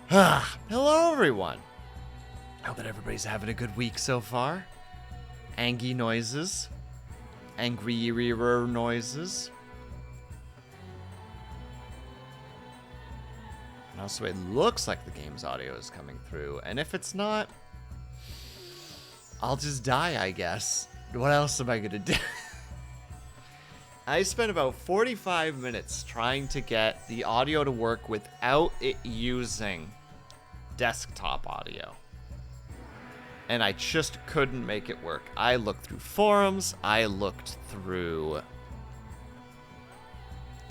Hello, everyone. I hope that everybody's having a good week so far. Angy noises. Angrier noises. And also, it looks like the game's audio is coming through. And if it's not, I'll just die, I guess. What else am I going to do? I spent about 45 minutes trying to get the audio to work without it using desktop audio. And I just couldn't make it work. I looked through forums, I looked through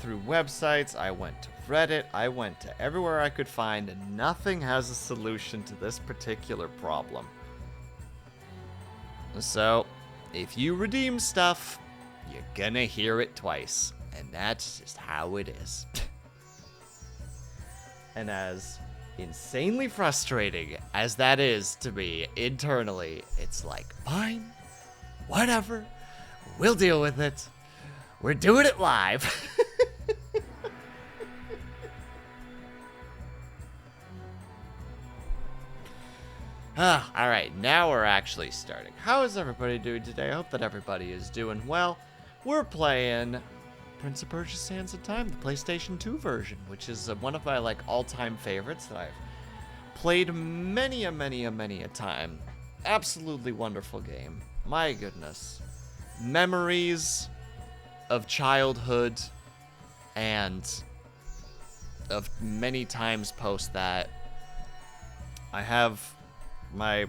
websites, I went to Reddit, I went to everywhere I could find, and nothing has a solution to this particular problem. So, if you redeem stuff, you're gonna hear it twice, and that's just how it is. And as insanely frustrating as that is to me internally, it's like, fine, whatever, we'll deal with it. We're doing it live. Alright, now we're actually starting. How is everybody doing today? I hope that everybody is doing well. We're playing Prince of Persia: Sands of Time, the PlayStation 2 version, which is one of my all-time favorites that I've played many a time. Absolutely wonderful game. My goodness. Memories of childhood and of many times post that. I have my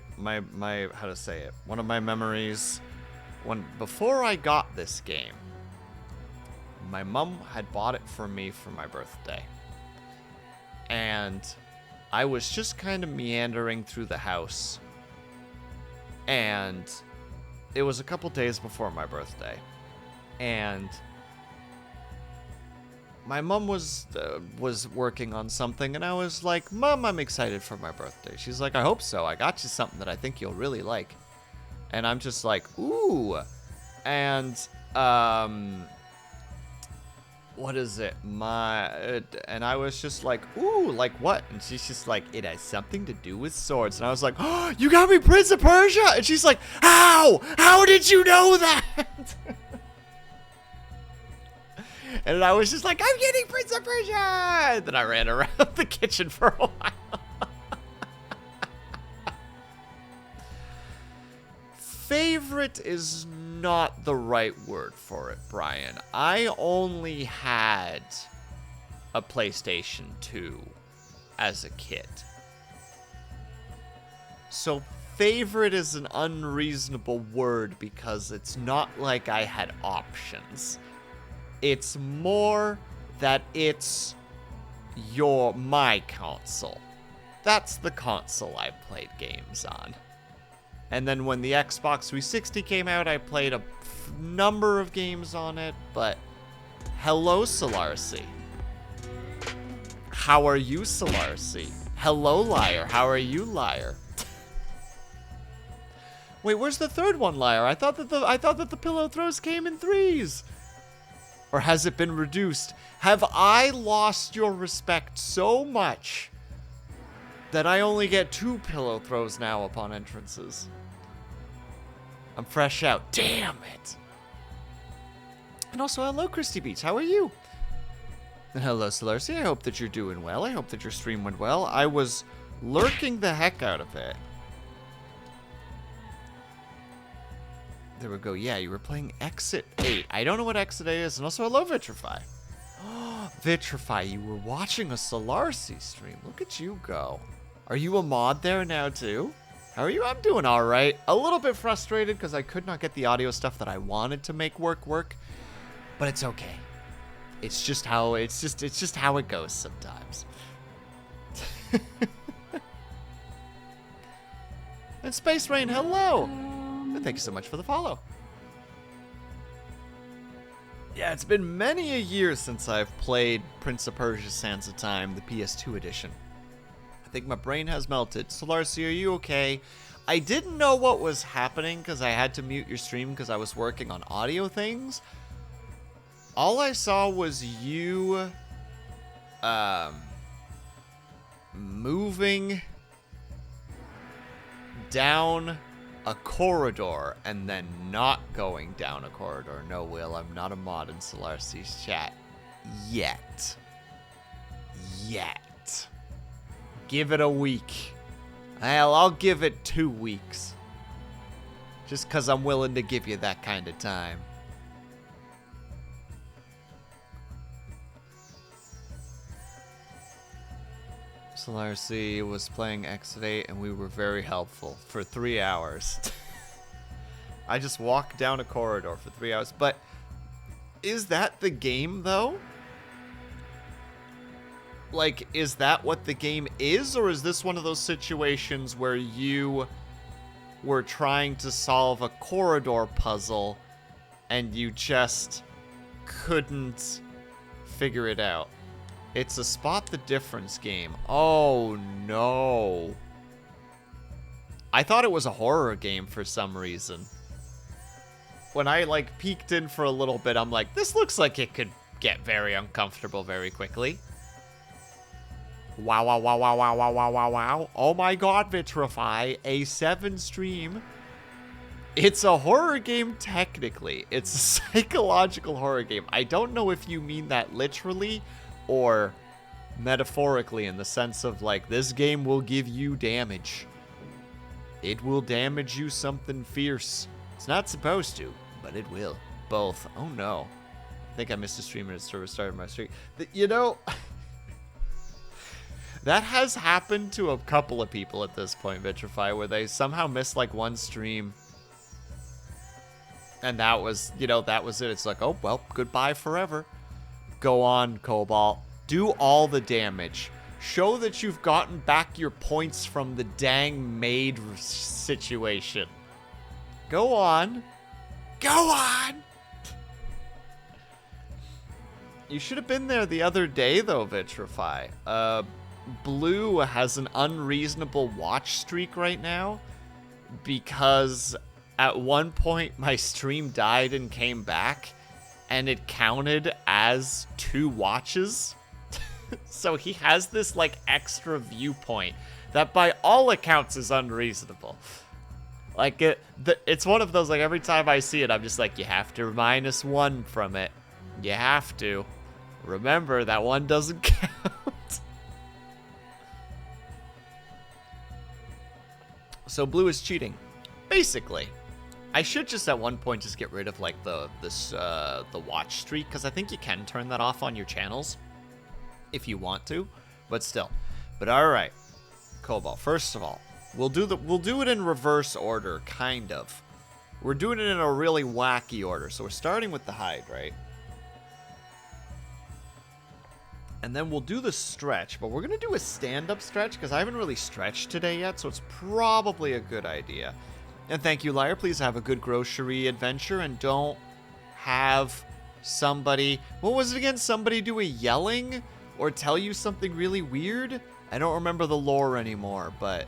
how to say it, one of my memories before I got this game, my mom had bought it for me for my birthday, and I was just kind of meandering through the house, and it was a couple days before my birthday, and my mom was working on something, and I was like, Mom, I'm excited for my birthday. She's like, I hope so. I got you something that I think you'll really like. And I'm just like, ooh. And, what is it? And I was just like, ooh, like what? And she's just like, it has something to do with swords. And I was like, oh, you got me Prince of Persia? And she's like, how? How did you know that? And I was just like, I'm getting Prince of Persia! And then I ran around the kitchen for a while. Favorite is not the right word for it, Brian. I only had a PlayStation 2 as a kid. So favorite is an unreasonable word because it's not like I had options. It's more that it's my console. That's the console I played games on. And then when the Xbox 360 came out, I played a number of games on it, but hello, Solarcy. How are you, Solarcy? Hello, Liar. How are you, Liar? Wait, where's the third one, Liar? I thought that the pillow throws came in threes. Or has it been reduced? Have I lost your respect so much that I only get 2 pillow throws now upon entrances? I'm fresh out. Damn it. And also, hello, Christy Beats. How are you? And hello, Solarcy. I hope that you're doing well. I hope that your stream went well. I was lurking the heck out of it. There we go. Yeah, you were playing Exit 8. I don't know what Exit 8 is. And also, hello, Vitrify. Vitrify, you were watching a Solarcy stream. Look at you go. Are you a mod there now, too? How are you? I'm doing all right. A little bit frustrated because I could not get the audio stuff that I wanted to make work. But it's okay. It's just how it goes sometimes. And Space Rain, hello. Thank you so much for the follow. Yeah, it's been many a year since I've played Prince of Persia: Sands of Time, the PS2 edition. I think my brain has melted. Solarcy, are you okay? I didn't know what was happening because I had to mute your stream because I was working on audio things. All I saw was you moving down a corridor and then not going down a corridor. No, Will, I'm not a mod in Solarcy's chat. Yet. Give it a week. Hell, I'll give it 2 weeks. Just because I'm willing to give you that kind of time. Solarcy was playing Exit 8 and we were very helpful for 3 hours. I just walked down a corridor for 3 hours. But is that the game, though? Like, is that what the game is? Or is this one of those situations where you were trying to solve a corridor puzzle and you just couldn't figure it out? It's a spot the difference game. Oh, no. I thought it was a horror game for some reason. When I, like, peeked in for a little bit, I'm like, this looks like it could get very uncomfortable very quickly. Wow, wow, wow, wow, wow, wow, wow, wow, wow. Oh my god, Vitrify. A 7 stream. It's a horror game, technically. It's a psychological horror game. I don't know if you mean that literally or metaphorically, in the sense of, like, this game will give you damage. It will damage you something fierce. It's not supposed to, but it will. Both. Oh no. I think I missed a stream and it sort of started my streak. You know, that has happened to a couple of people at this point, Vitrify, where they somehow missed, like, one stream. And that was, you know, that was it. It's like, oh, well, goodbye forever. Go on, Cobalt. Do all the damage. Show that you've gotten back your points from the dang maid situation. Go on. Go on! You should have been there the other day, though, Vitrify. Blue has an unreasonable watch streak right now because at one point my stream died and came back and it counted as 2 watches. So he has this, like, extra viewpoint that by all accounts is unreasonable. Like, it's one of those, like, every time I see it, I'm just like, you have to -1 from it. You have to. Remember, that 1 doesn't count. So blue is cheating. Basically. I should just at one point just get rid of, like, the watch streak, because I think you can turn that off on your channels if you want to, but still. But all right, Cobalt. First of all, we'll do it in reverse order, kind of. We're doing it in a really wacky order. So we're starting with the hide, right? And then we'll do the stretch, but we're gonna do a stand-up stretch because I haven't really stretched today yet, so it's probably a good idea. And thank you, Liar. Please have a good grocery adventure and don't have somebody... What was it again? Somebody do a yelling or tell you something really weird? I don't remember the lore anymore, but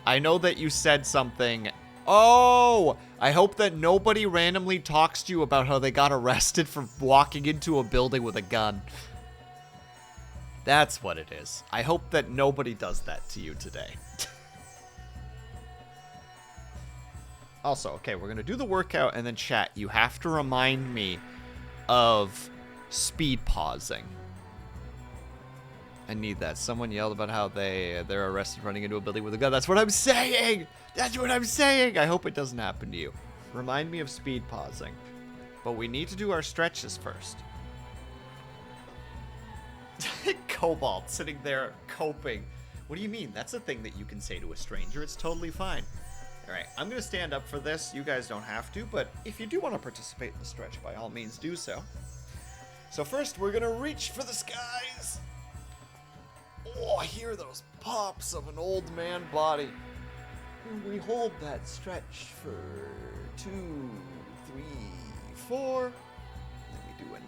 I know that you said something... Oh! I hope that nobody randomly talks to you about how they got arrested for walking into a building with a gun. That's what it is. I hope that nobody does that to you today. Also, okay, we're going to do the workout and then chat. You have to remind me of speed pausing. I need that. Someone yelled about how they're arrested running into a building with a gun. That's what I'm saying! That's what I'm saying! I hope it doesn't happen to you. Remind me of speed pausing. But we need to do our stretches first. Cobalt sitting there coping. What do you mean? That's a thing that you can say to a stranger. It's totally fine. Alright, I'm going to stand up for this. You guys don't have to, but if you do want to participate in the stretch, by all means do so. So first, we're going to reach for the skies. Oh, I hear those pops of an old man body. And we hold that stretch for 2, 3, 4. Then we do a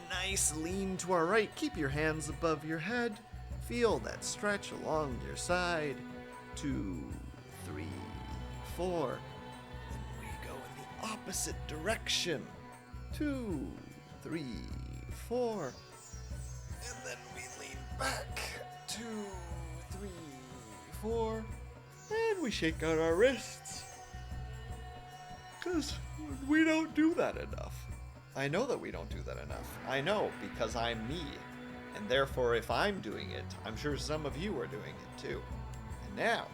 nice lean to our right. Keep your hands above your head. Feel that stretch along your side. 2, 3, 4. Then we go in the opposite direction. 2, 3, 4. And then we lean back. 2, 3, 4. And we shake out our wrists. Because we don't do that enough. I know that we don't do that enough. I know, because I'm me. And therefore, if I'm doing it, I'm sure some of you are doing it too. And now,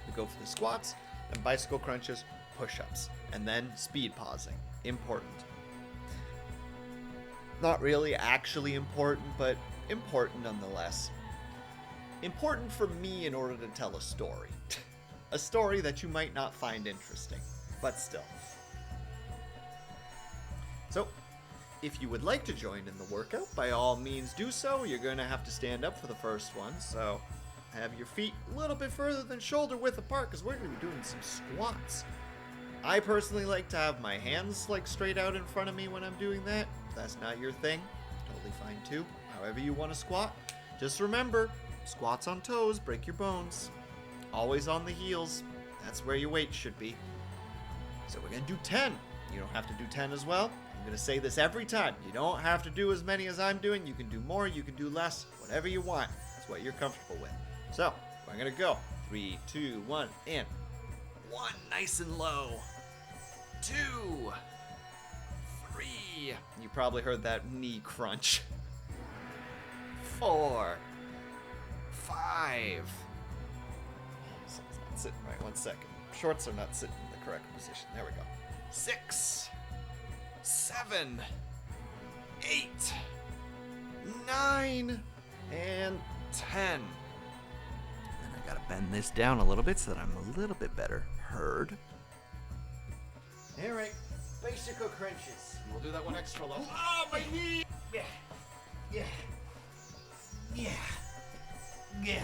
we go for the squats, and bicycle crunches, push-ups, and then speed pausing. Important. Not really actually important, but important nonetheless. Important for me in order to tell a story. A story that you might not find interesting, but still. So, if you would like to join in the workout, by all means do so. You're going to have to stand up for the first one, so have your feet a little bit further than shoulder width apart, because we're going to be doing some squats. I personally like to have my hands like straight out in front of me when I'm doing that. If that's not your thing, totally fine too. However you want to squat, just remember, squats on toes, break your bones. Always on the heels. That's where your weight should be. So we're going to do 10. You don't have to do 10 as well. I'm going to say this every time. You don't have to do as many as I'm doing. You can do more, you can do less, whatever you want. It's what you're comfortable with. So, we're going to go. 3, 2, 1, and 1, nice and low. 2, 3. You probably heard that knee crunch. 4, 5. Something's not sitting right. 1 second. Shorts are not sitting in the correct position. There we go. 6, 7, 8, 9, and 10. And I gotta bend this down a little bit so that I'm a little bit better heard. Alright, bicycle crunches. We'll do that one extra low. Oh, my knee! Yeah. Yeah. Yeah. Yeah.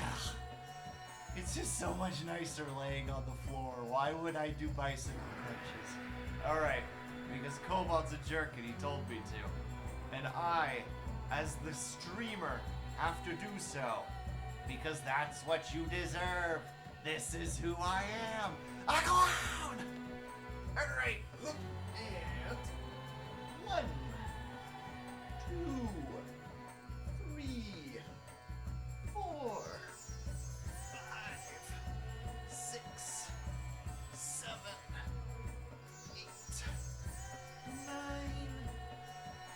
It's just so much nicer laying on the floor. Why would I do bicycle crunches? Alright, because Cobalt's a jerk and he told me to. And I, as the streamer, have to do so. Because that's what you deserve. This is who I am. A clown! Alright. And 1, 2, 3, 4, 5, 6, 7, 8, 9,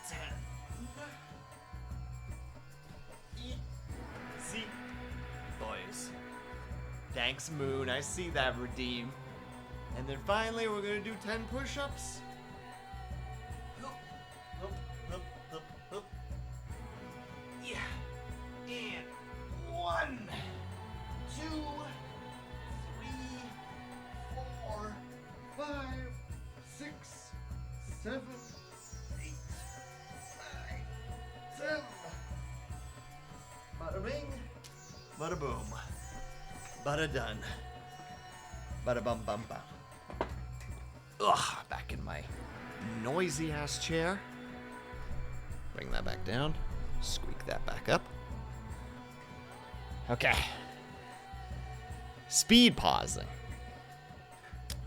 10. Easy, boys. Thanks, Moon. I see that redeem. And then finally, we're gonna do 10 push-ups. Yeah. And 1, 2, 3, 4, 5, 6, 7, 8, 9, 10. Bada bing. Bada boom. Bada done. Bada bum bum bum. Ugh, back in my noisy ass chair. Bring that back down. Squeak that back up. Okay. Speed pausing.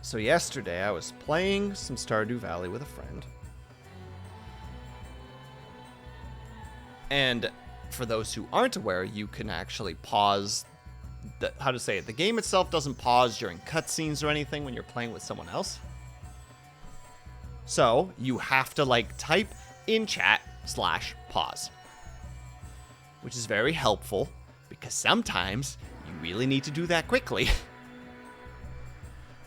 So yesterday I was playing some Stardew Valley with a friend. And for those who aren't aware, you can actually pause the game itself doesn't pause during cutscenes or anything when you're playing with someone else. So you have to like type in chat /pause, which is very helpful because sometimes you really need to do that quickly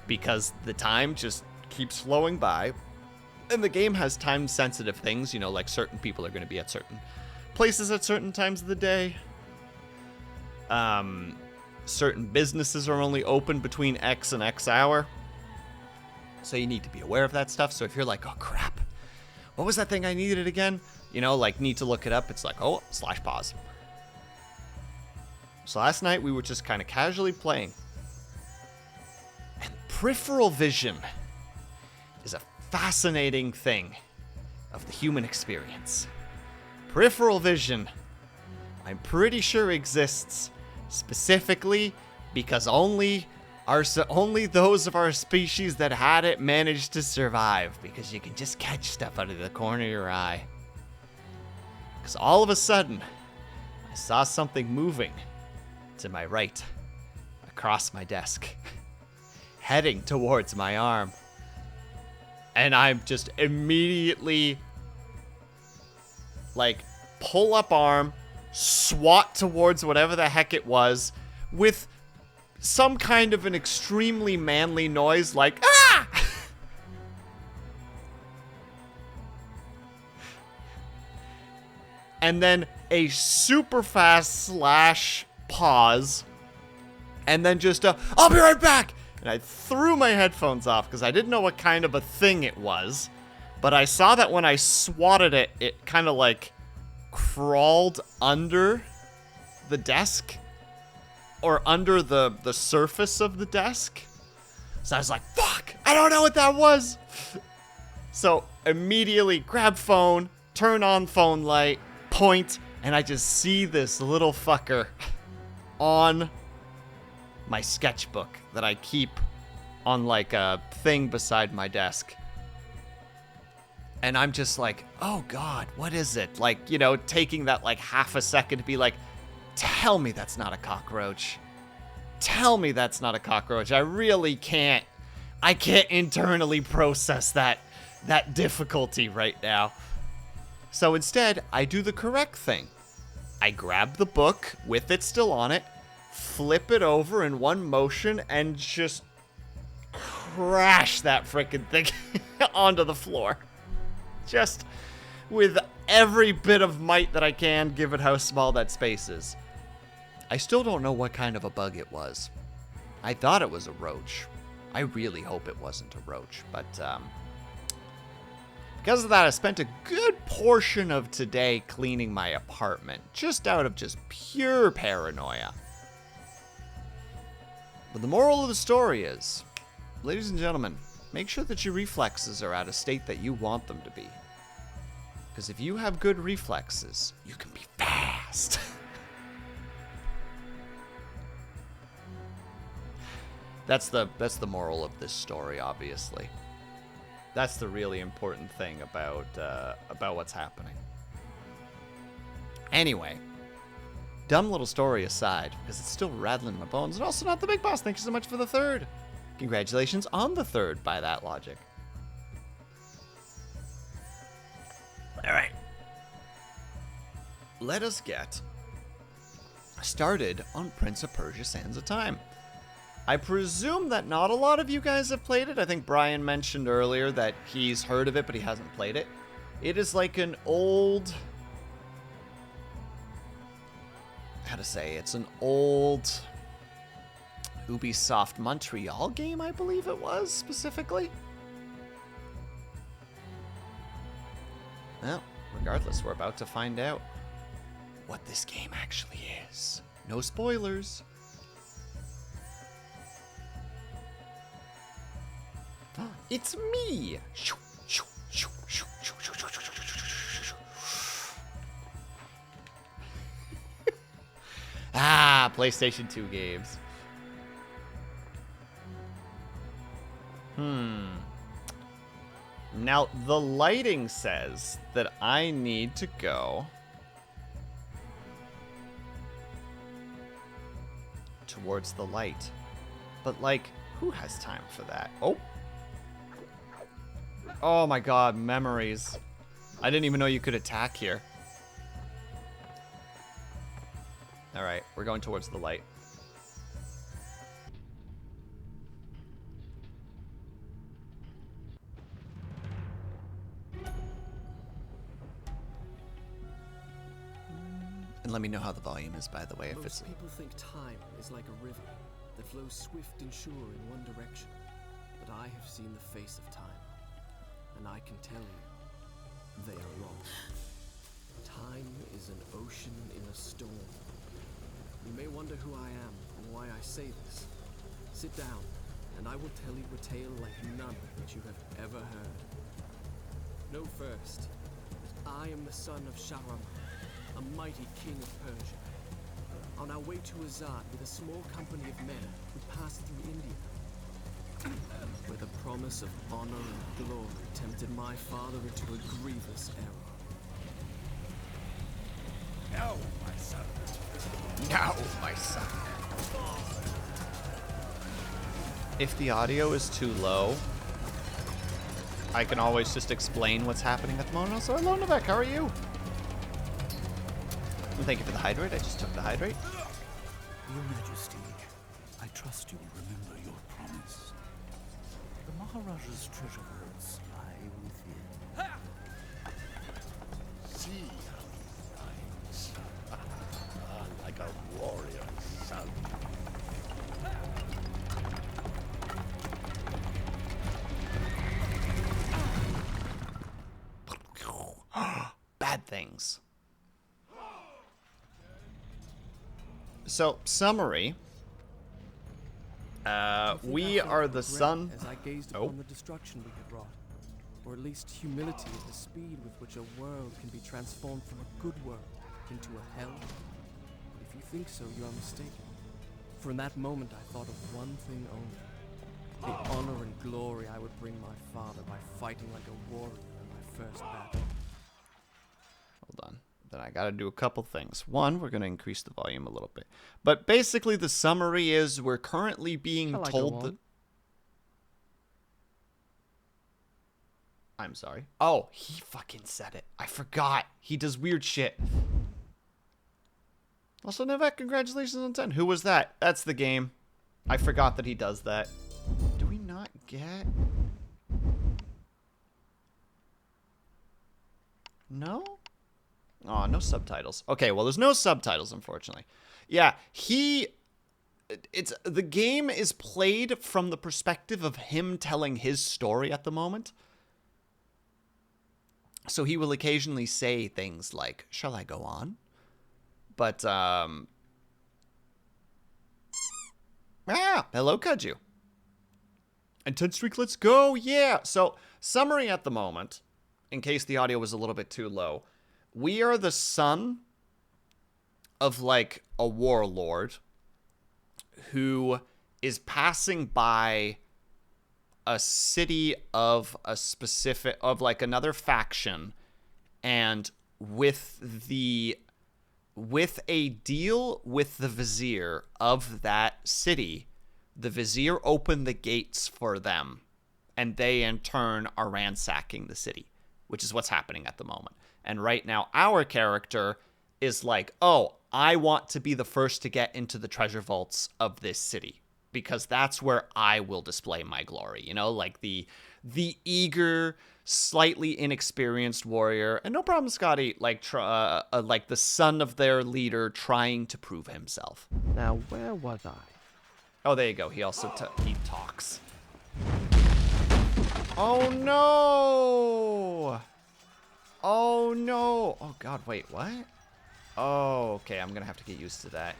because the time just keeps flowing by, and the game has time sensitive things, you know, like certain people are going to be at certain places at certain times of the day. Certain businesses are only open between X and X hour. So you need to be aware of that stuff. So if you're like, oh crap, what was that thing I needed again? You know, like need to look it up. It's like, oh, /pause. So last night we were just kind of casually playing. And peripheral vision is a fascinating thing of the human experience. Peripheral vision, I'm pretty sure exists specifically because only those of our species that had it managed to survive, because you can just catch stuff out of the corner of your eye. Because all of a sudden, I saw something moving to my right. A across my desk, heading towards my arm. And I'm just immediately, like, pull up arm, swat towards whatever the heck it was, with some kind of an extremely manly noise like, ah! And then a super fast slash pause, and then just a, I'll be right back! And I threw my headphones off because I didn't know what kind of a thing it was. But I saw that when I swatted it, it kind of like crawled under the desk. Or under the surface of the desk. So I was like, fuck, I don't know what that was. So immediately grab phone, turn on phone light, point, and I just see this little fucker on my sketchbook that I keep on like a thing beside my desk. And I'm just like, oh God, what is it? Like, you know, taking that like half a second to be like, tell me that's not a cockroach. Tell me that's not a cockroach. I really can't. I can't internally process that difficulty right now. So instead, I do the correct thing. I grab the book with it still on it, flip it over in one motion, and just crash that frickin' thing onto the floor. Just with every bit of might that I can, given how small that space is. I still don't know what kind of a bug it was. I thought it was a roach. I really hope it wasn't a roach, but because of that, I spent a good portion of today cleaning my apartment, just out of just pure paranoia. But the moral of the story is, ladies and gentlemen, make sure that your reflexes are at a state that you want them to be. Because if you have good reflexes, you can be fast. That's the moral of this story, obviously. That's the really important thing about what's happening. Anyway, dumb little story aside, because it's still rattling my bones, and also not the big boss. Thank you so much for the third. Congratulations on the third, by that logic. All right. Let us get started on Prince of Persia: Sands of Time. I presume that not a lot of you guys have played it. I think Brian mentioned earlier that he's heard of it, but he hasn't played it. It is like an old... how to say? It's an old Ubisoft Montreal game, I believe it was, specifically. Well, regardless, we're about to find out what this game actually is. No spoilers. It's me! Ah, PlayStation 2 games. Now, the lighting says that I need to go towards the light. But, like, who has time for that? Oh. Oh my God, memories. I didn't even know you could attack here. Alright, we're going towards the light. And let me know how the volume is, by the way, if it's... Most people think time is like a river that flows swift and sure in one direction. But I have seen the face of time. And I can tell you, they are wrong. Time is an ocean in a storm. You may wonder who I am and why I say this. Sit down, and I will tell you a tale like none that you have ever heard. Know first that I am the son of Shahram, a mighty king of Persia. On our way to Azad with a small company of men who passed through India, where the promise of honor and glory tempted my father into a grievous error. No, my son. No, my son. if the audio is too low, I can always just explain what's happening at the moment. Also, hello, Novak, how are you? Well, thank you for the hydrate. I just took the hydrate. Your Majesty, I trust you will remember your promise. The Maharaja's treasure vaults lie within. See how he rides. Like a warrior son. Bad things. So, summary. We are the sun. As I gazed upon the destruction we had wrought, or at least humility at the speed with which a world can be transformed from a good world into a hell. But if you think so, you are mistaken. For in that moment I thought of one thing only: the honor and glory I would bring my father by fighting like a warrior in my first battle. Hold on. Then I gotta do a couple things. One, we're gonna increase the volume a little bit. But basically the summary is we're currently being told that... I'm sorry. Oh, he fucking said it. I forgot. He does weird shit. Also, Novak, congratulations on 10. Who was that? That's the game. I forgot that he does that. Do we not get... No? Oh, no subtitles. Okay, well, there's no subtitles, unfortunately. Yeah, the game is played from the perspective of him telling his story at the moment. So he will occasionally say things like, "Shall I go on?" But, hello, Kaju. Intense streak, let's go, yeah! So, summary at the moment, in case the audio was a little bit too low. We are the son of, like, a warlord who is passing by a city of a specific, of, like, another faction, and with a deal with the vizier of that city, the vizier opened the gates for them, and they, in turn, are ransacking the city, which is what's happening at the moment. And right now, our character is like, oh, I want to be the first to get into the treasure vaults of this city, because that's where I will display my glory. You know, like the eager, slightly inexperienced warrior. And no problem, Scotty, like the son of their leader trying to prove himself. Now, where was I? Oh, there you go. He also he talks. Oh, no! Oh, no. Oh, God, wait, what? Oh, okay, I'm going to have to get used to that.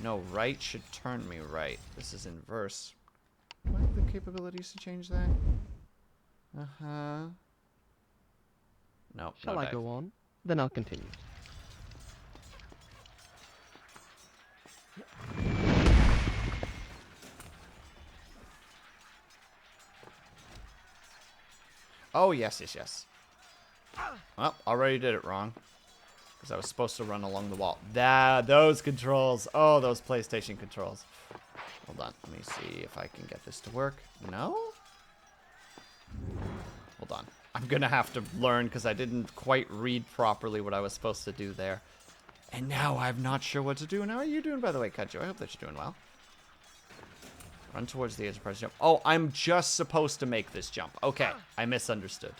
No, right should turn me right. This is inverse. What are the capabilities to change that? Uh-huh. No, Shall no I dive. go on? Then I'll continue. Oh, yes, yes, yes. Well, already did it wrong. Because I was supposed to run along the wall. Those controls. Oh, those PlayStation controls. Hold on. Let me see if I can get this to work. No? Hold on. I'm going to have to learn because I didn't quite read properly what I was supposed to do there. And now I'm not sure what to do. And how are you doing, by the way, Kaju? I hope that you're doing well. Run towards the edge of press jump. Oh, I'm just supposed to make this jump. Okay, I misunderstood.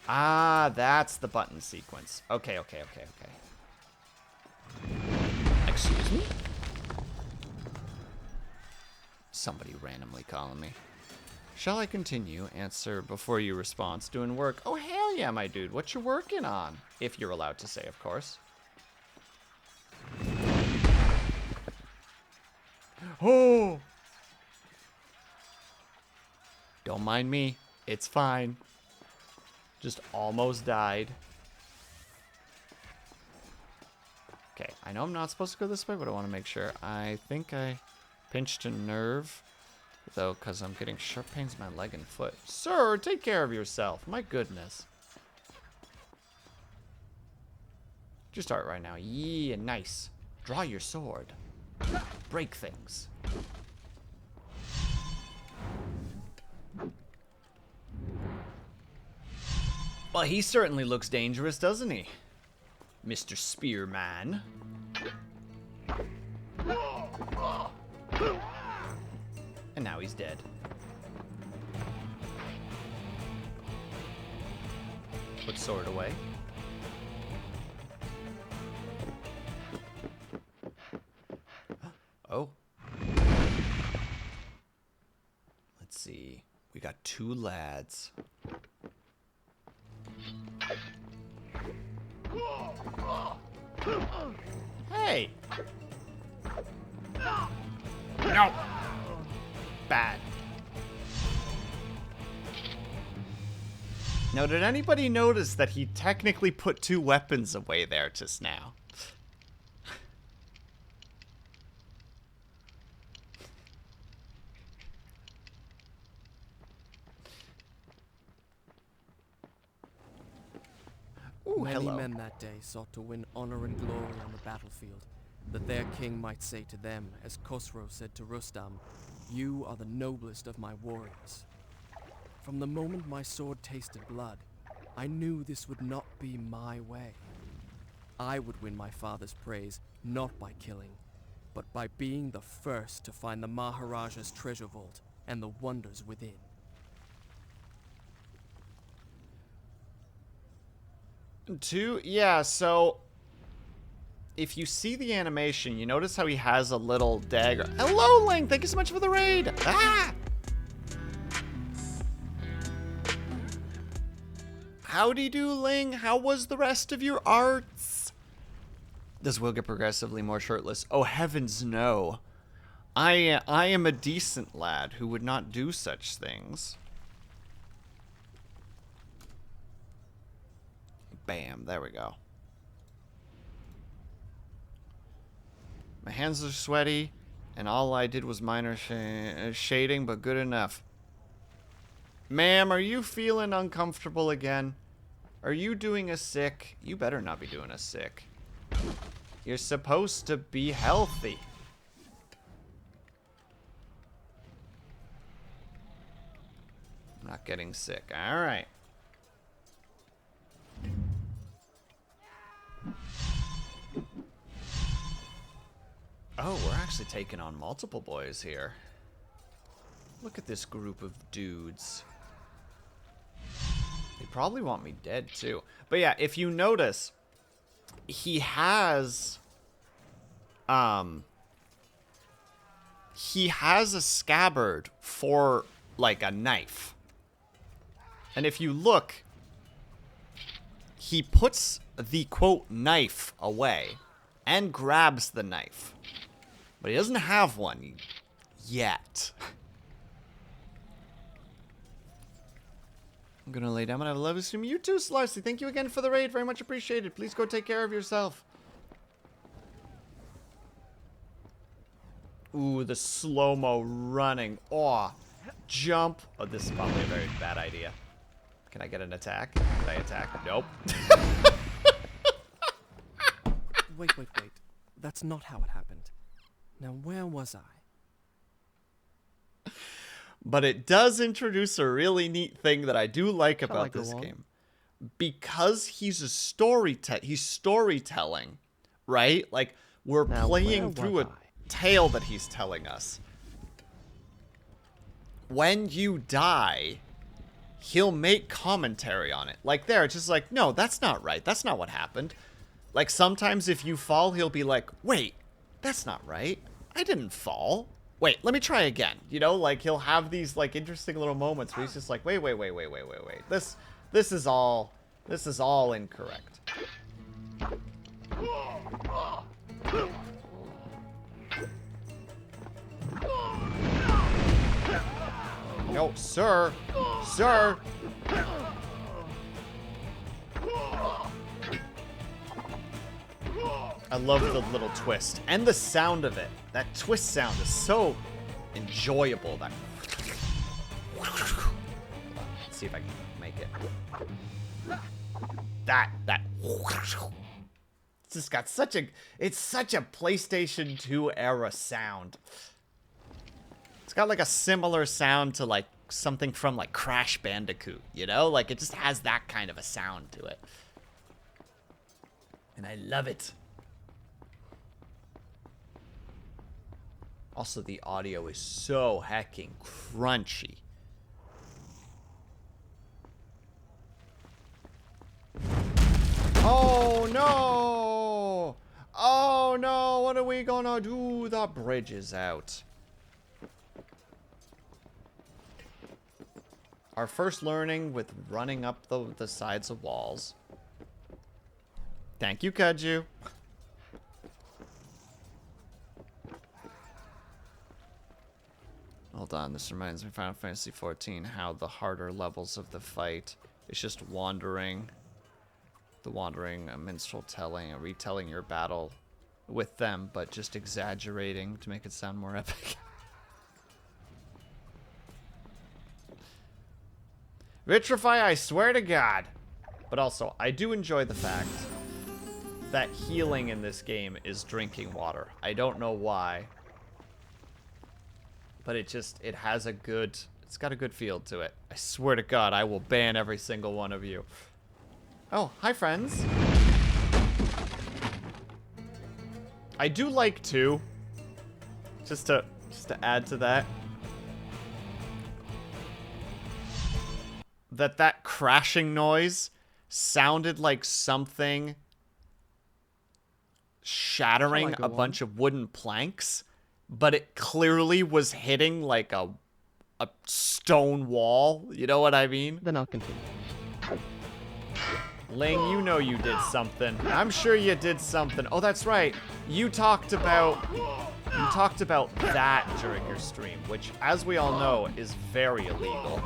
Ah, that's the button sequence. Okay. Excuse me? Somebody randomly calling me. Shall I continue? Answer before you respond. Doing work. Oh, hell yeah, my dude. What you working on? If you're allowed to say, of course. Oh! Don't mind me. It's fine. Just almost died. Okay, I know I'm not supposed to go this way, but I want to make sure. I think I pinched a nerve, though, because I'm getting sharp pains in my leg and foot. Sir, take care of yourself. My goodness. Just start right now. Yeah, nice. Draw your sword. break things. Well, he certainly looks dangerous, doesn't he? Mr. Spearman. And now he's dead. Put sword away. Oh. Let's see. We got 2 lads. Hey! No! Bad. Now, did anybody notice that he technically put 2 weapons away there just now? Ooh, Many hello. men that day sought to win honor and glory on the battlefield, that their king might say to them, as Khosrow said to Rustam, "You are the noblest of my warriors." From the moment my sword tasted blood, I knew this would not be my way. I would win my father's praise not by killing, but by being the first to find the Maharaja's treasure vault and the wonders within. Yeah, so if you see the animation, you notice how he has a little dagger. Hello, Ling! Thank you so much for the raid! Ah! Howdy do, Ling? How was the rest of your arts? Does Will get progressively more shirtless? Oh, heavens no. I am a decent lad who would not do such things. Bam, there we go. My hands are sweaty, and all I did was minor shading, but good enough. Ma'am, are you feeling uncomfortable again? Are you doing a sick? You better not be doing a sick. You're supposed to be healthy. Not getting sick. All right. Oh, we're actually taking on multiple boys here. Look at this group of dudes. They probably want me dead too. But yeah, if you notice, he has a scabbard for like a knife. And if you look, he puts the quote knife away and grabs the knife. But he doesn't have one yet. I'm gonna lay down and have a lovely stream. You too, Slarcy. Thank you again for the raid. Very much appreciated. Please go take care of yourself. Ooh, the slow-mo running. Oh, jump. Oh, this is probably a very bad idea. Can I get an attack? Can I attack? Nope. Wait. That's not how it happened. Now, where was I? But it does introduce a really neat thing that I do like about this game. Because he's a he's storytelling, right? Like, we're playing through a tale that he's telling us. When you die, he'll make commentary on it. Like there, it's just like, no, that's not right. That's not what happened. Like, sometimes if you fall, he'll be like, wait, that's not right. I didn't fall. Wait, let me try again. You know, like, he'll have these, like, interesting little moments where he's just like, wait. This is all incorrect. No, sir. Sir. I love the little twist and the sound of it. That twist sound is so enjoyable. That. Let's see if I can make it. That. It's just got such a, it's such a PlayStation 2 era sound. It's got like a similar sound to like something from like Crash Bandicoot, you know? Like it just has that kind of a sound to it. And I love it. Also, the audio is so hecking crunchy. Oh no! Oh no, what are we gonna do? The bridge is out. Our first learning with running up the sides of walls. Thank you, Kaju. Hold on, this reminds me of Final Fantasy XIV, how the harder levels of the fight is just wandering. The wandering, a minstrel telling, a retelling your battle with them, but just exaggerating to make it sound more epic. Vitrify, I swear to God. But also, I do enjoy the fact that healing in this game is drinking water. I don't know why. But it has a good, it's got a good feel to it. I swear to God, I will ban every single one of you. Oh, hi friends. I do like too, just to add to that, that crashing noise sounded like something shattering a bunch of wooden planks, but it clearly was hitting like a stone wall. You know what I mean? Then I'll continue. Ling, you know you did something. I'm sure you did something. Oh, that's right. You talked about that during your stream, which, as we all know, is very illegal.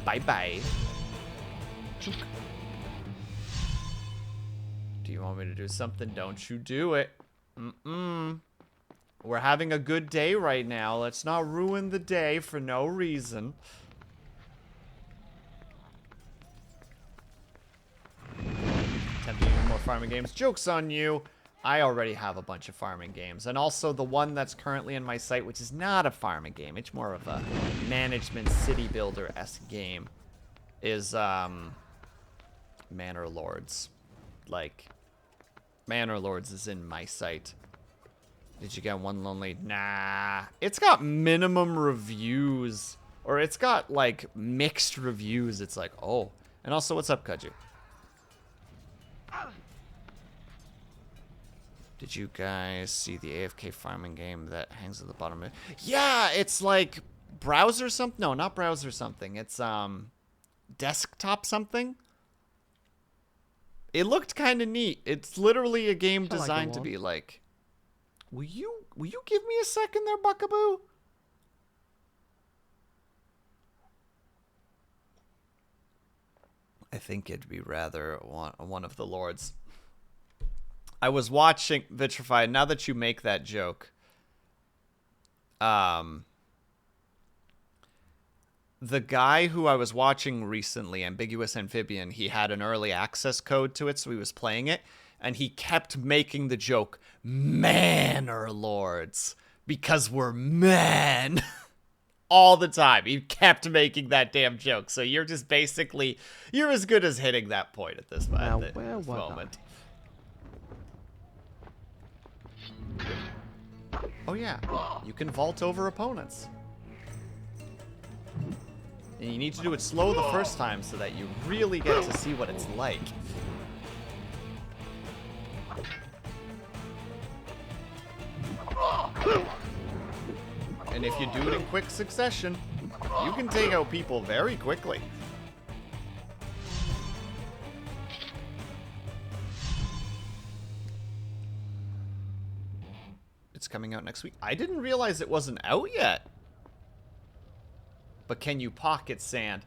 Bye-bye. Do you want me to do something? Don't you do it. We're having a good day right now. Let's not ruin the day for no reason. Attempting to do more farming games. Joke's on you. I already have a bunch of farming games. And also the one that's currently in my site, which is not a farming game. It's more of a management city builder-esque game, is Manor Lords. Like, Manor Lords is in my site. Did you get one lonely? Nah. It's got minimum reviews. Or it's got, like, mixed reviews. It's like, oh. And also, what's up, Kaju? Did you guys see the AFK farming game that hangs at the bottom of it? Yeah, it's like browser something. No, not browser something. It's, desktop something. It looked kind of neat. It's literally a game designed to be like... Will you give me a second there, Buckaboo? I think it'd be rather one of the lords. I was watching Vitrify. Now that you make that joke, the guy who I was watching recently, Ambiguous Amphibian, he had an early access code to it, so he was playing it. And he kept making the joke, Manor Lords, because we're men. All the time. He kept making that damn joke. So you're just basically, you're as good as hitting that point at this moment. Oh yeah, you can vault over opponents. And you need to do it slow the first time so that you really get to see what it's like. And if you do it in quick succession, you can take out people very quickly. It's coming out next week. I didn't realize it wasn't out yet. But can you pocket sand?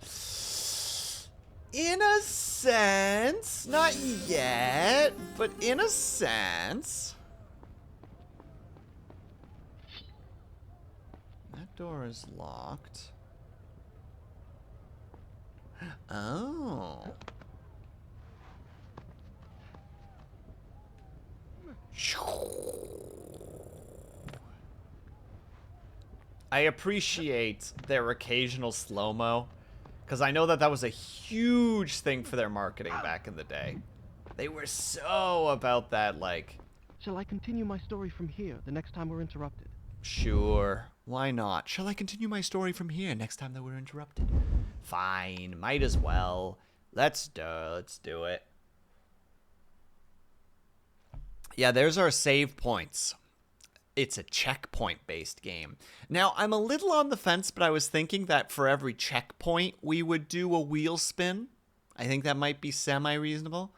In a sense. Not yet, but in a sense. That door is locked. Oh. I appreciate their occasional slow-mo, because I know that that was a huge thing for their marketing back in the day. They were so about that, like... Shall I continue my story from here the next time we're interrupted? Sure, why not? Shall I continue my story from here next time that we're interrupted? Fine, might as well. Let's do it. Yeah, there's our save points. It's a checkpoint-based game. Now, I'm a little on the fence, but I was thinking that for every checkpoint, we would do a wheel spin. I think that might be semi-reasonable.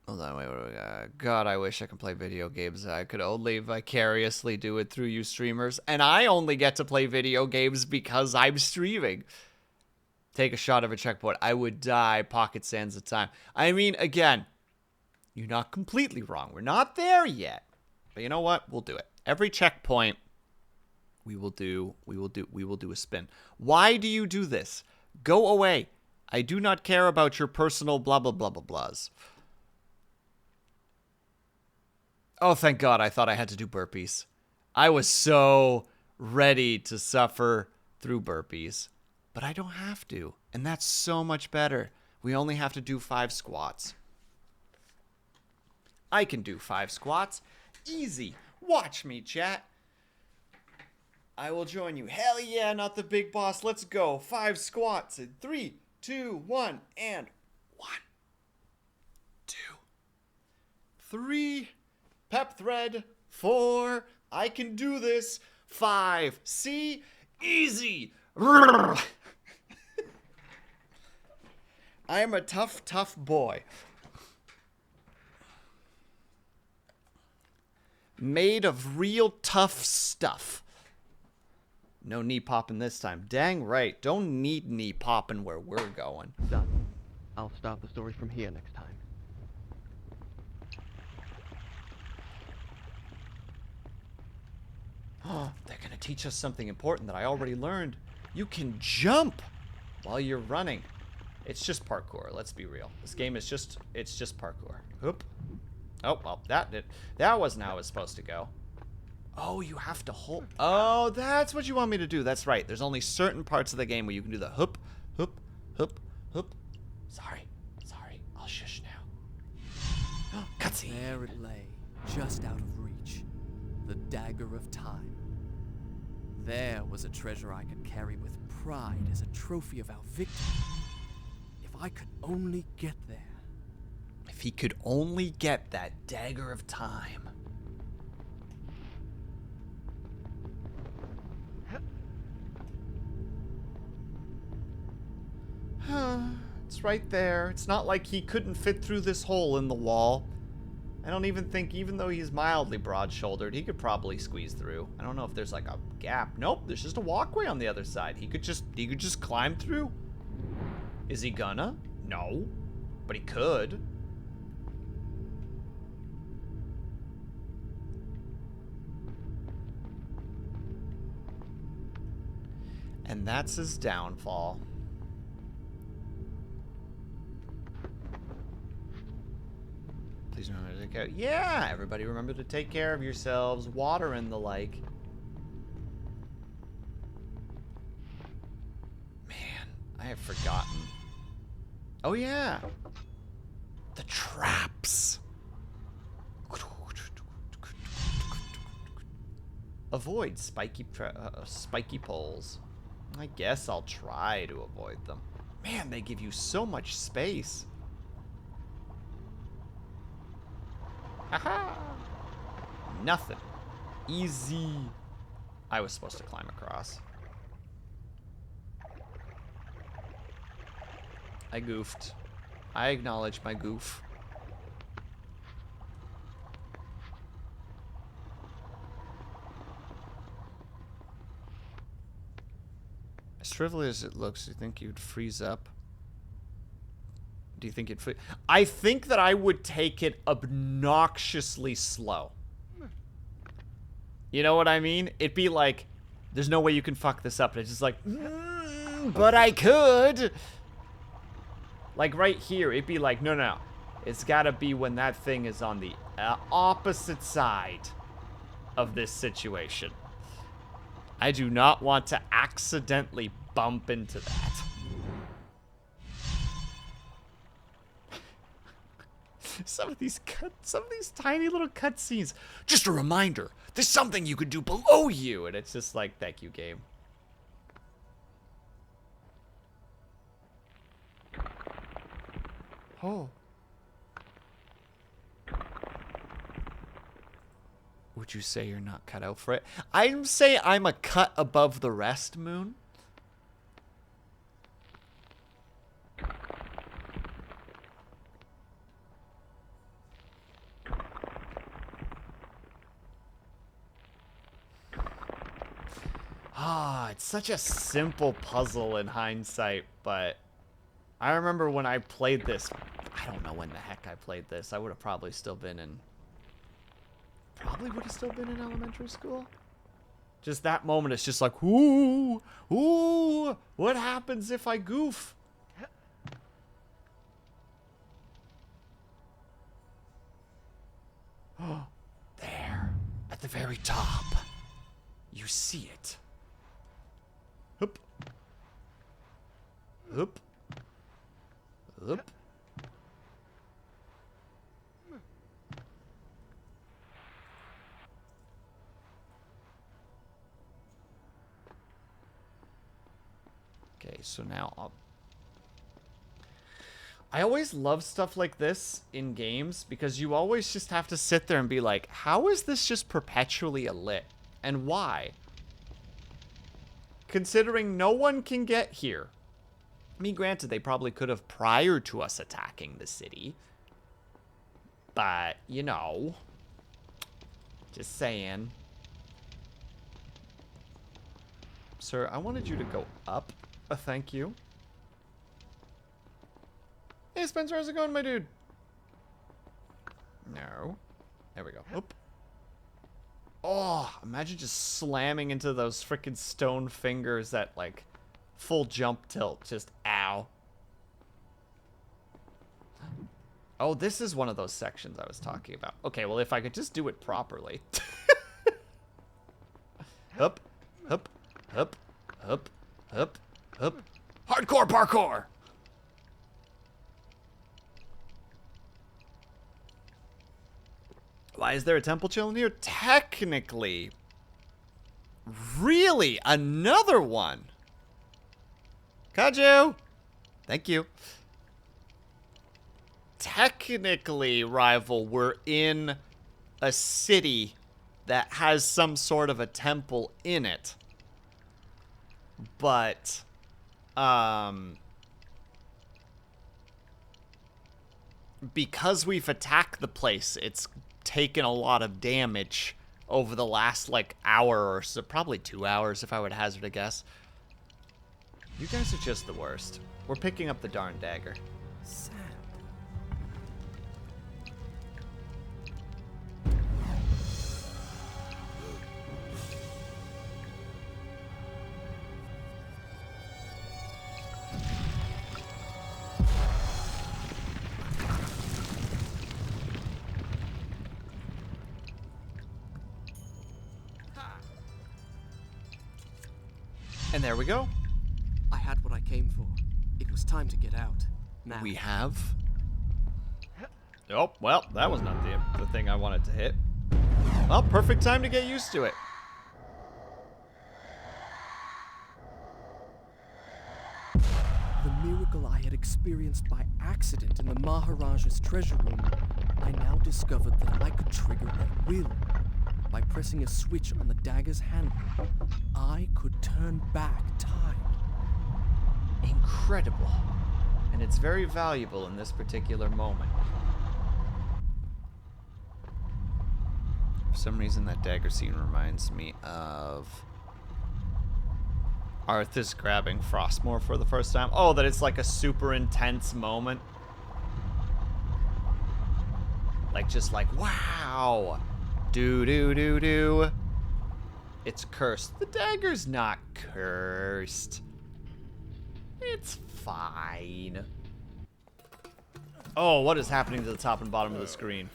Hold on, wait, what do we got? God, I wish I could play video games. I could only vicariously do it through you streamers. And I only get to play video games because I'm streaming. Take a shot of a checkpoint. I would die pocket sands of time. I mean, again, you're not completely wrong. We're not there yet. But you know what? We'll do it. Every checkpoint, we will do a spin. Why do you do this? Go away. I do not care about your personal blah blah blah blah blahs. Oh, thank God, I thought I had to do burpees. I was so ready to suffer through burpees. But I don't have to, and that's so much better. We only have to do 5 squats. I can do 5 squats. Easy. Watch me, chat. I will join you. Hell yeah, not the big boss. Let's go. 5 squats in 3, 2, 1, and 1, 2, 3. Pep thread. 4. I can do this. 5. See? Easy. I am a tough, tough boy. Made of real tough stuff. No knee popping this time. Dang right. Don't need knee popping where we're going. Done. I'll start the story from here next time. Oh, they're going to teach us something important that I already learned. You can jump while you're running. It's just parkour, let's be real. This game is just, it's just parkour. Oop. Oh, well, that wasn't how it was supposed to go. Oh, you have to hold. Oh, that's what you want me to do. That's right. There's only certain parts of the game where you can do the hoop, hoop, hoop, hoop. Sorry. I'll shush now. Cutscene. There it lay, just out of reach. The dagger of time. There was a treasure I could carry with pride as a trophy of our victory. If I could only get there. If he could only get that dagger of time. It's right there. It's not like he couldn't fit through this hole in the wall. I don't even think, even though he's mildly broad-shouldered, he could probably squeeze through. I don't know if there's like a gap. Nope, there's just a walkway on the other side. He could just climb through. Is he gonna? No, but he could. And that's his downfall. Please remember to take care. Yeah, everybody remember to take care of yourselves. Water and the like. Man, I have forgotten. Oh yeah, the traps. Avoid spiky poles. I guess I'll try to avoid them. Man, they give you so much space. Haha! Nothing. Easy. I was supposed to climb across. I goofed. I acknowledge my goof. As trivial as it looks, do you think you'd freeze up? Do you think you'd freeze? I think that I would take it obnoxiously slow. You know what I mean? It'd be like There's no way you can fuck this up. And it's just like, but I could. Like right here, it'd be like, no. It's gotta be when that thing is on the opposite side of this situation. I do not want to accidentally bump into that. Some of these tiny little cutscenes. Just a reminder, there's something you could do below you, and it's just like, thank you, game. Oh. Would you say you're not cut out for it? I'd say I'm a cut above the rest, Moon. It's such a simple puzzle in hindsight, but I remember when I played this, I don't know when the heck I played this. I would have probably still been in, elementary school. Just that moment, it's just like, ooh, what happens if I goof? There, at the very top, you see it. Hup. Hup. Hup. Okay, so now I always love stuff like this in games because you always just have to sit there and be like, how is this just perpetually lit? And why? Considering no one can get here. I mean, granted, they probably could have prior to us attacking the city. But, you know. Just saying. Sir, I wanted you to go up. Thank you. Hey, Spencer, how's it going, my dude? No. There we go. Oop. Oh, imagine just slamming into those freaking stone fingers at, like, full jump tilt. Just, ow. Oh, this is one of those sections I was talking about. Okay, well, if I could just do it properly. Hup, hup, hup, hup, hup, hup. Hardcore parkour! Why is there a temple chilling here? Technically. Really? Another one? Kaju! Thank you. Technically, Rival, we're in a city that has some sort of a temple in it. But, because we've attacked the place, it's taken a lot of damage over the last, like, hour or so. Probably 2 hours, if I would hazard a guess. You guys are just the worst. We're picking up the darn dagger. Sand. And there we go. I had what I came for. It was time to get out. Now. We have. Oh, well, that was not the thing I wanted to hit. Well, perfect time to get used to it. The miracle I had experienced by accident in the Maharaja's treasure room, I now discovered that I could trigger at will. By pressing a switch on the dagger's handle, I could turn back time. Incredible. And it's very valuable in this particular moment. For some reason, that dagger scene reminds me of Arthas grabbing Frostmore for the first time. Oh, that it's like a super intense moment. Like, just like, wow. Do. It's cursed. The dagger's not cursed. It's fine. Oh, what is happening to the top and bottom of the screen?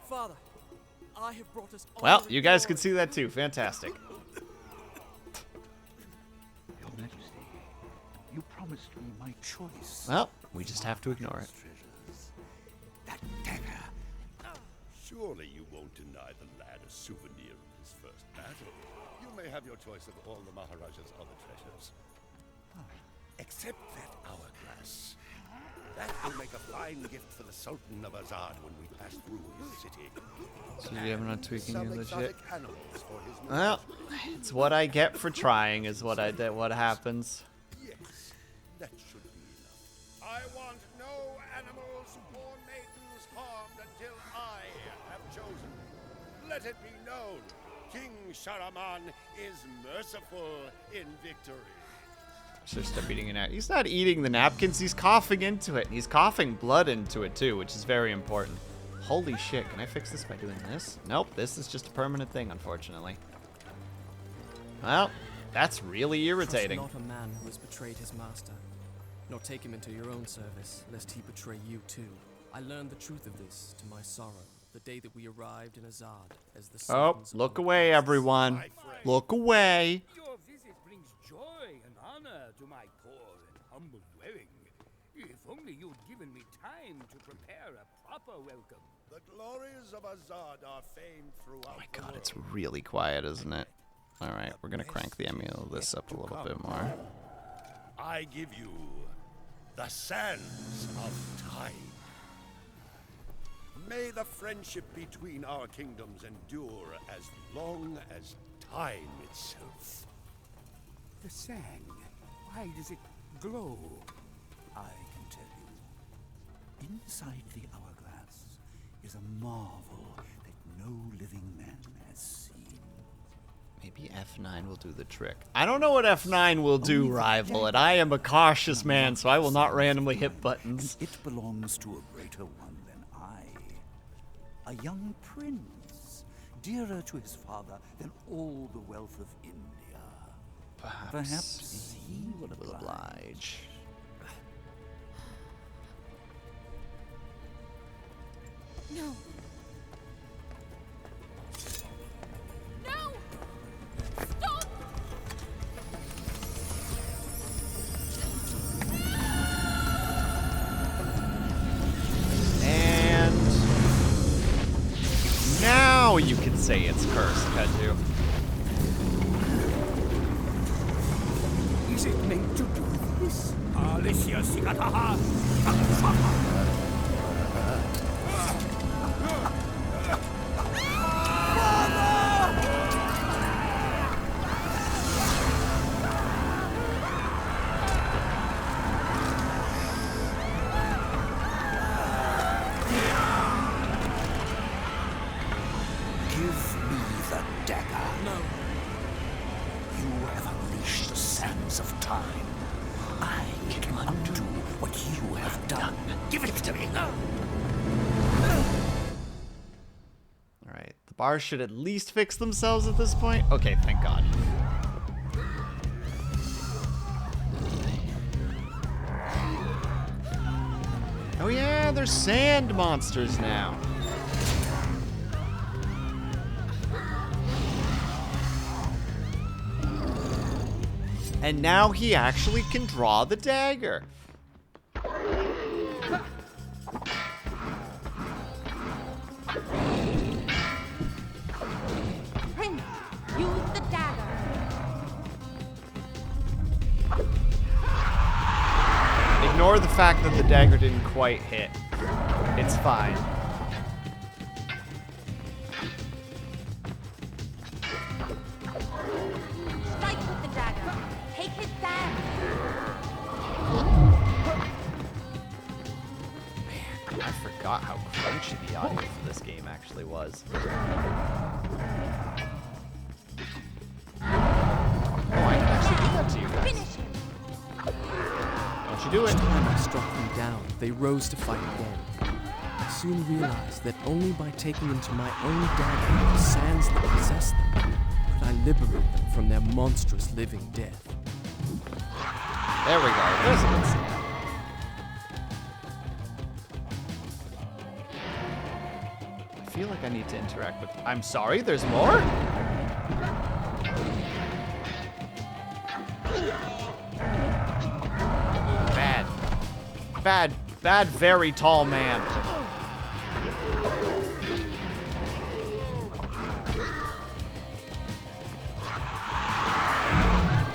Father, I have brought us all. Well, you guys can see that too. Fantastic. Your Majesty, you promised me my choice. Well, we just have to ignore it. Treasures. That dagger. Surely you won't deny the lad a souvenir of his first battle. You may have your choice of all the Maharaja's other treasures. Except that hourglass. That will make a fine gift for the Sultan of Azad when we pass through his city. So you have not tweaking Some your legit. exotic animals for his Well, menagerie. it's what I get for trying is what I did. What happens? Yes, that should be enough. I want no animals or maidens harmed until I have chosen. Let it be known, King Sharaman is merciful in victory. Should stop eating it. He's not eating the napkins. He's coughing into it. And he's coughing blood into it too, which is very important. Holy shit! Can I fix this by doing this? Nope. This is just a permanent thing, unfortunately. Well, that's really irritating. Trust not a man who has betrayed his master, nor take him into your own service, lest he betray you too. I learned the truth of this to my sorrow, the day that we arrived in Azad as the Oh, Sultan's look own away, prince. everyone. My friend. Look away. Your visit brings joy and honor to my poor and humble dwelling. If only you'd given me time to prepare a proper welcome. The glories of Azad are famed throughout Oh my the god, it's world. really quiet, isn't it? All right, we're gonna crank the emule of this up a little bit more. I give you the sands of time. May the friendship between our kingdoms endure as long as time itself. The sand, why does it glow? I can tell you. Inside the hourglass is a marvel that no living man has seen. Maybe F9 will do the trick. I don't know what F9 will do, rival, and I am a cautious man, so I will not randomly hit buttons. It belongs to a greater one than I. A young prince, dearer to his father than all the wealth of India. Perhaps he will oblige. No. No! Stop! And now you can say it's cursed, Kaju. Is it meant to do this? Alicia Sigataha! Give me the dagger. No, You have unleashed the sands of time. I can undo what you have done. Give it to me. Alright, the bars should at least fix themselves at this point. Okay, thank God. Oh yeah, they're sand monsters now. And now he actually can draw the dagger. Prince, use the dagger. Ignore the fact that the dagger didn't quite hit. It's fine. Strike with the dagger. Take his sand. I forgot how crunchy the audio for this game actually was. Oh, I can actually do that to you guys. Finish him. Don't you do it. each time I struck them down, they rose to fight again. I soon realized that only by taking them to my own dagger, the sands that possess them, Could I liberate them from their monstrous living death? There we go. There's a good scene. I feel like I need to interact with... I'm sorry, there's more? Bad. Bad, bad, very tall man.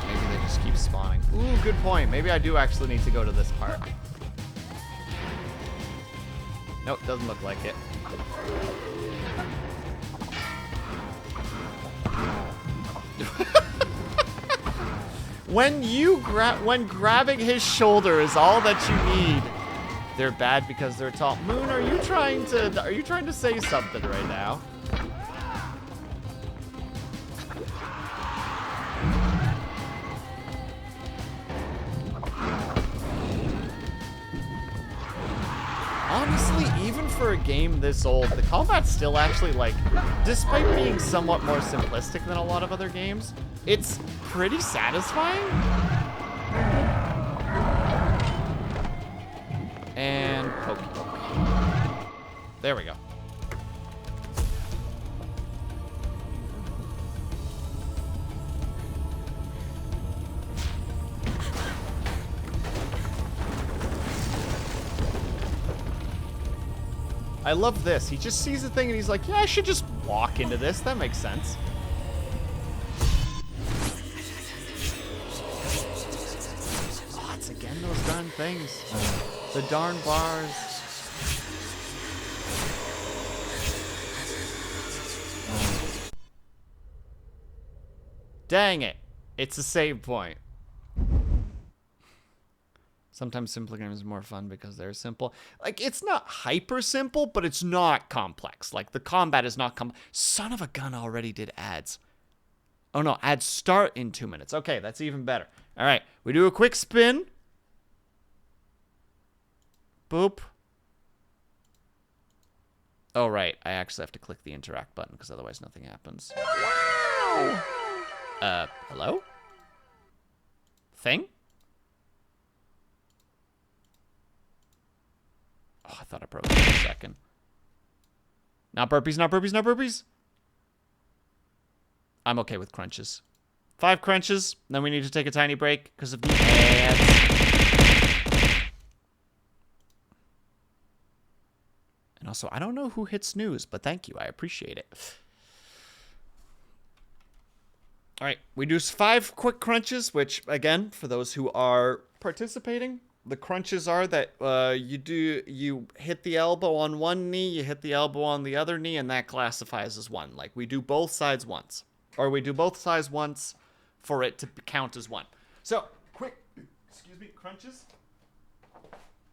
Maybe they just keep spawning. Ooh, good point. Maybe I do actually need to go to this part. Nope, doesn't look like it. When grabbing his shoulder is all that you need, they're bad because they're tall. Moon, are you trying to say something right now? Honestly, even for a game this old, the combat's still actually, like, despite being somewhat more simplistic than a lot of other games, it's pretty satisfying. And pokey poke. There we go. I love this. He just sees a thing and he's like, yeah, I should just walk into this. That makes sense. Oh, it's again those darn things. The darn bars. Dang it. It's a save point. Sometimes simple games are more fun because they're simple. Like, it's not hyper simple, but it's not complex. Like, the combat is not Son of a gun already did ads. Oh, no, ads start in 2 minutes. Okay, that's even better. All right, we do a quick spin. Boop. Oh, right, I actually have to click the interact button because otherwise nothing happens. Wow! Hello? Thing? Oh, I thought I broke it for a second. Not burpees, not burpees, not burpees. I'm okay with crunches. 5 crunches, then we need to take a tiny break because of the ads. And also, I don't know who hit snooze, but thank you. I appreciate it. All right, we do 5 quick crunches, which, again, for those who are participating, the crunches are that you hit the elbow on one knee, you hit the elbow on the other knee, and that classifies as one. Like, we do both sides once. Or we do both sides once for it to count as one. So, quick, crunches.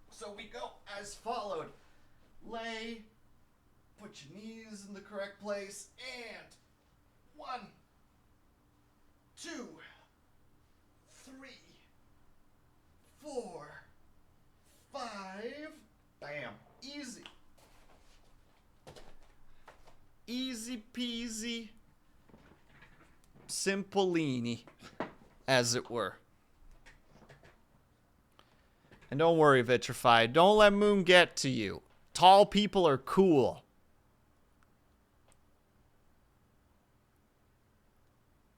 So we go as followed. Lay, put your knees in the correct place, and 1, 2, 3, 4, 5. Bam. Easy. Easy peasy. Simplini, as it were. And don't worry, Vitrified. Don't let Moon get to you. Tall people are cool.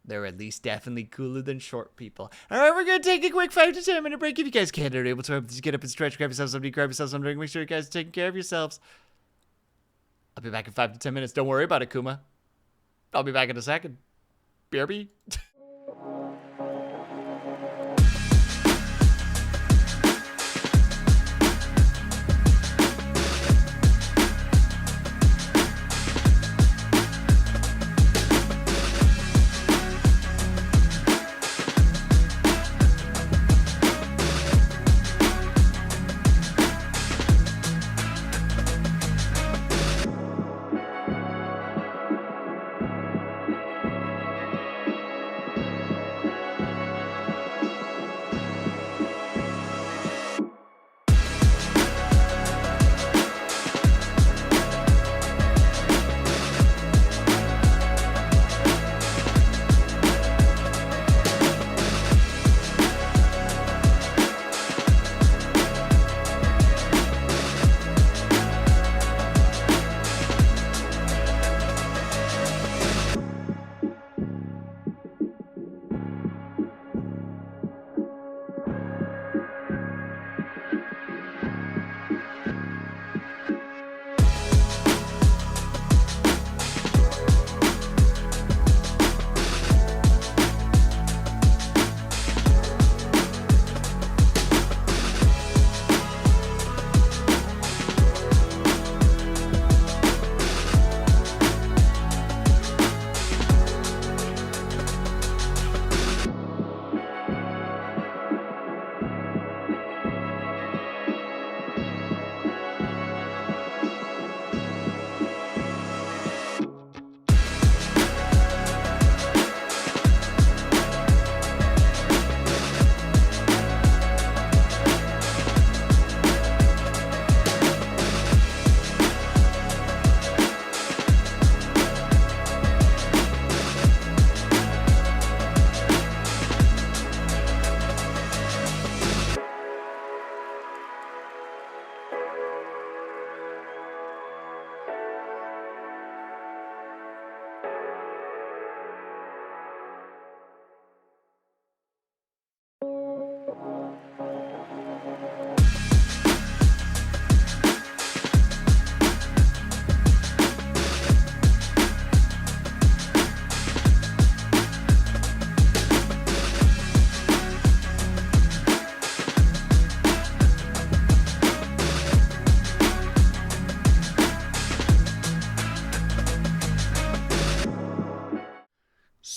They're at least definitely cooler than short people. All right, we're going to take a quick 5 to 10 minute break. If you guys can't are able to, just get up and stretch, grab yourself something, grab yourself something. Make sure you guys are taking care of yourselves. I'll be back in 5 to 10 minutes. Don't worry about it, Kuma. I'll be back in a second. BRB.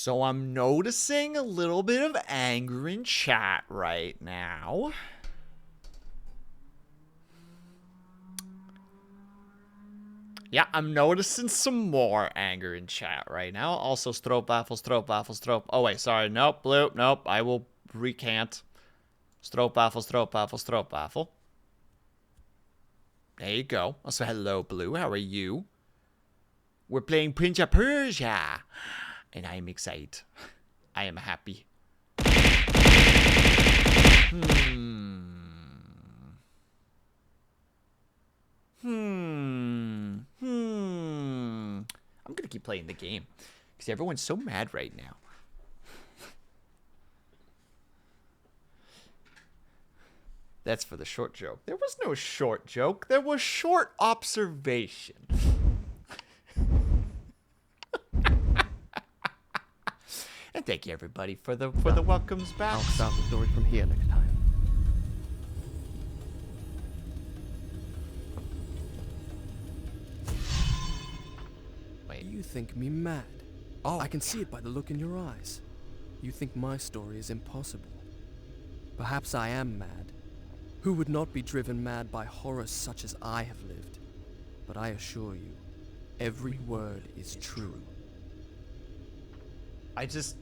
So I'm noticing a little bit of anger in chat right now. Yeah, I'm noticing some more anger in chat right now. Also, stroopwafel. Oh, wait, sorry. Nope, Blue. Nope, I will recant. Stroopwafel. There you go. Also, hello, Blue. How are you? We're playing Prince of Persia. And I am excited. I am happy. I'm gonna keep playing the game. Because everyone's so mad right now. That's for the short joke. There was no short joke. There was short observation. And thank you everybody for the welcomes back. I'll start the story from here next time. Wait. You think me mad? Oh, I can see it by the look in your eyes. You think my story is impossible. Perhaps I am mad. Who would not be driven mad by horrors such as I have lived? But I assure you, every word is true. It's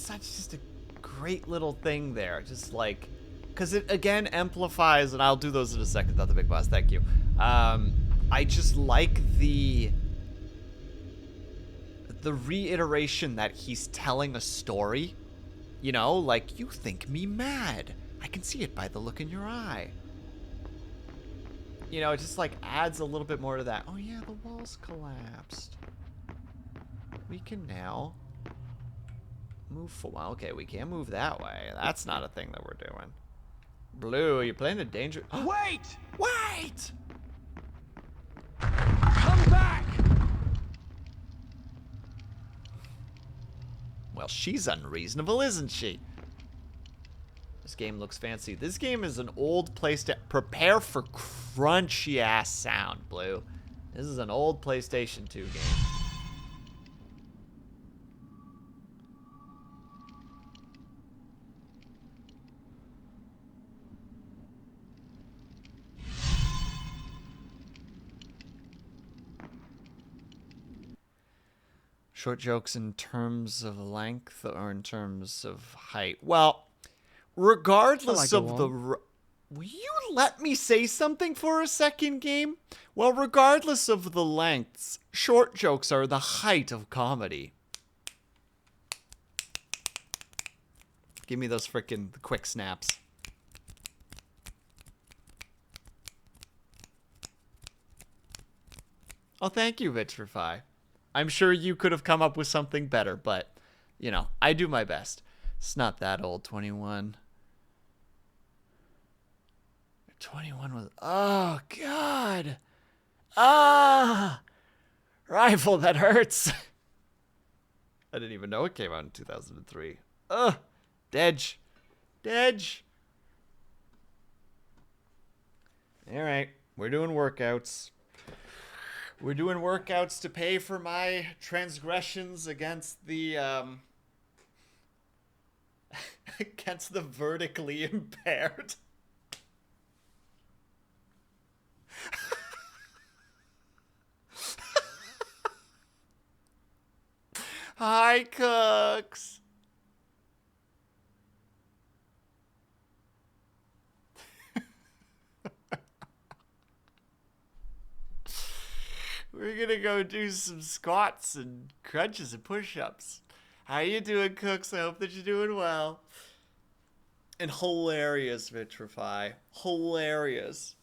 just a great little thing there. Just like, because it again amplifies, and I'll do those in a second. Not the big boss, thank you. I just like the reiteration that he's telling a story. You know, like, you think me mad. I can see it by the look in your eye. You know, it just like adds a little bit more to that. Oh yeah, the walls collapsed. We can now move forward. Okay, we can't move that way. That's not a thing that we're doing. Blue, you're playing the danger. Wait! Wait! Come back! Well, she's unreasonable, isn't she? This game looks fancy. This game is an old PlayStation. Prepare for crunchy ass sound, Blue. This is an old PlayStation 2 game. Short jokes in terms of length or in terms of height? Well, regardless of the... Will you let me say something for a second, game? Well, regardless of the lengths, short jokes are the height of comedy. Give me those frickin' quick snaps. Oh, thank you, Vitrify. I'm sure you could have come up with something better, but, you know, I do my best. It's not that old, 21. 21 was... Oh, God. Ah! Rifle that hurts. I didn't even know it came out in 2003. Ugh. Dedge. All right. We're doing workouts. We're doing workouts to pay for my transgressions against the, against the vertically impaired. Hi, Cooks. We're gonna go do some squats and crunches and push-ups. How you doing, Cooks? I hope that you're doing well. And hilarious, Vitrify. Hilarious.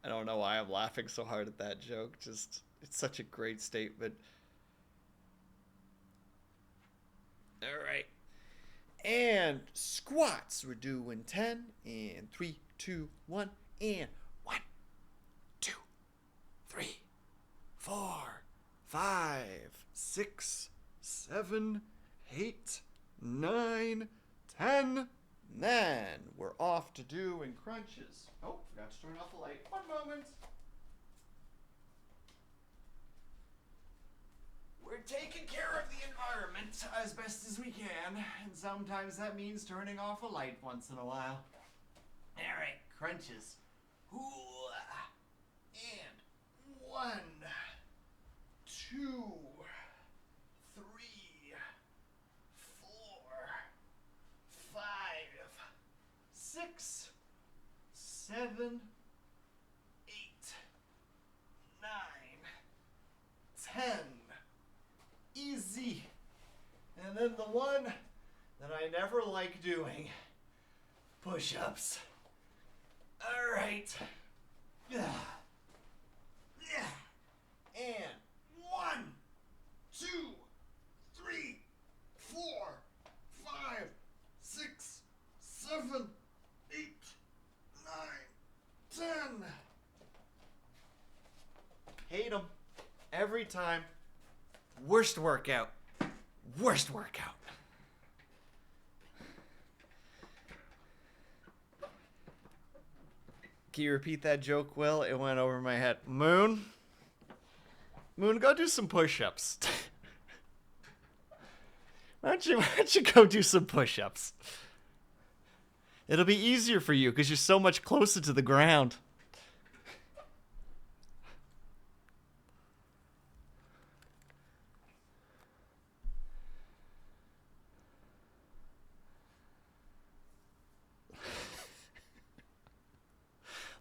I don't know why I'm laughing so hard at that joke. Just, it's such a great statement. All right. And squats. We're doing 10 and 3, 2, 1, and 1, 2, 3, 4, 5, 6, 7, 8, 9, 10. Then we're off to doing crunches. Oh, forgot to turn off the light. One moment. We're taking care of the environment as best as we can, and sometimes that means turning off a light once in a while. Alright, crunches. Ooh. And 1, 2, 3, 4, 5, 6, 7, 8, 9, 10. Easy. And then the one that I never like doing, push-ups. All right. And 1, 2, 3, 4, 5, 6, 7, 8, 9, 10. Hate them. Every time. Worst workout. Worst workout. Can you repeat that joke, Will? It went over my head. Moon? Moon, go do some push-ups. Why don't you go do some push-ups? It'll be easier for you because you're so much closer to the ground.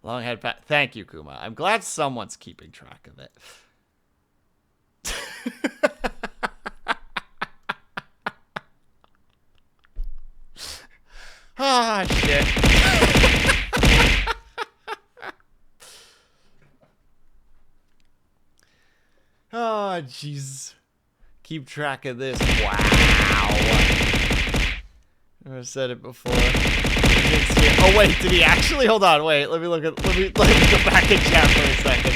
Long head pat. Thank you, Kuma. I'm glad someone's keeping track of it. Ah, shit. Oh, jeez. Keep track of this. Wow. I've said it before. Oh wait, did he actually? Hold on, wait. Let me go back and chat for a second.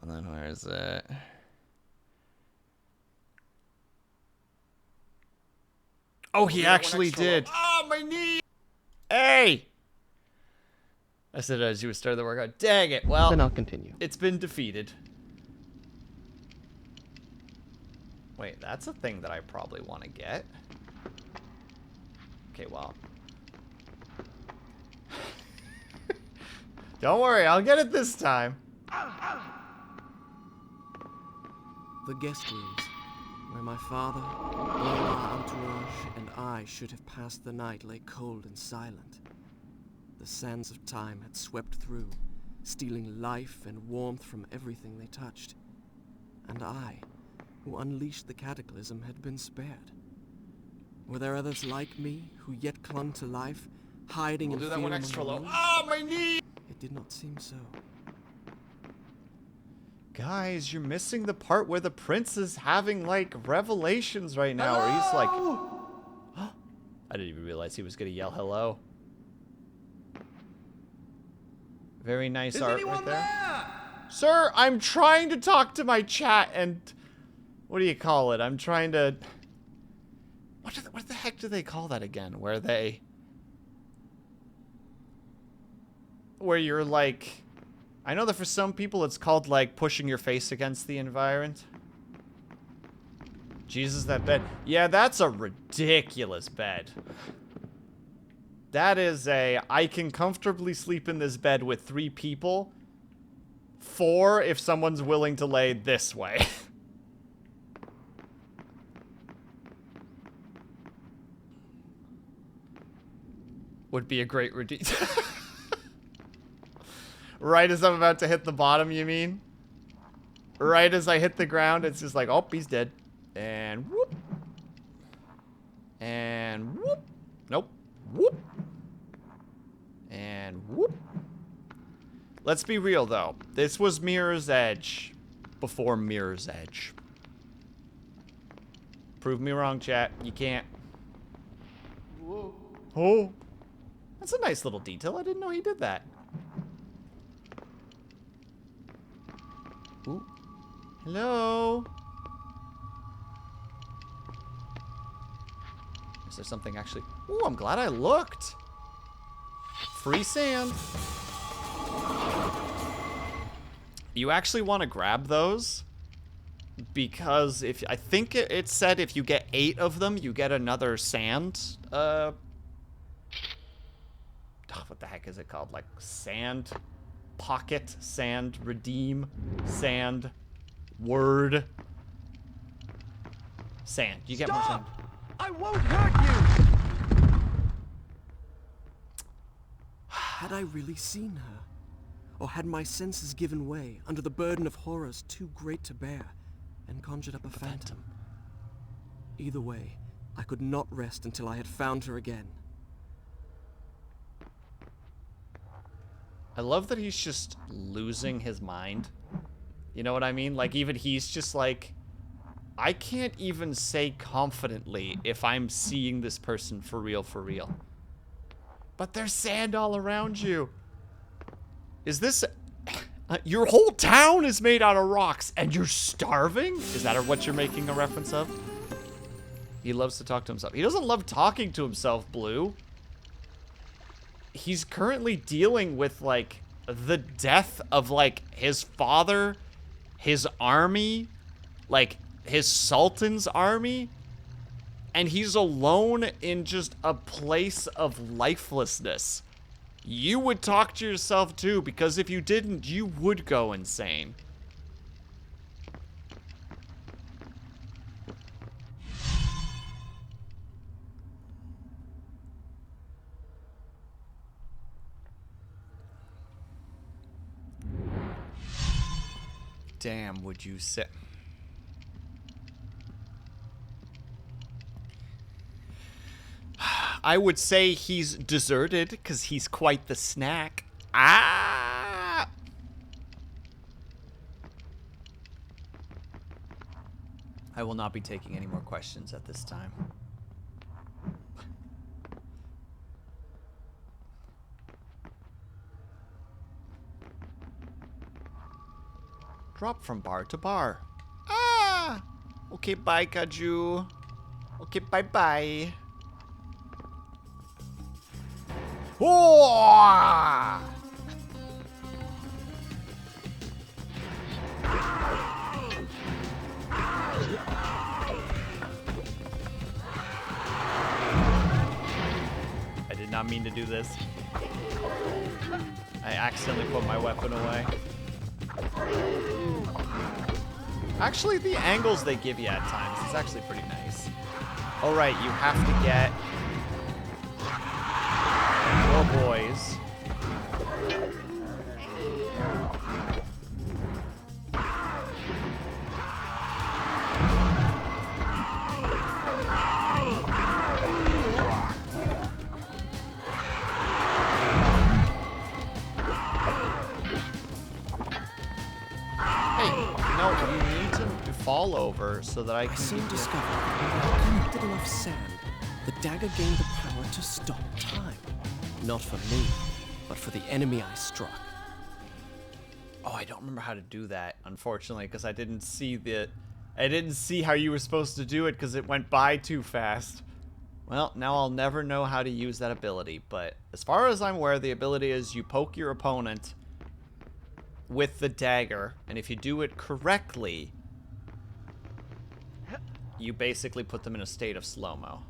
And then where is it? Oh, he actually did. Oh, my knee! Hey! I said as you would start the workout. Dang it. Well, Then I'll continue. it's been defeated. Wait, that's a thing that I probably want to get. Okay, well. Don't worry, I'll get it this time. The guest rooms, where my father, all our entourage, and I should have passed the night, lay cold and silent. The sands of time had swept through, stealing life and warmth from everything they touched. And I, who unleashed the cataclysm, had been spared. Were there others like me who yet clung to life, hiding in fear among the ruins? Oh, my knee! It did not seem so. Guys, you're missing the part where the prince is having, like, revelations right now. Where he's like... I didn't even realize he was going to yell hello. Very nice art right there. Sir, I'm trying to talk to my chat and... What do you call it? I'm trying to... What the heck do they call that again? Where you're like... I know that for some people it's called like pushing your face against the environment. Jesus, that bed. Yeah, that's a ridiculous bed. That is I can comfortably sleep in this bed with 3 people. 4 if someone's willing to lay this way. Would be a great redeem. Right as I'm about to hit the bottom, you mean? Right as I hit the ground, it's just like, oh, he's dead. And whoop. And whoop. Nope. Whoop. And whoop. Let's be real, though. This was Mirror's Edge before Mirror's Edge. Prove me wrong, chat. You can't. Whoa. Oh. That's a nice little detail. I didn't know he did that. Ooh. Hello? Is there something actually... Ooh, I'm glad I looked. Free sand. You actually want to grab those because if I think it said if you get 8 of them, you get another sand. What the heck is it called? Like sand pocket, sand redeem, sand word, sand. You get more sand. I won't hurt you! Had I really seen her? Or had my senses given way under the burden of horrors too great to bear and conjured up a phantom? Either way, I could not rest until I had found her again. I love that he's just losing his mind. You know what I mean? Like, even he's just like, I can't even say confidently if I'm seeing this person for real, for real. But there's sand all around you. Is this... your whole town is made out of rocks and you're starving? Is that what you're making a reference of? He loves to talk to himself. He doesn't love talking to himself, Blue. He's currently dealing with, like, the death of, like, his father, his army, like, his sultan's army. And he's alone in just a place of lifelessness. You would talk to yourself too, because if you didn't, you would go insane. Damn, would you say? I would say he's deserted because he's quite the snack. Ah! I will not be taking any more questions at this time. Drop from bar to bar. Ah! Okay, bye, Kaju. Okay, bye-bye. Oh! I did not mean to do this. I accidentally put my weapon away. Actually, the angles they give you at times is actually pretty nice. All right, you have to get 4 boys. Fall over so that I can soon discovered that when I collected enough sand, the dagger gained the power to stop time. Not for me, but for the enemy I struck. Oh, I don't remember how to do that, unfortunately, because I didn't see how you were supposed to do it because it went by too fast. Well, now I'll never know how to use that ability, but as far as I'm aware, the ability is you poke your opponent with the dagger, and if you do it correctly, you basically put them in a state of slow-mo.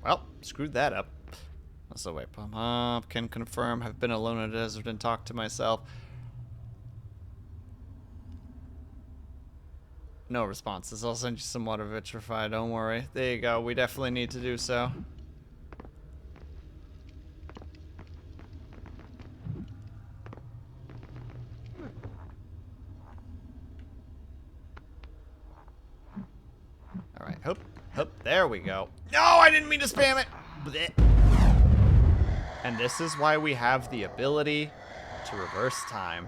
Well, screwed that up. So wait, pump up, can confirm, have been alone in the desert and talked to myself. No responses. I'll send you some water vitrify, don't worry. There you go, we definitely need to do so. Alright, hoop, hoop, there we go. No, I didn't mean to spam it! Blech. And this is why we have the ability to reverse time.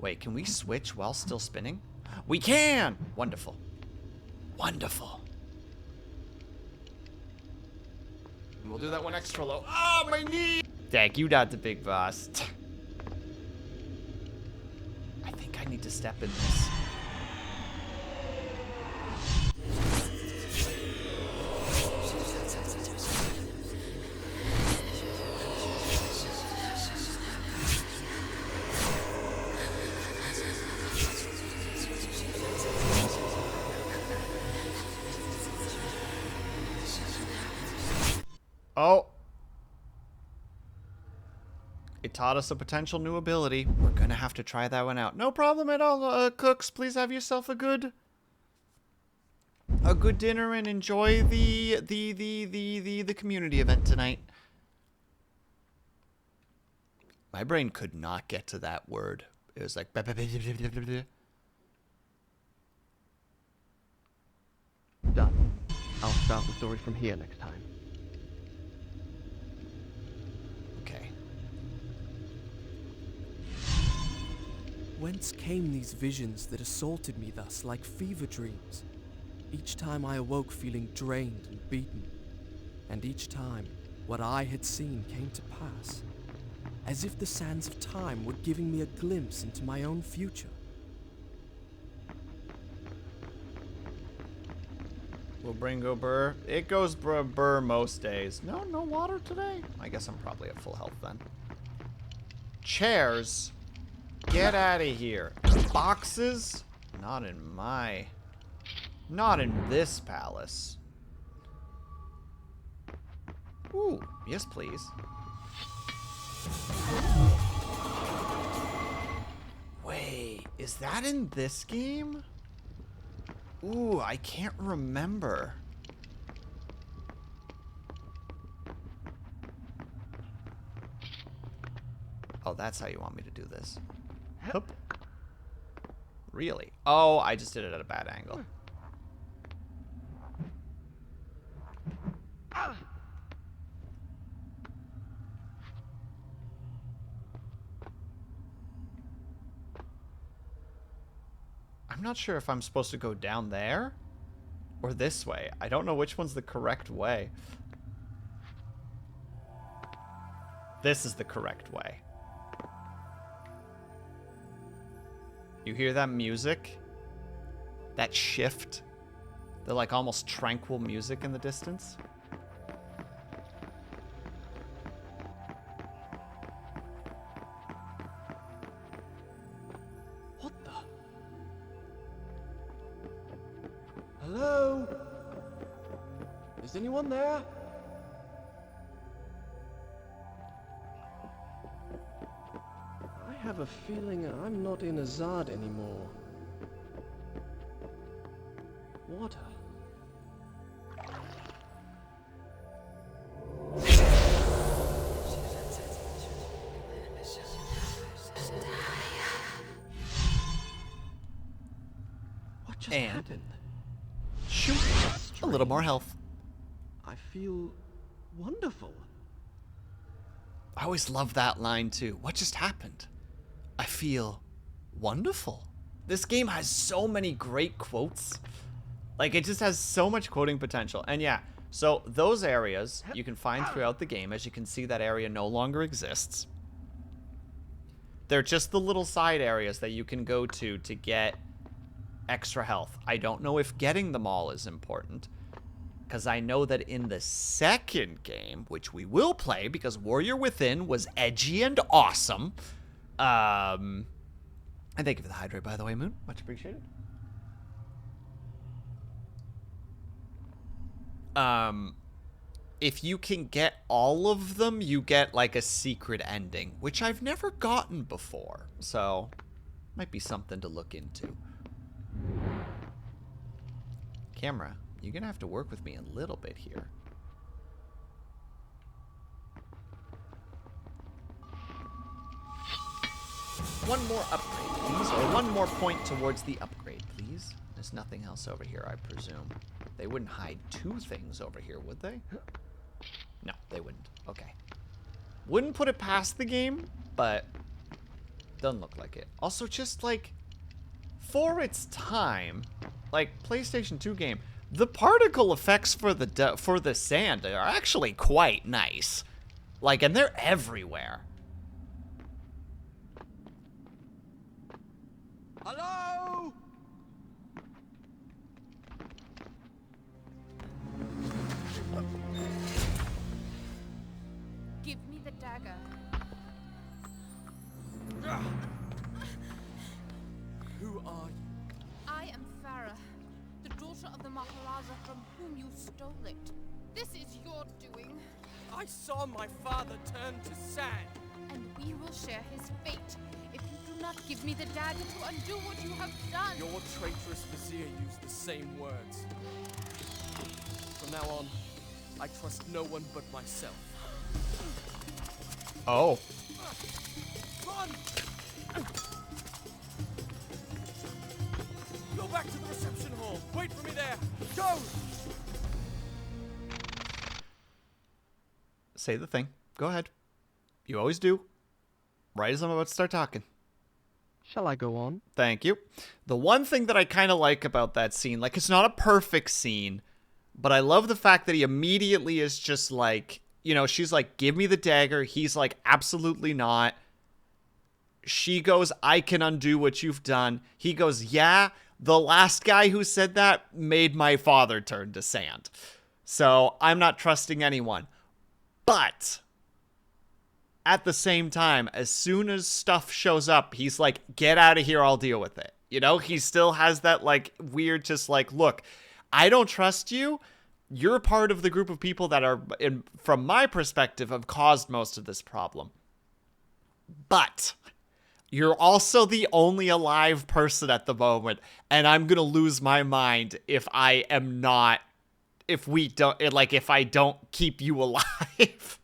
Wait, can we switch while still spinning? We can! Wonderful. Wonderful. We'll do that one extra low. Oh, my knee! Dag, you got the big boss. I think I need to step in this. It taught us a potential new ability. We're gonna have to try that one out. No problem at all, cooks. Please have yourself a good dinner and enjoy the community event tonight. My brain could not get to that word. It was like... Done. I'll start the story from here next time. Okay. Whence came these visions that assaulted me thus like fever dreams? Each time I awoke feeling drained and beaten, and each time what I had seen came to pass, as if the sands of time were giving me a glimpse into my own future. Will brain go burr? It goes burr most days. No water today? I guess I'm probably at full health then. Chairs? Get out of here. Boxes? Not in this palace. Ooh, yes please. Wait, is that in this game? Ooh, I can't remember. Oh, that's how you want me to do this. Hup. Really? Oh, I just did it at a bad angle. I'm not sure if I'm supposed to go down there or this way. I don't know which one's the correct way. This is the correct way. You hear that music? That shift? The like almost tranquil music in the distance? What the? Hello? Is anyone there? I have a feeling I'm not in Azad anymore. Water. What just happened? Shoot. A little more health. I feel wonderful. I always love that line too. What just happened? I feel wonderful. This game has so many great quotes. Like, it just has so much quoting potential. And yeah, so those areas you can find throughout the game. As you can see, that area no longer exists. They're just the little side areas that you can go to get extra health. I don't know if getting them all is important, because I know that in the second game, which we will play because Warrior Within was edgy and awesome. And thank you for the hydrate, by the way, Moon. Much appreciated. If you can get all of them, you get like a secret ending, which I've never gotten before. So, might be something to look into. Camera, you're gonna have to work with me a little bit here. One more upgrade, please. Or one more point towards the upgrade, please. There's nothing else over here, I presume. They wouldn't hide two things over here, would they? No, they wouldn't. Okay. Wouldn't put it past the game, but doesn't look like it. Also, just like, for its time, like PlayStation 2 game, the particle effects for the sand are actually quite nice. Like, and they're everywhere. Hello? Give me the dagger. Who are you? I am Farah, the daughter of the Maharaja from whom you stole it. This is your doing, I saw my father turn to sand. and we share his fate if you do not give me the dagger to undo what you have done. Your traitorous vizier used the same words. From now on, I trust no one but myself. Oh. Run! Go back to the reception hall. Wait for me there. Go! Say the thing. Go ahead. You always do. Right as I'm about to start talking. Shall I go on? Thank you. The one thing that I kind of like about that scene, like, it's not a perfect scene, but I love the fact that he immediately is just like, you know, she's like, give me the dagger. He's like, absolutely not. She goes, I can undo what you've done. He goes, yeah, the last guy who said that made my father turn to sand. So I'm not trusting anyone. But at the same time, as soon as stuff shows up, he's like, get out of here, I'll deal with it. You know, he still has that like weird, just like, look, I don't trust you. You're part of the group of people that are, from my perspective, have caused most of this problem. But you're also the only alive person at the moment, and I'm going to lose my mind if I don't keep you alive.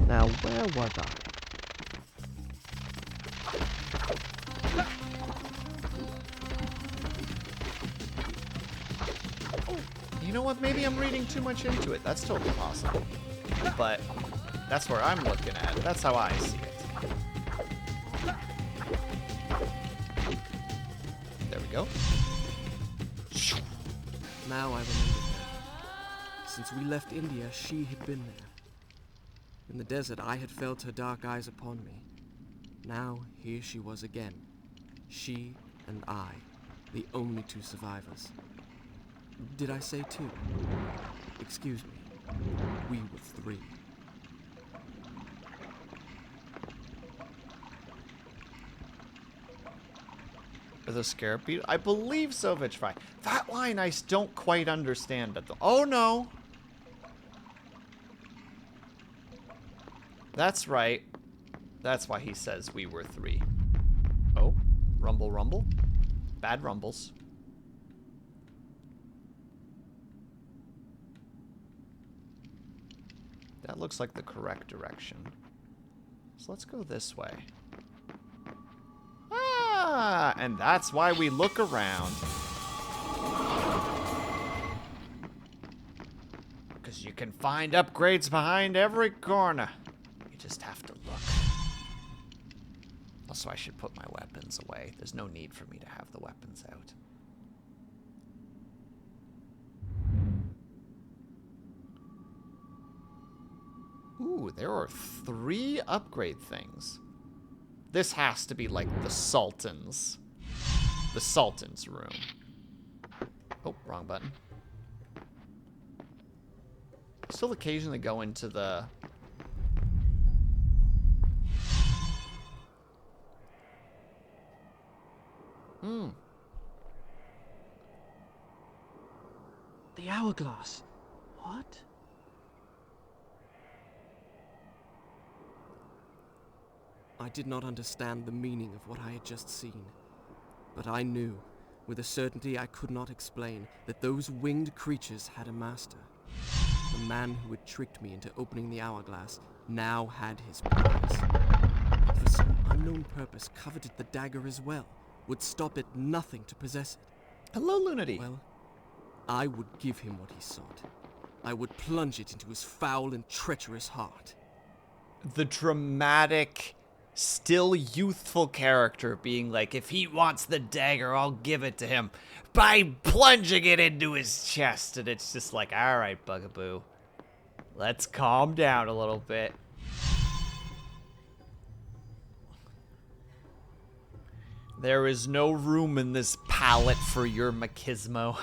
Now, where was I? You know what? Maybe I'm reading too much into it. That's totally possible. But that's where I'm looking at it. That's how I see it. There we go. Now I remember her. Since we left India, she had been there. In the desert, I had felt her dark eyes upon me. Now, here she was again. She and I, the only two survivors. Did I say two? Excuse me. We were three. Are the scarab beetle? I believe so, Vitchfry. That line I don't quite understand. Oh, no. That's right. That's why he says we were three. Oh, rumble, rumble. Bad rumbles. That looks like the correct direction. So let's go this way. Ah, and that's why we look around. Because you can find upgrades behind every corner. You just have to look. Also, I should put my weapons away. There's no need for me to have the weapons out. Ooh, there are 3 upgrade things. This has to be like the Sultan's room. Oh, wrong button. Still occasionally go into the... The hourglass. What? I did not understand the meaning of what I had just seen, but I knew, with a certainty I could not explain, that those winged creatures had a master. The man who had tricked me into opening the hourglass now had his prize. For some unknown purpose coveted the dagger as well, would stop at nothing to possess it. Hello, Lunity. Well, I would give him what he sought. I would plunge it into his foul and treacherous heart. The dramatic, still youthful character being like, if he wants the dagger, I'll give it to him by plunging it into his chest. And it's just like, all right, Bugaboo, let's calm down a little bit. There is no room in this palette for your machismo.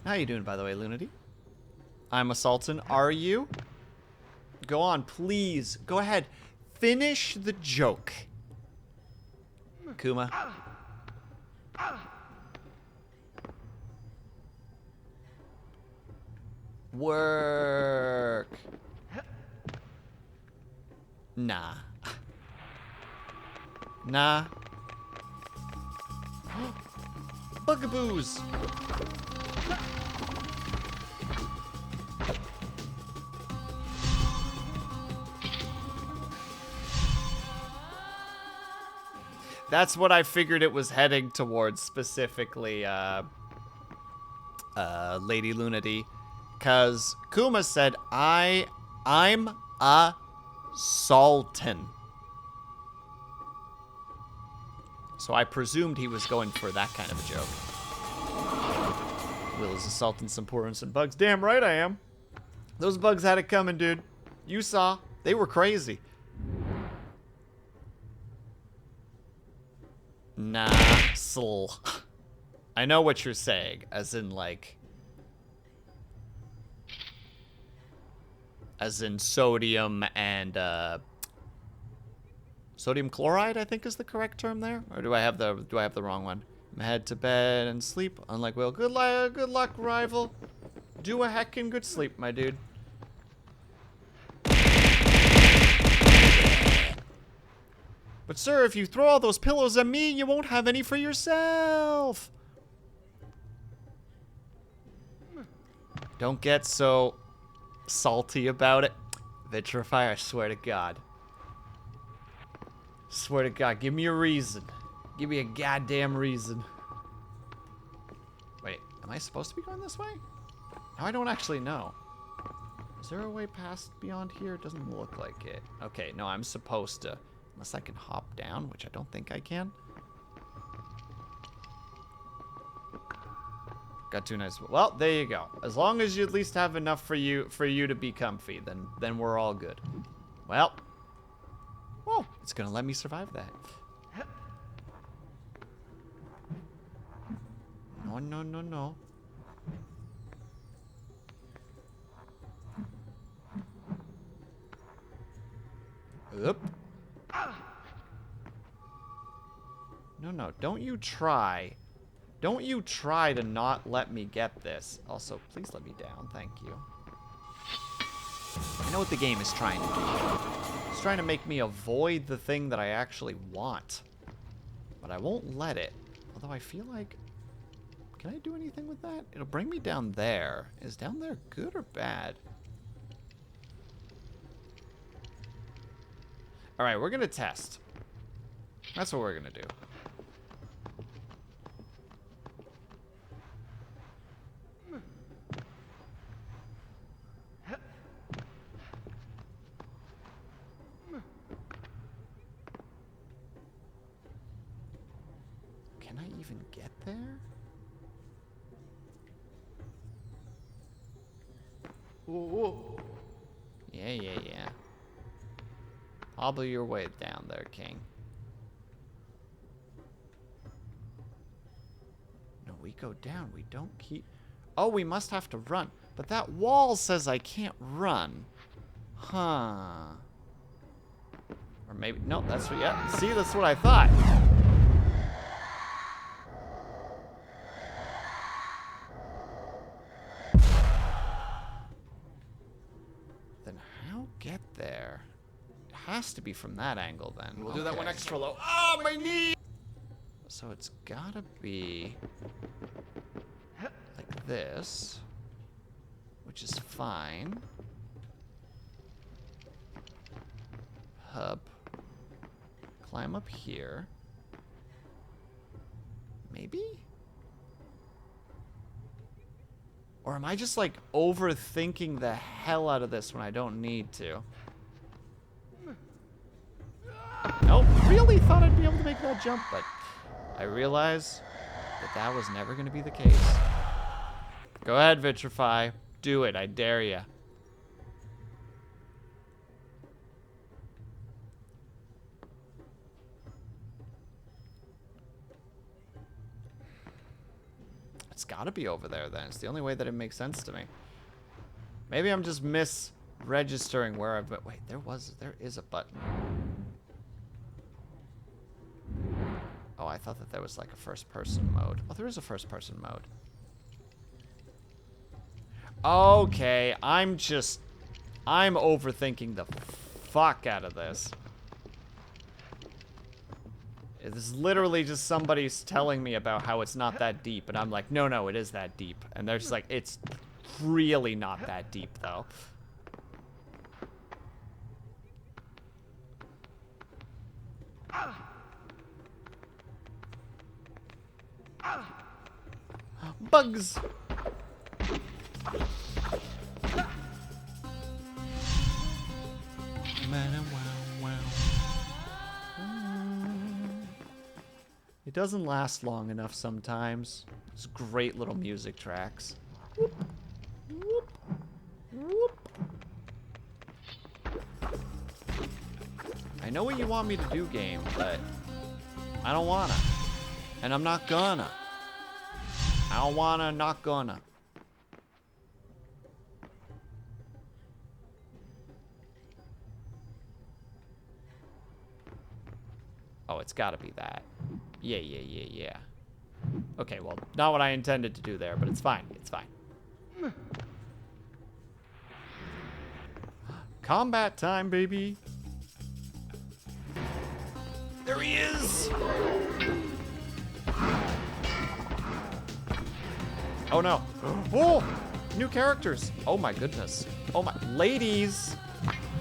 How you doing, by the way, Lunity? I'm a Sultan. Are you? Go on, please. Go ahead. Finish the joke. Kuma. work. Nah. Nah. Bugaboos. That's what I figured it was heading towards, specifically, Lady Lunity. Because Kuma said, I'm a Sultan. So I presumed he was going for that kind of a joke. Will is assaulting some poor innocent bugs. Damn right I am. Those bugs had it coming, dude. You saw. They were crazy. Nasl. I know what you're saying, as in, like... As in sodium and, sodium chloride, I think is the correct term there? Or do I have the wrong one? Head to bed and sleep. Unlike Will. Good luck, rival. Do a heckin' good sleep, my dude. But sir, if you throw all those pillows at me, you won't have any for yourself. Don't get so salty about it. Vitrify, I swear to God. Swear to God, give me a reason. Give me a goddamn reason. Wait, am I supposed to be going this way? Now I don't actually know. Is there a way past beyond here? It doesn't look like it. Okay, no, I'm supposed to. Unless I can hop down, which I don't think I can. Got two nice. Well, there you go. As long as you at least have enough for you to be comfy, then we're all good. Well, oh, it's gonna let me survive that. No, no, no, no. Oop. No, no, don't you try. Don't you try to not let me get this. Also, please let me down, thank you. I know what the game is trying to do. It's trying to make me avoid the thing that I actually want. But I won't let it. Although I feel like... Can I do anything with that? It'll bring me down there. Is down there good or bad? Alright, we're gonna test. That's what we're gonna do. Can I even get there? Whoa. Yeah. Hobble your way down there, King. No, we go down. We don't keep... Oh, we must have to run. But that wall says I can't run. Huh. Or maybe... No, that's what... Yeah, see, that's what I thought. Then how get there? Has to be from that angle then. We'll do that one extra low. Oh, my knee! So it's gotta be like this, which is fine. Hub. Climb up here. Maybe? Or am I just like overthinking the hell out of this when I don't need to? Nope, really thought I'd be able to make that jump, but I realize that was never going to be the case. Go ahead, Vitrify. Do it, I dare ya. It's got to be over there then. It's the only way that it makes sense to me. Maybe I'm just misregistering where I've been. Wait, there is a button. Oh, I thought that there was like a first-person mode. Oh, there is a first-person mode. Okay, I'm overthinking the fuck out of this. This is literally just somebody's telling me about how it's not that deep, and I'm like, no, no, it is that deep. And they're just like, it's really not that deep, though. Bugs! It doesn't last long enough sometimes. It's great little music tracks. Whoop, whoop, whoop. I know what you want me to do, game, but I don't wanna. And I'm not gonna. I don't wanna, not gonna. Oh, it's gotta be that. Yeah. Okay, well, not what I intended to do there, but it's fine. It's fine. Combat time, baby. There he is. Oh, no. Oh, new characters. Oh, my goodness. Oh, my. Ladies,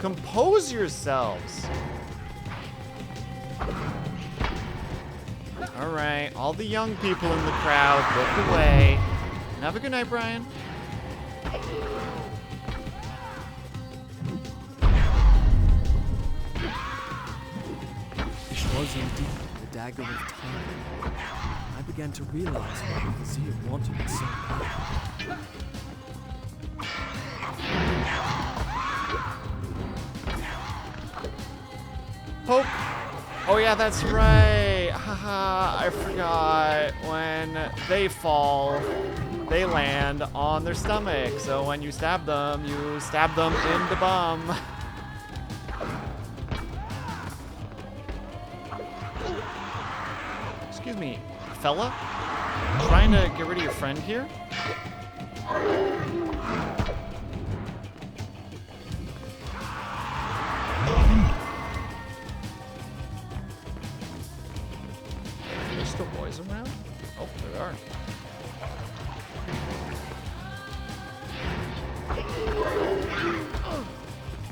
compose yourselves. All right, all the young people in the crowd, look away. Have a good night, Brian. It was indeed the dagger of time. I began to realize why the Zia wanted it so bad. Poke. Oh yeah, that's right. Haha, I forgot. When they fall, they land on their stomach. So when you stab them in the bum. Excuse me, fella? Trying to get rid of your friend here? There's still boys around? Oh, there are.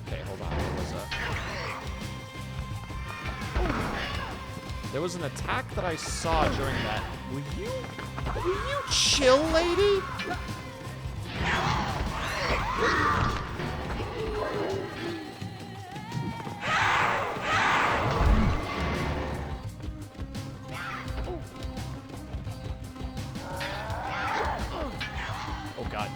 Okay, hold on. There was an attack that I saw during that. Will you chill, lady? Oh God.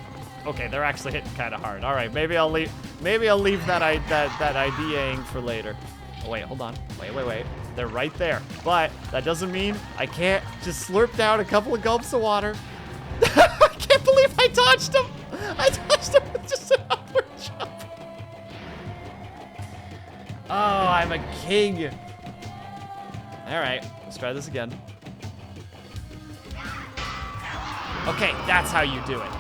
Okay, they're actually hitting kind of hard. All right, maybe I'll leave that IDing for later. Oh wait, hold on. Wait. They're right there. But that doesn't mean I can't just slurp down a couple of gulps of water. I can't believe I dodged him. I dodged him with just an upward jump. Oh, I'm a king. All right, let's try this again. Okay, that's how you do it.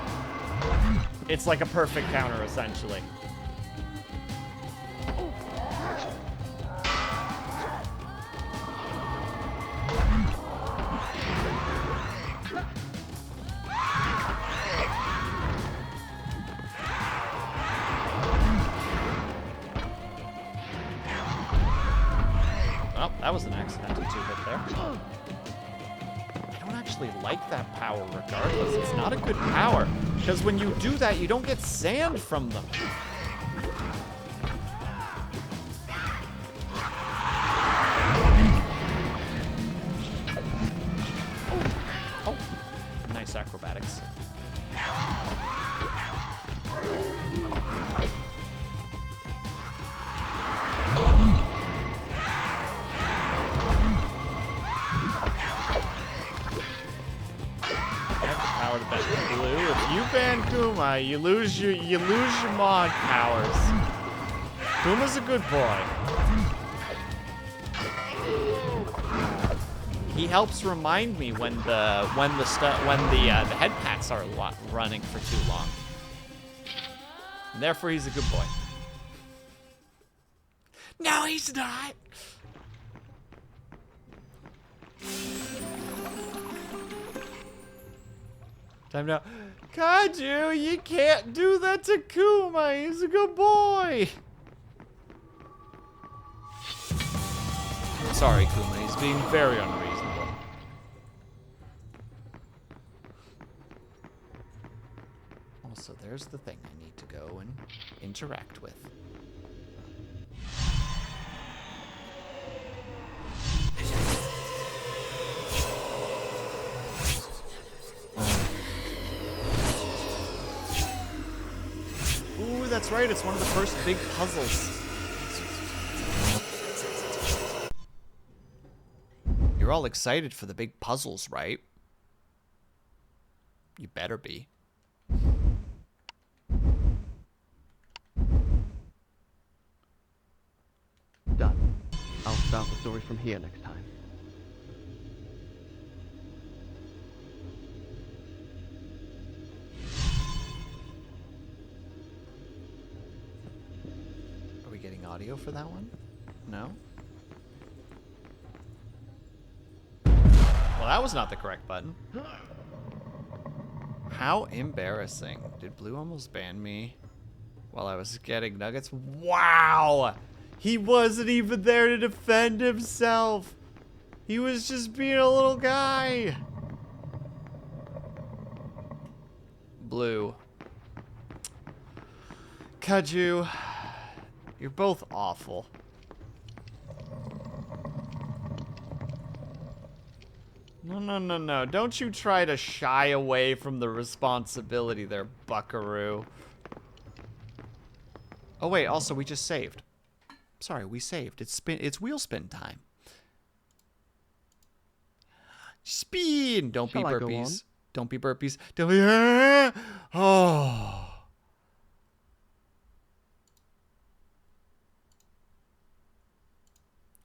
It's like a perfect counter, essentially. Well, that was an accidental two-hit there. I don't actually like that power regardless. It's not a good power, because when you do that, you don't get sand from them. Oh, nice acrobatics. Blue. If you ban Kuma, you lose your mod powers. Kuma's a good boy. He helps remind me when the head pats are running for too long. And therefore, he's a good boy. No, he's not. Time now. Kaju, you can't do that to Kuma. He's a good boy. Sorry, Kuma. He's being very unreasonable. Also, there's the thing I need to go and interact with. Ooh, that's right. It's one of the first big puzzles. You're all excited for the big puzzles, right? You better be. Done. I'll start the story from here next time. Are we getting audio for that one? No? Well, that was not the correct button. How embarrassing. Did Blue almost ban me while I was getting nuggets? Wow! He wasn't even there to defend himself. He was just being a little guy. Blue. Kaju. You're both awful. No. Don't you try to shy away from the responsibility there, buckaroo. Oh, wait. Also, we just saved. Sorry, we saved. It's wheel spin time. Spin! Don't be Shall I go on? burpees. Don't be burpees. Don't be... Oh.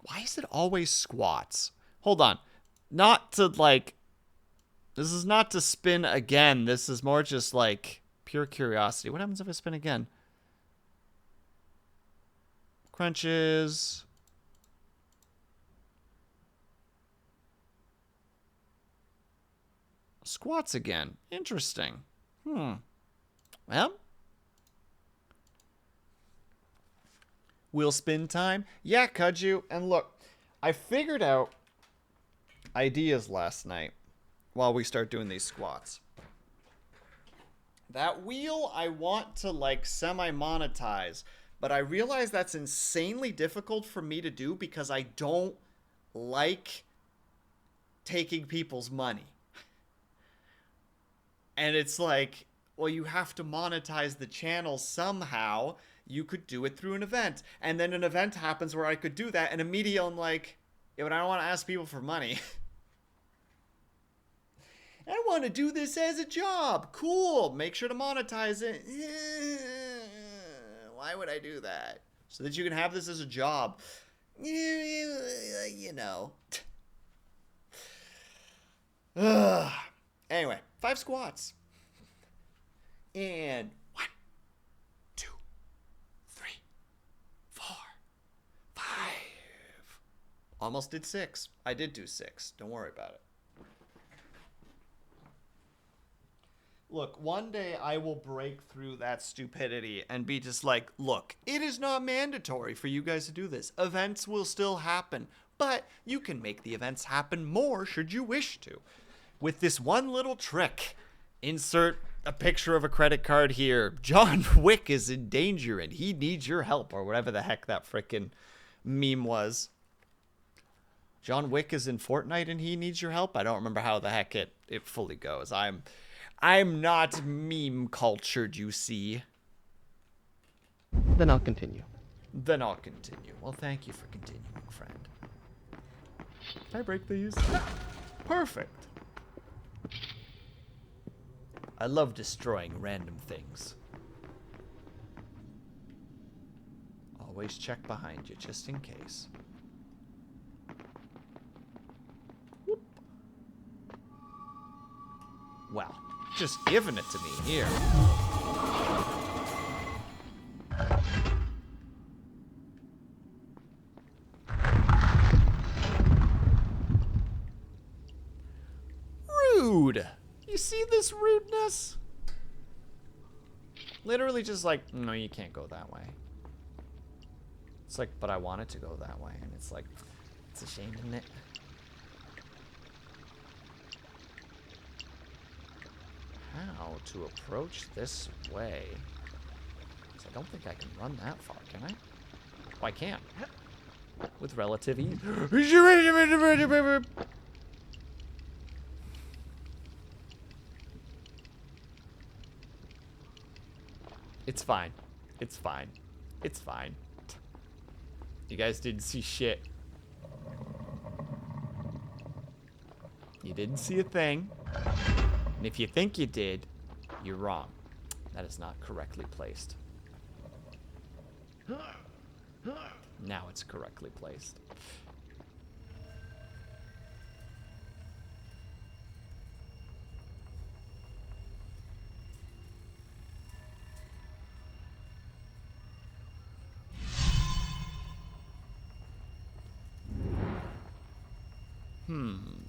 Why is it always squats? Hold on. Not to, like... This is not to spin again. This is more just, like, pure curiosity. What happens if I spin again? Crunches. Squats again. Interesting. Well. Wheel spin time? Yeah, Kaju. And look, I figured out ideas last night while we start doing these squats. That wheel I want to, like, semi-monetize, but I realize that's insanely difficult for me to do because I don't like taking people's money. And it's like, well, you have to monetize the channel somehow. You could do it through an event. And then an event happens where I could do that, and immediately I'm like, yeah, but I don't want to ask people for money. I want to do this as a job. Cool. Make sure to monetize it. Why would I do that? So that you can have this as a job. You know. Anyway, 5 squats. And 1, 2, 3, 4, 5. Almost did 6. I did do 6. Don't worry about it. Look, one day I will break through that stupidity and be just like, look, it is not mandatory for you guys to do this. Events will still happen, but you can make the events happen more should you wish to. With this one little trick, insert a picture of a credit card here. John Wick is in danger and he needs your help, or whatever the heck that frickin' meme was. John Wick is in Fortnite and he needs your help? I don't remember how the heck it fully goes. I'm not meme cultured, you see. Then I'll continue. Well, thank you for continuing, friend. Can I break these? Perfect. I love destroying random things. Always check behind you, just in case. Whoop. Well, just giving it to me here. this rudeness? Literally just like, no, you can't go that way. It's like, but I want it to go that way. And it's like, it's a shame, isn't it? How to approach this way? 'Cause I don't think I can run that far, can I? Oh, I can. With relative ease. It's fine. It's fine. It's fine. You guys didn't see shit. You didn't see a thing. And if you think you did, you're wrong. That is not correctly placed. Now it's correctly placed.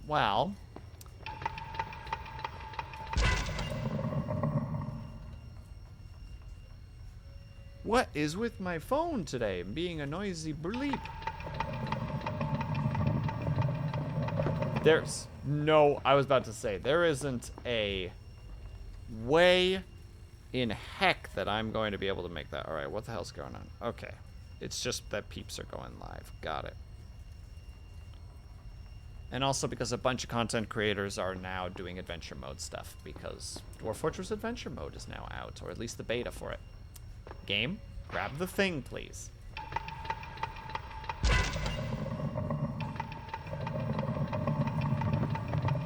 Well. What is with my phone today? Being a noisy bleep. There's no, I was about to say, there isn't a way in heck that I'm going to be able to make that. All right, what the hell's going on? Okay. It's just that peeps are going live. Got it. And also because a bunch of content creators are now doing adventure mode stuff because Dwarf Fortress Adventure Mode is now out, or at least the beta for it. Game, grab the thing, please.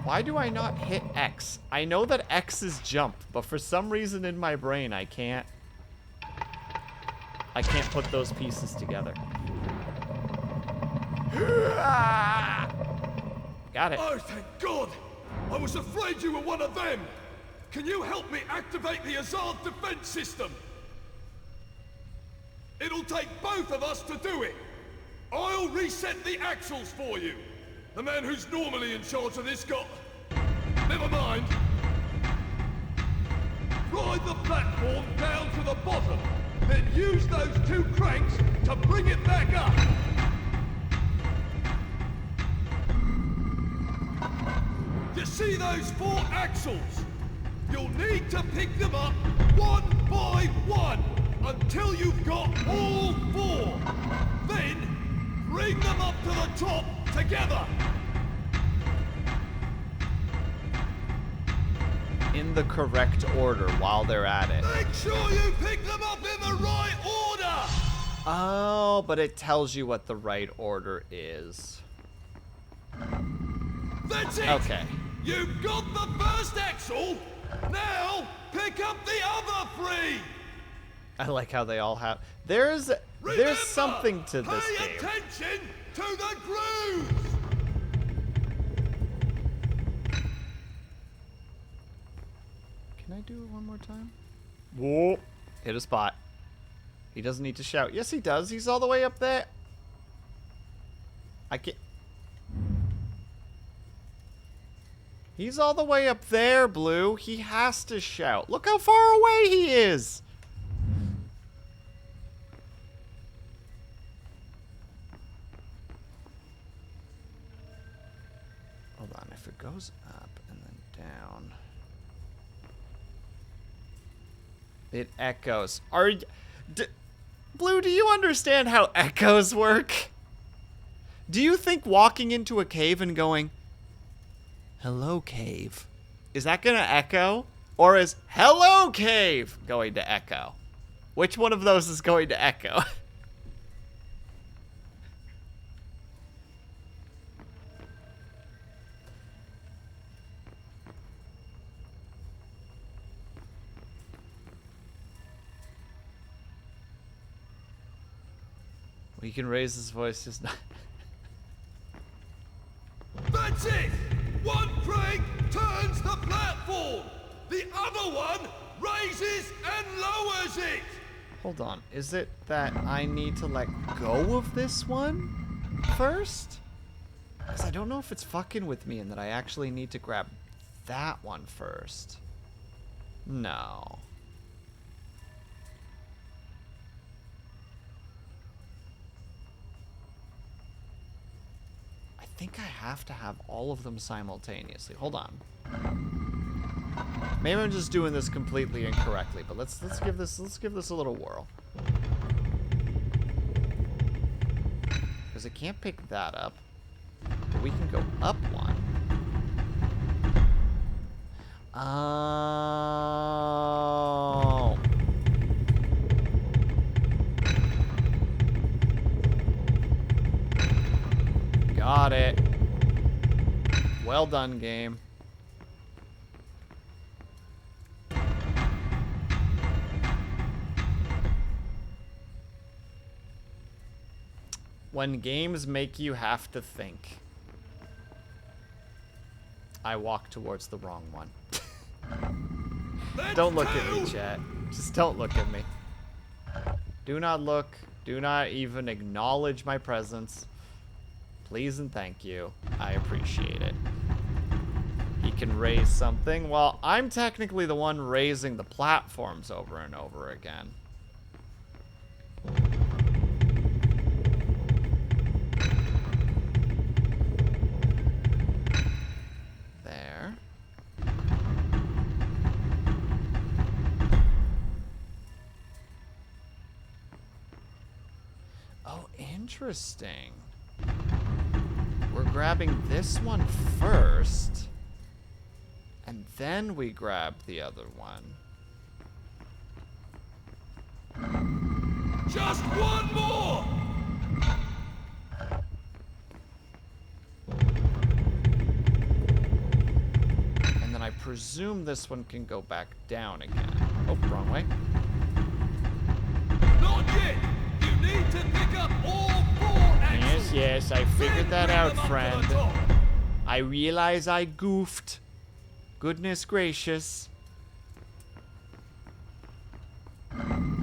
Why do I not hit X? I know that X is jump, but for some reason in my brain I can't put those pieces together. Got it. Oh, thank God! I was afraid you were one of them! Can you help me activate the Azad defense system? It'll take both of us to do it! I'll reset the axles for you! The man who's normally in charge of this got... Never mind! Ride the platform down to the bottom, then use those two cranks to bring it back up! You see those 4 axles? You'll need to pick them up one by one until you've got all 4. Then, bring them up to the top together. In the correct order while they're at it. Make sure you pick them up in the right order. Oh, but it tells you what the right order is. That's it. Okay. You've got the first axle. Now, pick up the other 3. I like how they all have... There's something to this Pay game. attention to the grooves. Can I do it one more time? Whoa. Hit a spot. He doesn't need to shout. Yes, he does. He's all the way up there. I can't... He's all the way up there, Blue. He has to shout. Look how far away he is. Hold on. If it goes up and then down... It echoes. Blue, do you understand how echoes work? Do you think walking into a cave and going... Hello, cave. Is that going to echo? Or is hello, cave going to echo? Which one of those is going to echo? He can raise his voice, just not... That's it! One crank turns the platform! The other one raises and lowers it! Hold on. Is it that I need to let go of this one first? Because I don't know if it's fucking with me and that I actually need to grab that one first. No. I think I have to have all of them simultaneously. Hold on. Maybe I'm just doing this completely incorrectly, but let's give this a little whirl. Because it can't pick that up. But we can go up one. Oh. Got it. Well done, game. When games make you have to think. I walk towards the wrong one. Don't look at me, chat. Just don't look at me. Do not look. Do not even acknowledge my presence. Please and thank you. I appreciate it. He can raise something. Well, I'm technically the one raising the platforms over and over again. There. Oh, interesting. We're grabbing this one first, and then we grab the other one. Just one more! And then I presume this one can go back down again. Oh, wrong way. Not yet! You need to pick up all 4 axles! Yes, I figured that Then out, bring them up to friend. the top. I realize I goofed. Goodness gracious.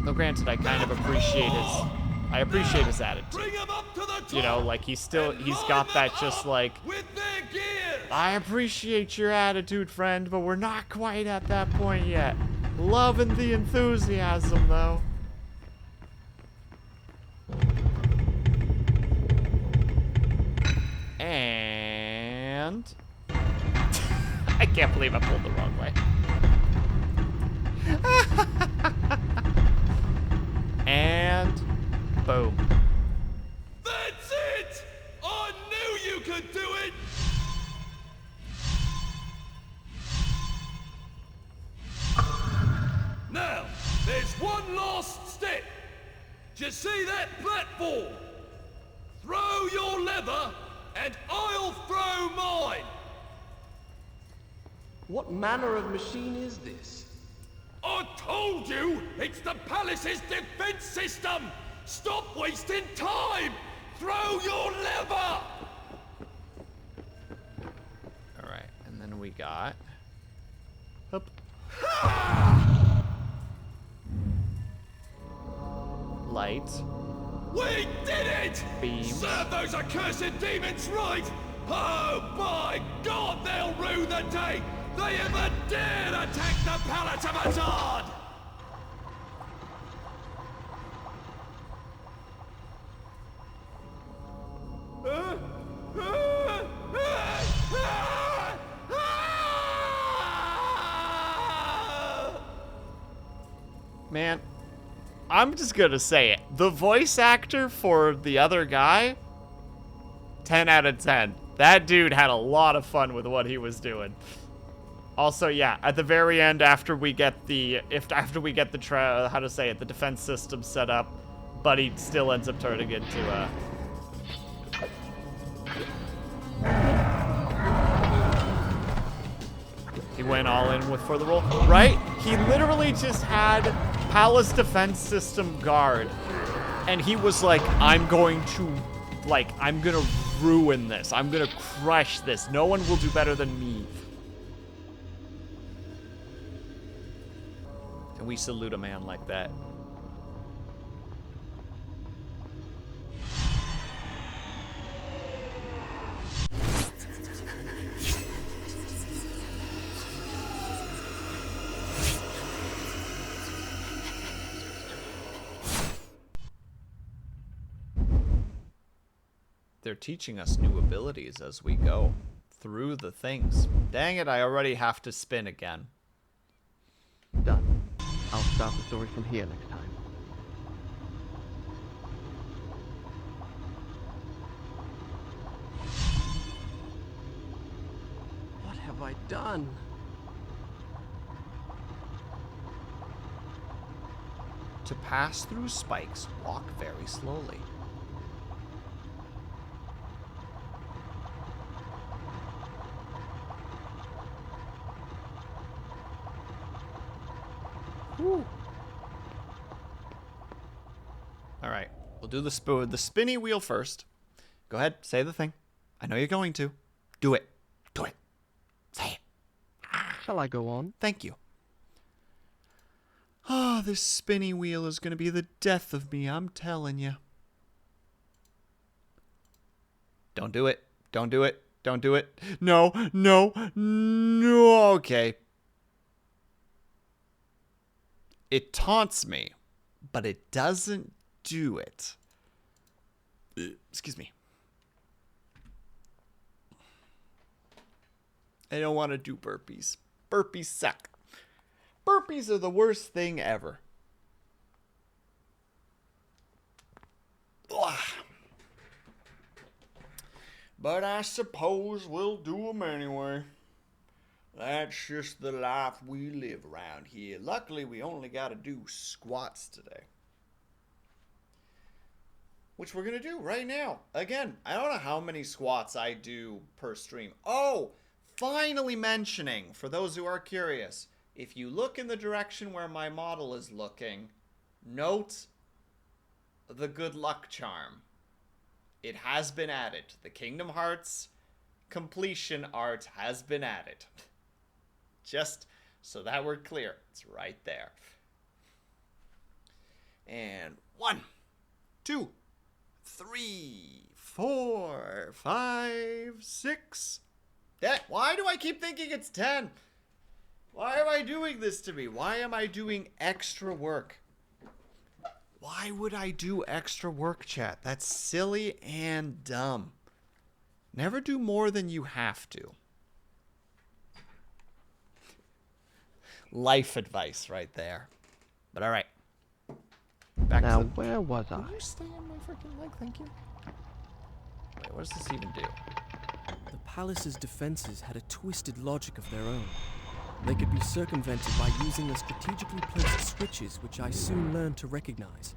Though granted, I kind of appreciate his attitude. Bring them up to the top! You know, like he's got that just like, With their gears! I appreciate your attitude, friend, but we're not quite at that point yet. Loving the enthusiasm, though. And I can't believe I pulled the wrong way. And boom. That's it! I knew you could do it! Now, there's one last step. Do you see that platform? Throw your lever, and I'll throw mine. What manner of machine is this? I told you, it's the palace's defense system. Stop wasting time. Throw your lever. All right, and then we got. Hup. Light. We did it! Beam. Serve those accursed demons right! Oh my God, they'll rue the day they ever dared attack the Palace of Azad! Man, I'm just gonna say it. The voice actor for the other guy, 10 out of 10. That dude had a lot of fun with what he was doing. Also, yeah, at the very end, after we get the the defense system set up, Buddy still ends up turning into he went all in for the role, right? He literally just had Palace defense system guard, and he was like, I'm gonna ruin this. I'm gonna crush this. No one will do better than me. And we salute a man like that. they're teaching us new abilities as we go through the things. Dang it, I already have to spin again. Done. I'll start the story from here next time. What have I done? To pass through spikes, walk very slowly. Whew. All right, we'll do the spinny wheel first. Go ahead, say the thing. I know you're going to. Do it. Do it. Say it. Shall I go on? Thank you. Ah, this spinny wheel is going to be the death of me, I'm telling you. Don't do it. Don't do it. Don't do it. No, no, no. Okay. It taunts me, but it doesn't do it. Excuse me. I don't want to do burpees. Burpees suck. Burpees are the worst thing ever. Ugh. But I suppose we'll do them anyway. That's just the life we live around here. Luckily, we only got to do squats today. Which we're going to do right now. Again, I don't know how many squats I do per stream. Oh, finally mentioning, for those who are curious, if you look in the direction where my model is looking, note the good luck charm. It has been added. The Kingdom Hearts completion art has been added. Just so that we're clear, it's right there. And 1, 2, 3, 4, 5, 6. Why do I keep thinking it's 10? Why am I doing this to me? Why am I doing extra work? Why would I do extra work, chat? That's silly and dumb. Never do more than you have to. Life advice right there. But all right. Back Now, to where was I? Will you stay on my freaking leg? Thank you. Wait, what does this even do? The palace's defenses had a twisted logic of their own. They could be circumvented by using the strategically placed switches, which I soon learned to recognize.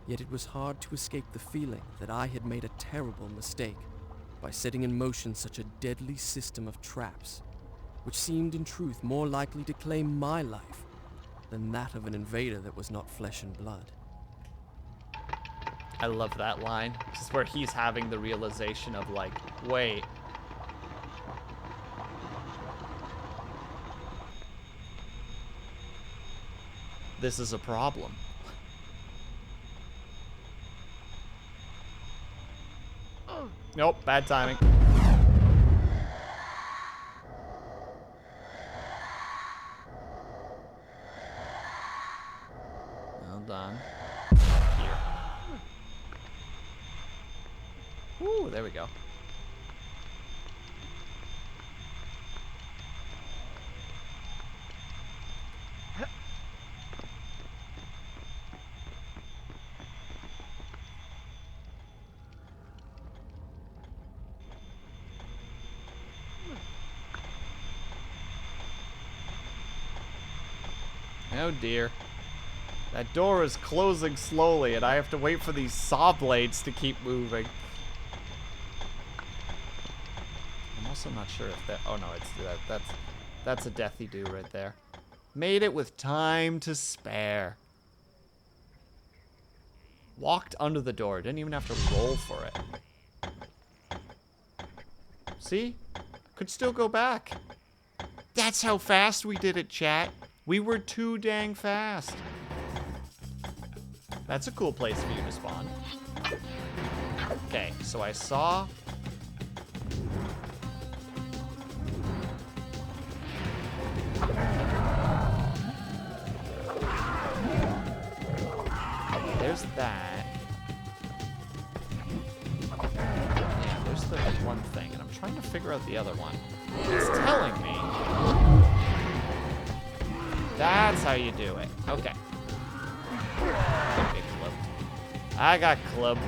Yet it was hard to escape the feeling that I had made a terrible mistake by setting in motion such a deadly system of traps, which seemed in truth more likely to claim my life than that of an invader that was not flesh and blood. I love that line. This is where he's having the realization of like, wait. This is a problem. Nope, bad timing. Well done. Here. Ooh, there we go. Oh dear. That door is closing slowly and I have to wait for these saw blades to keep moving. I'm also not sure if that... Oh no, it's that's a deathy do right there. Made it with time to spare. Walked under the door. Didn't even have to roll for it. See? Could still go back. That's how fast we did it, chat. We were too dang fast. That's a cool place for you to spawn. Okay, so I saw... There's that. figure out the other one. It's telling me. That's how you do it. Okay. Don't get clubbed. I got clubbed.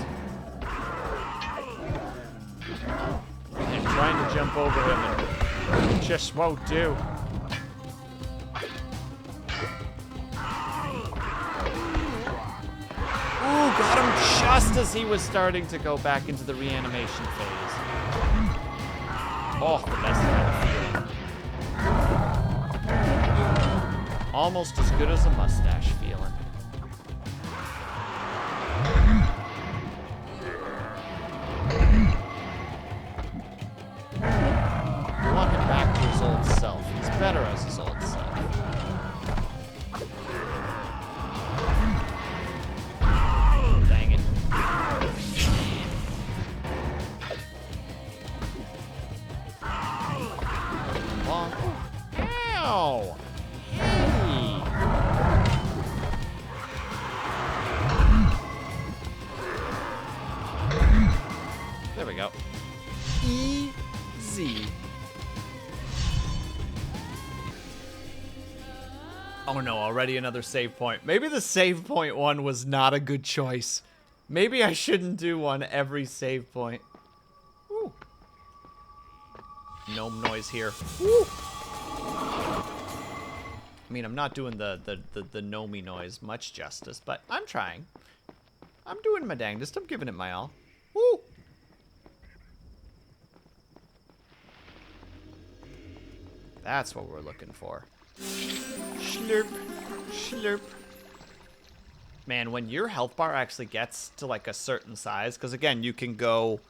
And trying to jump over him and just won't do. Ooh, got him just as he was starting to go back into the reanimation phase. Oh, the best kind of feeling. Almost as good as a mustache feeling. We want him back to his old self. He's better as his old self. Dang it. Bonk. Ow! Hey! There we go. Easy. Oh no, already another save point. Maybe the save point one was not a good choice. Maybe I shouldn't do one every save point. Ooh. Gnome noise here. Ooh. I mean, I'm not doing the gnomey noise much justice, but I'm trying. I'm doing my dangest. I'm giving it my all. Woo! That's what we're looking for. Slurp, slurp. Man, when your health bar actually gets to like a certain size, because again, you can go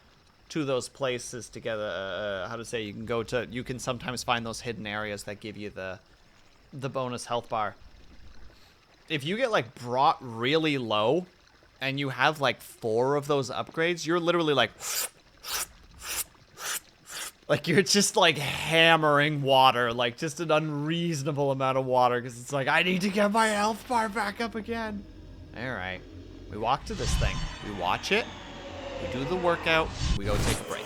to those places to get you can sometimes find those hidden areas that give you the bonus health bar. If you get like brought really low and you have like 4 of those upgrades, you're literally like you're just like hammering water, like just an unreasonable amount of water, because it's like, I need to get my health bar back up again. All right, we walk to this thing, we watch it, we do the workout, we go take a break.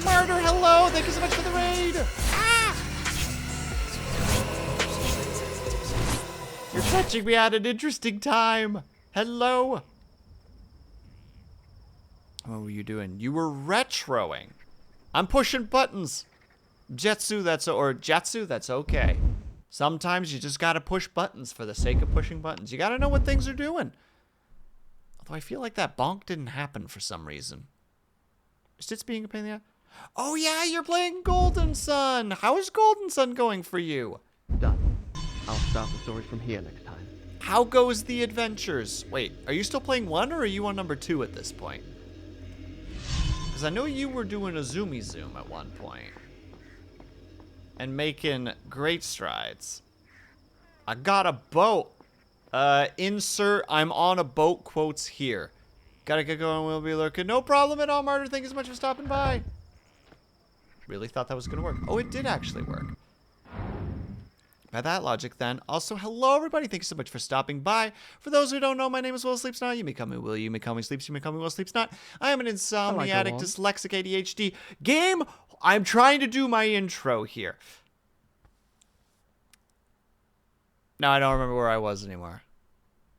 Murder, hello, thank you so much for the raid. Ah! You're catching me at an interesting time. Hello. What were you doing? You were retroing. I'm pushing buttons. Jatsu, that's okay. Sometimes you just gotta push buttons for the sake of pushing buttons. You gotta know what things are doing. Although I feel like that bonk didn't happen for some reason. Is it being a pain in the ass? Oh yeah, you're playing Golden Sun. How is Golden Sun going for you? Done. I'll start the story from here next time. How goes the adventures? Wait, are you still playing 1 or are you on number 2 at this point? Because I know you were doing a zoomy zoom at one point. And making great strides. I got a boat. Insert I'm on a boat quotes here. Gotta get going, we'll be lurking. No problem at all, Martyr. Thank you so much for stopping by. Really thought that was gonna work. Oh, it did actually work. By that logic, then. Also, hello, everybody. Thank you so much for stopping by. For those who don't know, my name is WillSleepsNot. You may call me Will. You may call me Sleeps. You may call me WillSleepsNot. I am an insomniatic, dyslexic, ADHD game. I'm trying to do my intro here. Now I don't remember where I was anymore.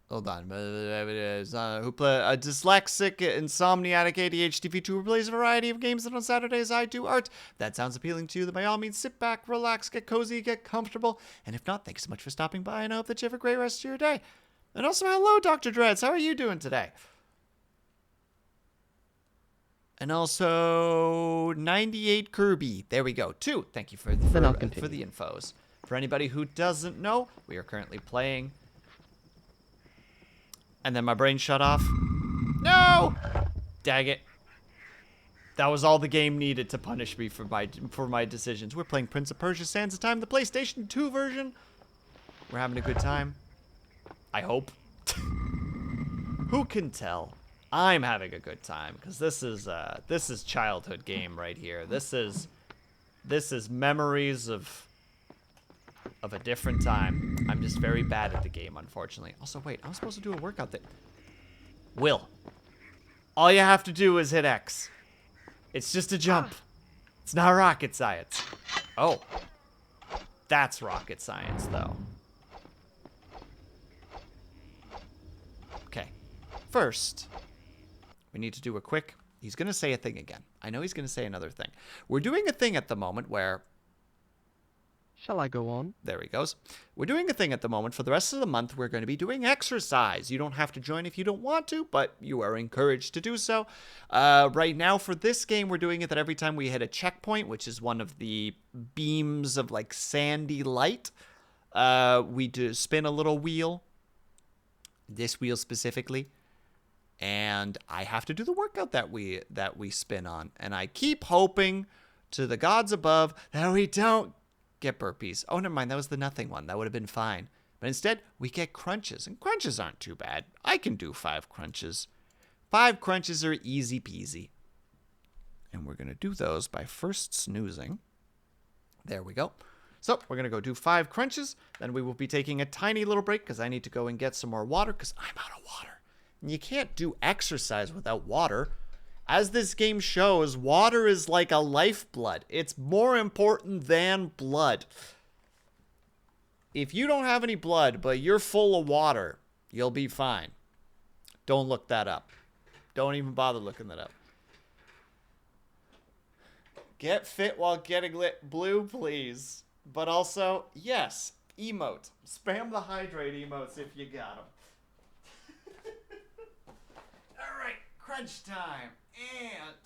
Hold on. Who play a dyslexic, insomniatic, ADHD Vtuber plays a variety of games, and on Saturdays I do art. If that sounds appealing to you, then by all means sit back, relax, get cozy, get comfortable. And if not, thanks so much for stopping by, and I hope that you have a great rest of your day. And also, hello, Dr. Dreads. How are you doing today? And also, 98 Kirby. There we go. 2. Thank you for the infos. For anybody who doesn't know, we are currently playing. And then my brain shut off. No! Dang it. That was all the game needed to punish me for my decisions. We're playing Prince of Persia: Sands of Time, the PlayStation 2 version. We're having a good time. I hope. Who can tell? I'm having a good time, because this is childhood game right here. This is memories of a different time. I'm just very bad at the game, unfortunately. Also, wait, I'm supposed to do a workout that... Will. All you have to do is hit X. It's just a jump. It's not rocket science. Oh. That's rocket science, though. Okay. First, we need to do a quick... He's going to say a thing again. I know he's going to say another thing. We're doing a thing at the moment where... Shall I go on? There he goes. We're doing a thing at the moment. For the rest of the month, we're going to be doing exercise. You don't have to join if you don't want to, but you are encouraged to do so. Right now, for this game, we're doing it that every time we hit a checkpoint, which is one of the beams of, like, sandy light, we do spin a little wheel. This wheel specifically. And I have to do the workout that we spin on. And I keep hoping to the gods above that we don't get burpees. Oh, never mind. That was the nothing one. That would have been fine. But instead, we get crunches. And crunches aren't too bad. I can do 5 crunches. 5 crunches are easy peasy. And we're going to do those by first snoozing. There we go. So we're going to go do 5 crunches. Then we will be taking a tiny little break because I need to go and get some more water because I'm out of water. And you can't do exercise without water. As this game shows, water is like a lifeblood. It's more important than blood. If you don't have any blood, but you're full of water, you'll be fine. Don't look that up. Don't even bother looking that up. Get fit while getting lit blue, please. But also, yes, emote. Spam the hydrate emotes if you got them. All right, crunch time. And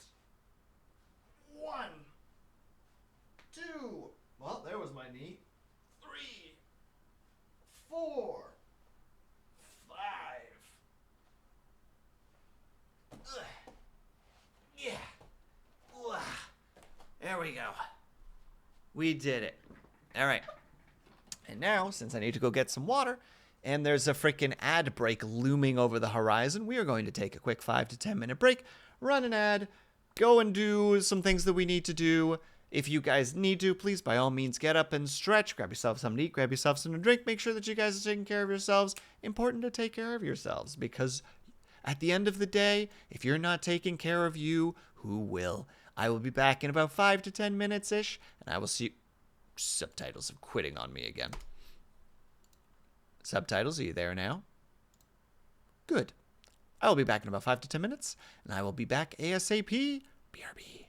1, 2. Well, there was my knee. 3, 4, 5. Ugh. Yeah. Ugh. There we go. We did it. All right. And now, since I need to go get some water, and there's a freaking ad break looming over the horizon, we are going to take a quick 5 to 10 minute break, run an ad, go and do some things that we need to do. If you guys need to, please, by all means, get up and stretch. Grab yourself something to eat. Grab yourself something to drink. Make sure that you guys are taking care of yourselves. Important to take care of yourselves because at the end of the day, if you're not taking care of you, who will? I will be back in about 5 to 10 minutes-ish, and I will see you. Subtitles are quitting on me again. Subtitles, are you there now? Good. I will be back in about 5 to 10 minutes, and I will be back ASAP. BRB.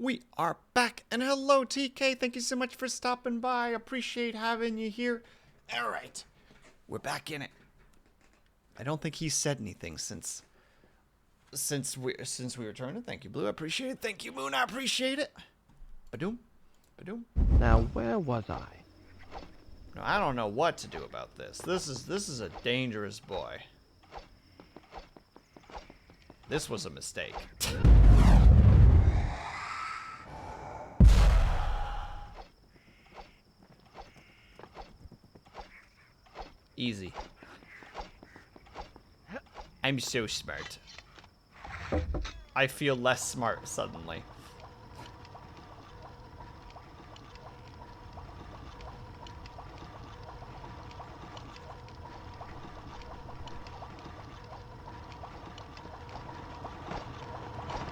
We are back, and hello, TK. Thank you so much for stopping by. Appreciate having you here. All right, we're back in it. I don't think he said anything since we returned. Thank you, Blue. I appreciate it. Thank you, Moon. I appreciate it. Badoom, badoom. Now, where was I? No, I don't know what to do about this. This is a dangerous boy. This was a mistake. Easy. I'm so smart. I feel less smart suddenly.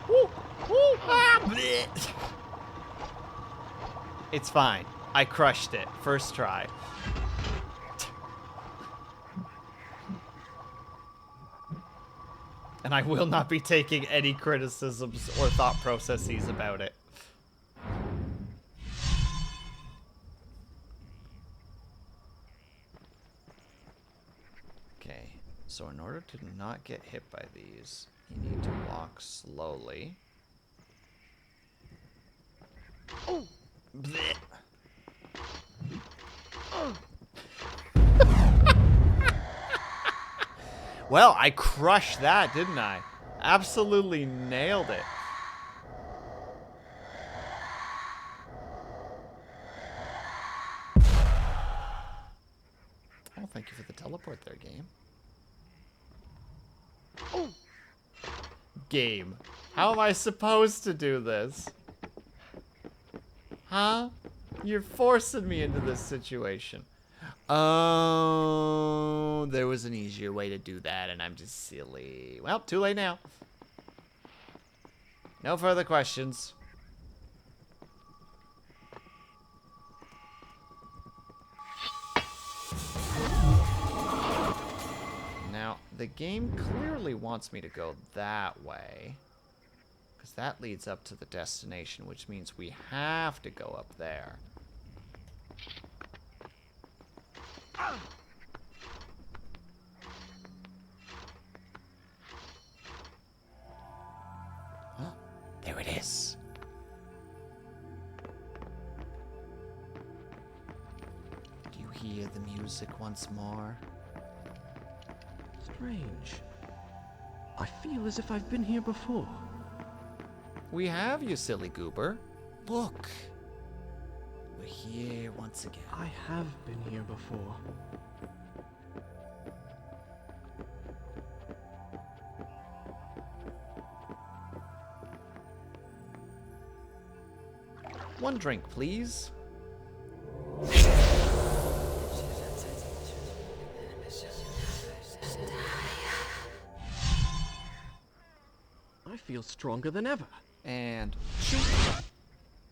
Woo! Woo! Ah! Blech. It's fine. I crushed it. First try. And I will not be taking any criticisms or thought processes about it. Okay, so in order to not get hit by these, you need to walk slowly. Oh! Blech. Well, I crushed that, didn't I? Absolutely nailed it. Oh, thank you for the teleport there, game. Oh. Game. How am I supposed to do this? Huh? You're forcing me into this situation. Oh, there was an easier way to do that, and I'm just silly. Well, too late now. No further questions. Now, the game clearly wants me to go that way, because that leads up to the destination, which means we have to go up there. Oh, there it is. Do you hear the music once more? Strange. I feel as if I've been here before. We have, you silly goober. Look. We're here once again. I have been here before. One drink, please. I feel stronger than ever. And shoot.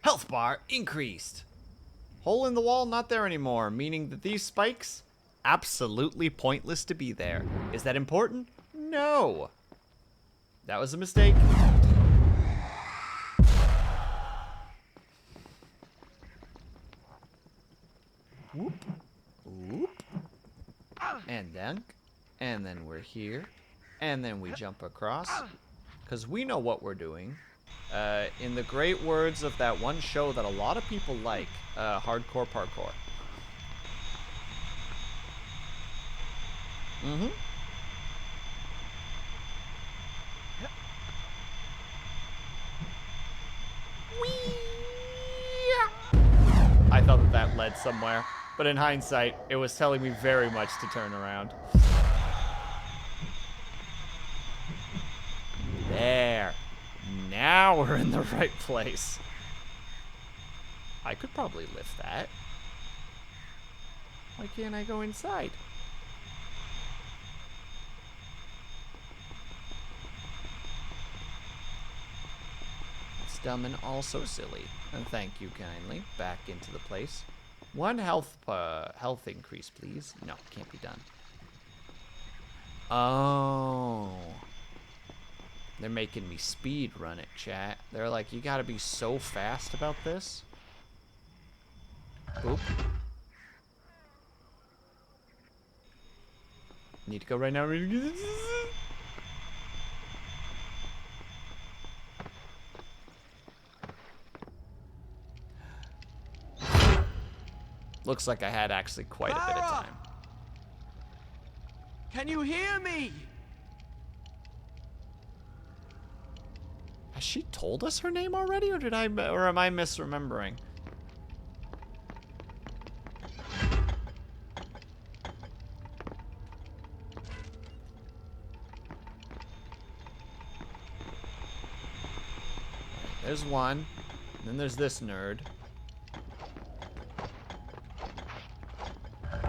Health bar increased. Hole in the wall not there anymore, meaning that these spikes, absolutely pointless to be there. Is that important? No. That was a mistake. Whoop. Whoop. And then we're here. And then we jump across. Because we know what we're doing. In the great words of that one show that a lot of people like, hardcore parkour. Mm-hmm. I thought that led somewhere, but in hindsight, it was telling me very much to turn around. There. Now we're in the right place. I could probably lift that. Why can't I go inside? It's dumb and also silly. And thank you kindly. Back into the place. One health increase, please. No, can't be done. Oh. They're making me speed run it, chat. They're like, you gotta be so fast about this. Oop. Need to go right now. Looks like I had actually quite a bit of time. Can you hear me? Has she told us her name already, or am I misremembering? There's one. And then there's this nerd. Let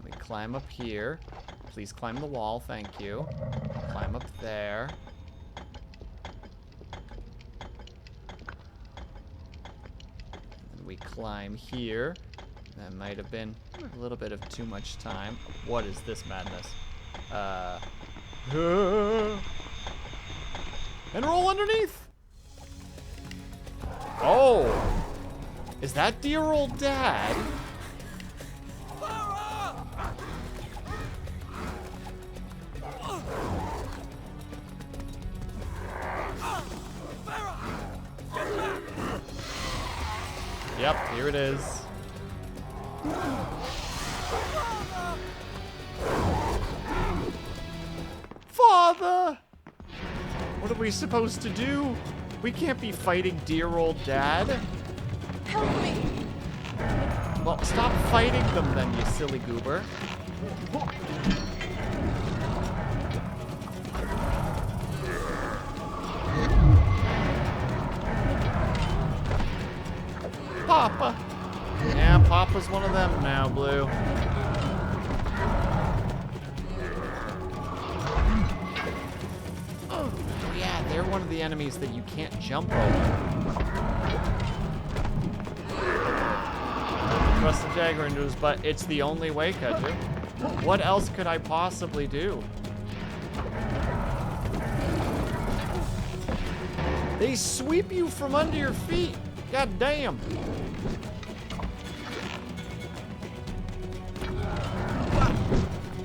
me climb up here. Please climb the wall, thank you. Climb up there. And we climb here. That might have been a little bit of too much time. What is this madness? And roll underneath. Oh, is that dear old dad? Yep, here it is. Father! What are we supposed to do? We can't be fighting dear old dad. Help me! Well, stop fighting them then, you silly goober. Papa! Yeah, Papa's one of them now, Blue. Oh, yeah, they're one of the enemies that you can't jump over. Thrust the dagger into his butt. It's the only way, Kaju. What else could I possibly do? They sweep you from under your feet. God damn.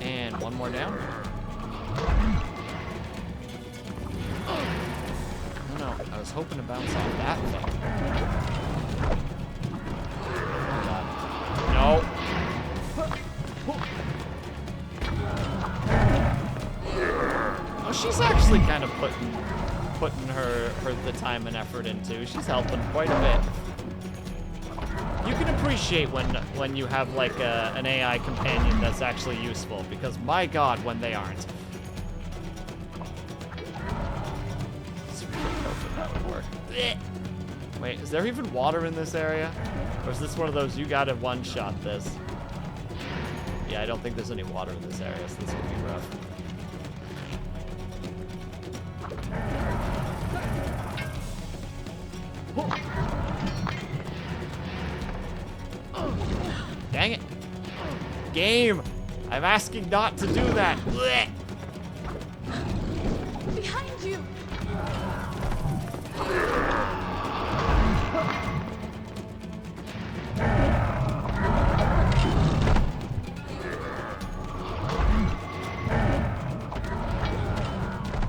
And one more down. Oh no, I was hoping to bounce off that thing. Oh god. No. Oh, she's actually kind of putting her the time and effort into. She's helping quite a bit. You can appreciate when you have like an AI companion that's actually useful, because my god, when they aren't. That would work. Wait, is there even water in this area? Or is this one of those you gotta one-shot this? Yeah, I don't think there's any water in this area, so this could be rough. Dang it. Game! I'm asking not to do that. Behind you!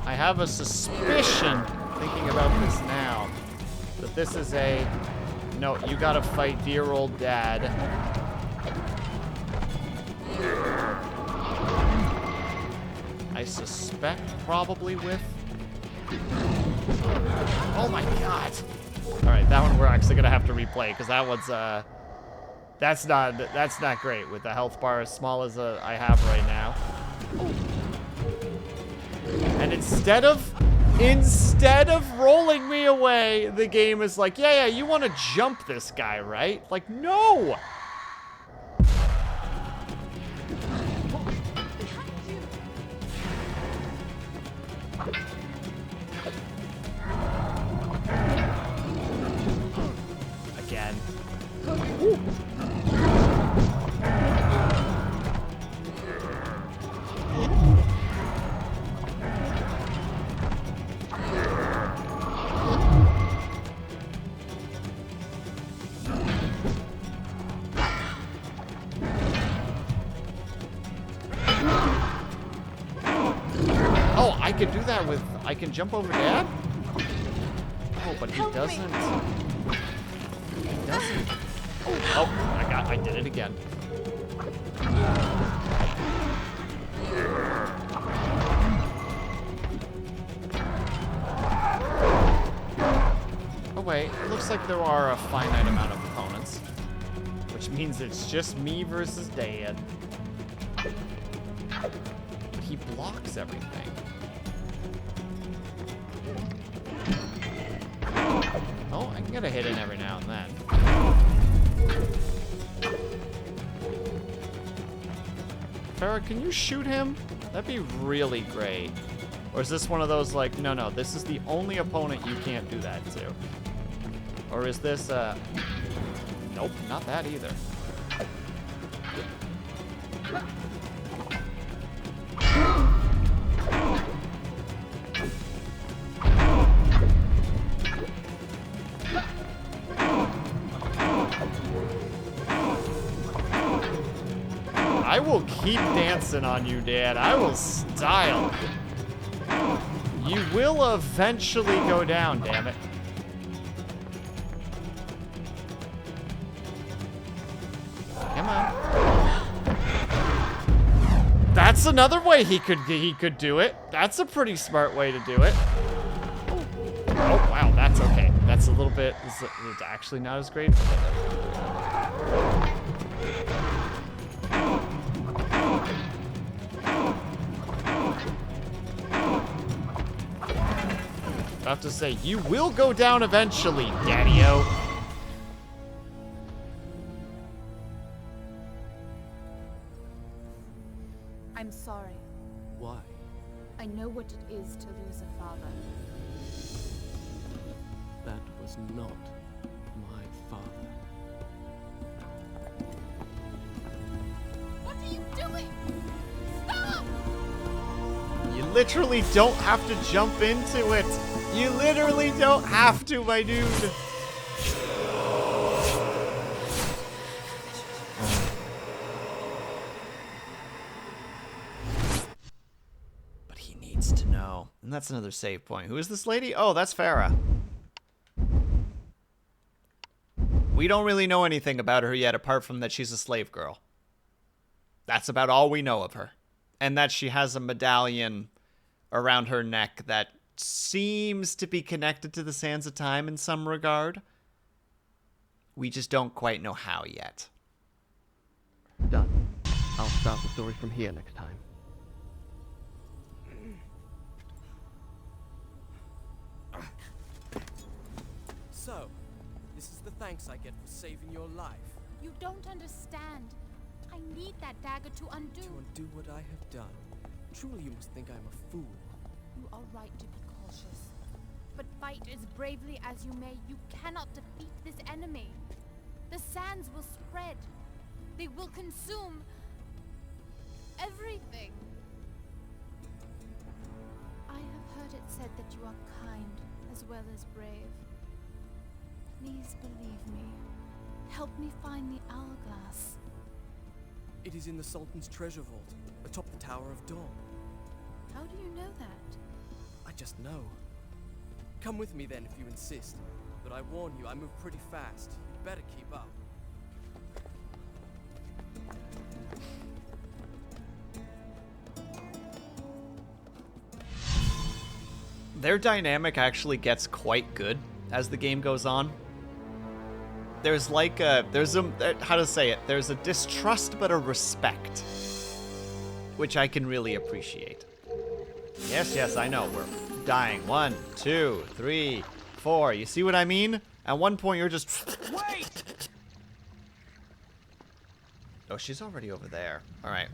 I have a suspicion, thinking about this now, that this is a... No, you gotta fight dear old dad. I suspect probably with... Oh my god! Alright, that one we're actually gonna have to replay, because that one's, that's not great with the health bar as small as I have right now. And instead of rolling me away, the game is like, yeah, you want to jump this guy, right? Like, no! Again. Ooh. can do that with... I can jump over Dad? Oh, but he doesn't... He doesn't... Oh, I did it again. Oh wait, it looks like there are a finite amount of opponents. Which means it's just me versus Dad. But he blocks everything. Oh, I can get a hit in every now and then. Farah, can you shoot him? That'd be really great. Or is this one of those like, no, this is the only opponent you can't do that to? Or is this, nope, not that either. I will keep dancing on you, Dad. I will style. You will eventually go down, damn it. Come on. That's another way he could do it. That's a pretty smart way to do it. Oh, wow, that's okay. That's a little bit, it's actually not as great. I have to say, you will go down eventually, Daddy-O. I'm sorry. Why? I know what it is to lose a father. That was not my father. What are you doing? Stop! You literally don't have to jump into it. You literally don't have to, my dude. But he needs to know. And that's another save point. Who is this lady? Oh, that's Farah. We don't really know anything about her yet, apart from that she's a slave girl. That's about all we know of her. And that she has a medallion around her neck that seems to be connected to the Sands of Time in some regard. We just don't quite know how yet. Done. I'll start the story from here next time. So, this is the thanks I get for saving your life. You don't understand. I need that dagger to undo. To undo what I have done. Truly you must think I'm a fool. You are right to be cautious. But fight as bravely as you may, you cannot defeat this enemy. The sands will spread. They will consume everything. I have heard it said that you are kind as well as brave. Please believe me. Help me find the hourglass. It is in the Sultan's treasure vault, atop the Tower of Dawn. How do you know that? I just know. Come with me then if you insist. But I warn you, I move pretty fast. You'd better keep up. Their dynamic actually gets quite good as the game goes on. There's like how to say it? There's a distrust but a respect, which I can really appreciate. Yes, I know. We're dying. 1, 2, 3, 4. You see what I mean? At one point, you're just... Wait! Oh, she's already over there. All right.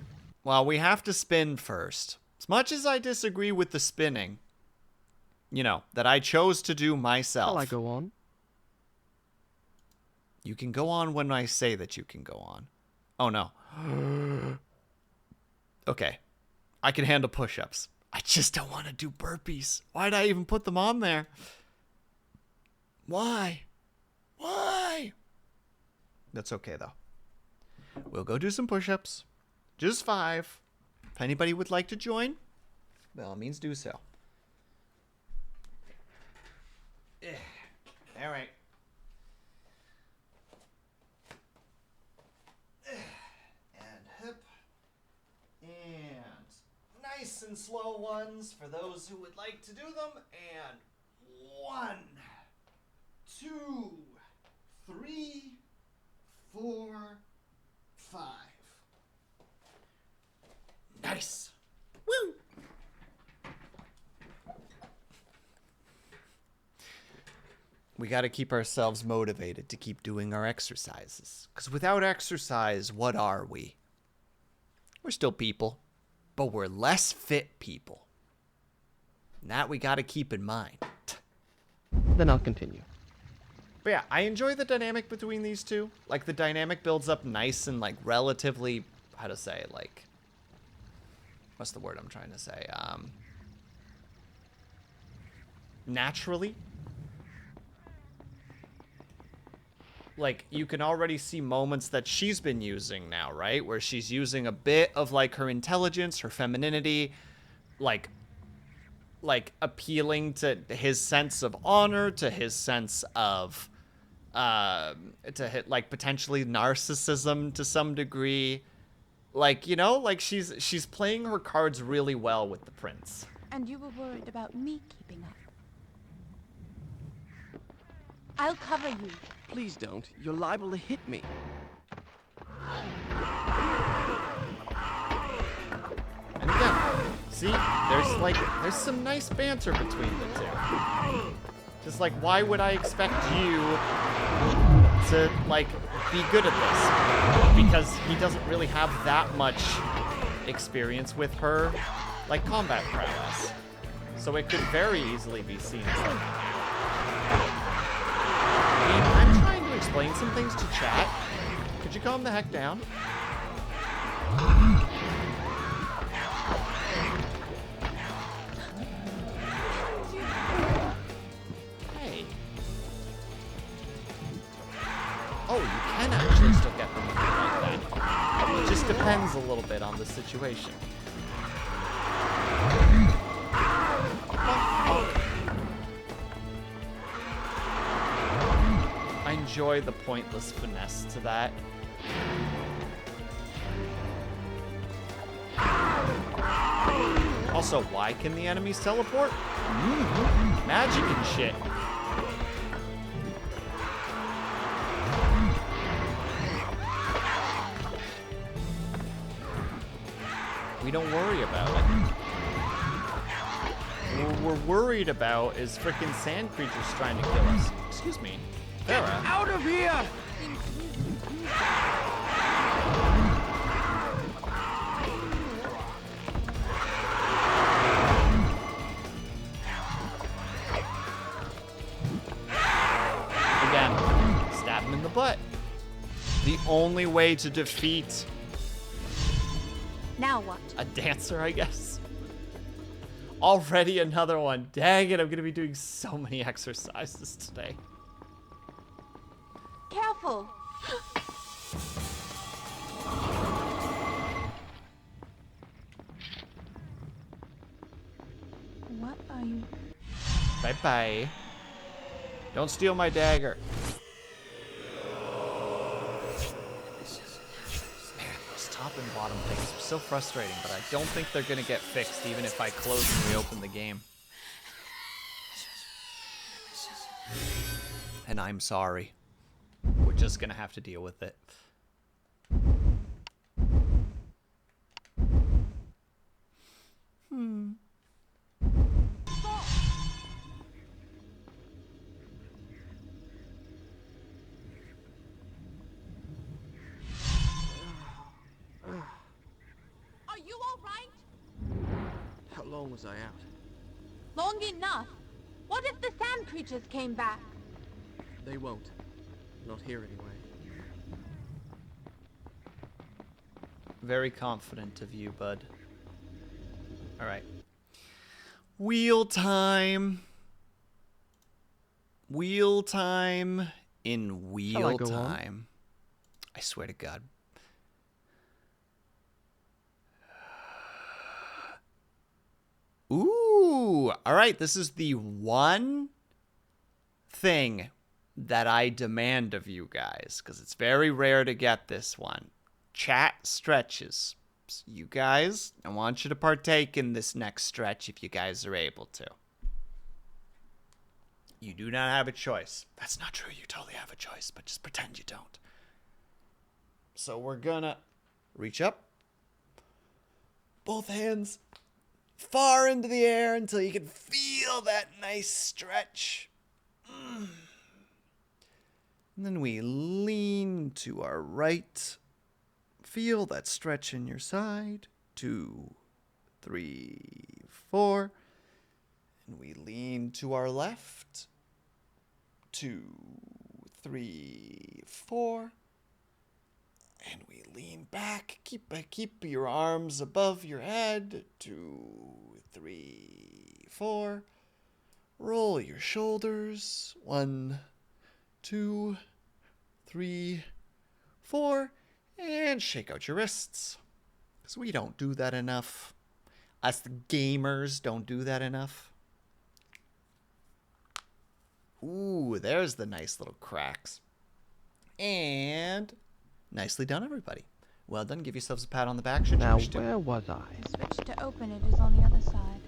Well, we have to spin first. As much as I disagree with the spinning, you know, that I chose to do myself. Shall I go on? You can go on when I say that you can go on. Oh, no. Okay. I can handle push-ups. I just don't want to do burpees. Why'd I even put them on there? Why? That's okay, though. We'll go do some push-ups. Just 5. If anybody would like to join, by all means do so. All right. And hip. And nice and slow ones for those who would like to do them. And 1, 2, 3, 4, 5. Nice. Woo! We got to keep ourselves motivated to keep doing our exercises. Because without exercise, what are we? We're still people, but we're less fit people. And that we got to keep in mind. Then I'll continue. But yeah, I enjoy the dynamic between these two. Like, the dynamic builds up nice and, like, relatively, how to say, like, what's the word I'm trying to say? Naturally. Like, you can already see moments that she's been using now, right? Where she's using a bit of, like, her intelligence, her femininity, like appealing to his sense of honor, to his sense of, to hit, like, potentially narcissism to some degree. Like, you know, like, she's playing her cards really well with the prince. And you were worried about me keeping up. I'll cover you. Please don't. You're liable to hit me. And again, see, there's some nice banter between the two. Just like, why would I expect you to, like, be good at this? Because he doesn't really have that much experience with her, like, combat prowess. So it could very easily be seen as like, I'm trying to explain some things to chat. Could you calm the heck down? Hey. Oh, you can actually still get them like that. It just depends a little bit on the situation. I enjoy the pointless finesse to that. Also, why can the enemies teleport? Magic and shit. We don't worry about it. What we're worried about is frickin' sand creatures trying to kill us. Excuse me. Farah. Out of here! Again, stab him in the butt. The only way to defeat Now what? a dancer, I guess. Already another one. Dang it, I'm gonna be doing so many exercises today. Careful. What are you? Bye-bye. Don't steal my dagger. Those top and bottom things are so frustrating, but I don't think they're gonna get fixed even if I close and reopen the game. And I'm sorry. We're just gonna have to deal with it. Are you all right? How long was I out? Long enough. What if the sand creatures came back? They won't. Not here anyway. Very confident of you, bud. Alright. Wheel time. Wheel time in Shall I wheel go on? time. I swear to God. Ooh. Alright, this is the one thing that I demand of you guys, because it's very rare to get this one. Chat stretches. So you guys, I want you to partake in this next stretch if you guys are able to. You do not have a choice. That's not true. You totally have a choice, but just pretend you don't. So we're gonna reach up. Both hands far into the air until you can feel that nice stretch. And then we lean to our right. Feel that stretch in your side. 2, 3, 4. And we lean to our left. 2, 3, 4. And we lean back. Keep your arms above your head. 2, 3, 4. Roll your shoulders. 1, 2, 3, 4. And shake out your wrists. Because we don't do that enough. Us the gamers don't do that enough. Ooh, there's the nice little cracks. And nicely done, everybody. Well done. Give yourselves a pat on the back. Should you Now, wish to. where was I? The switch to open it is on the other side.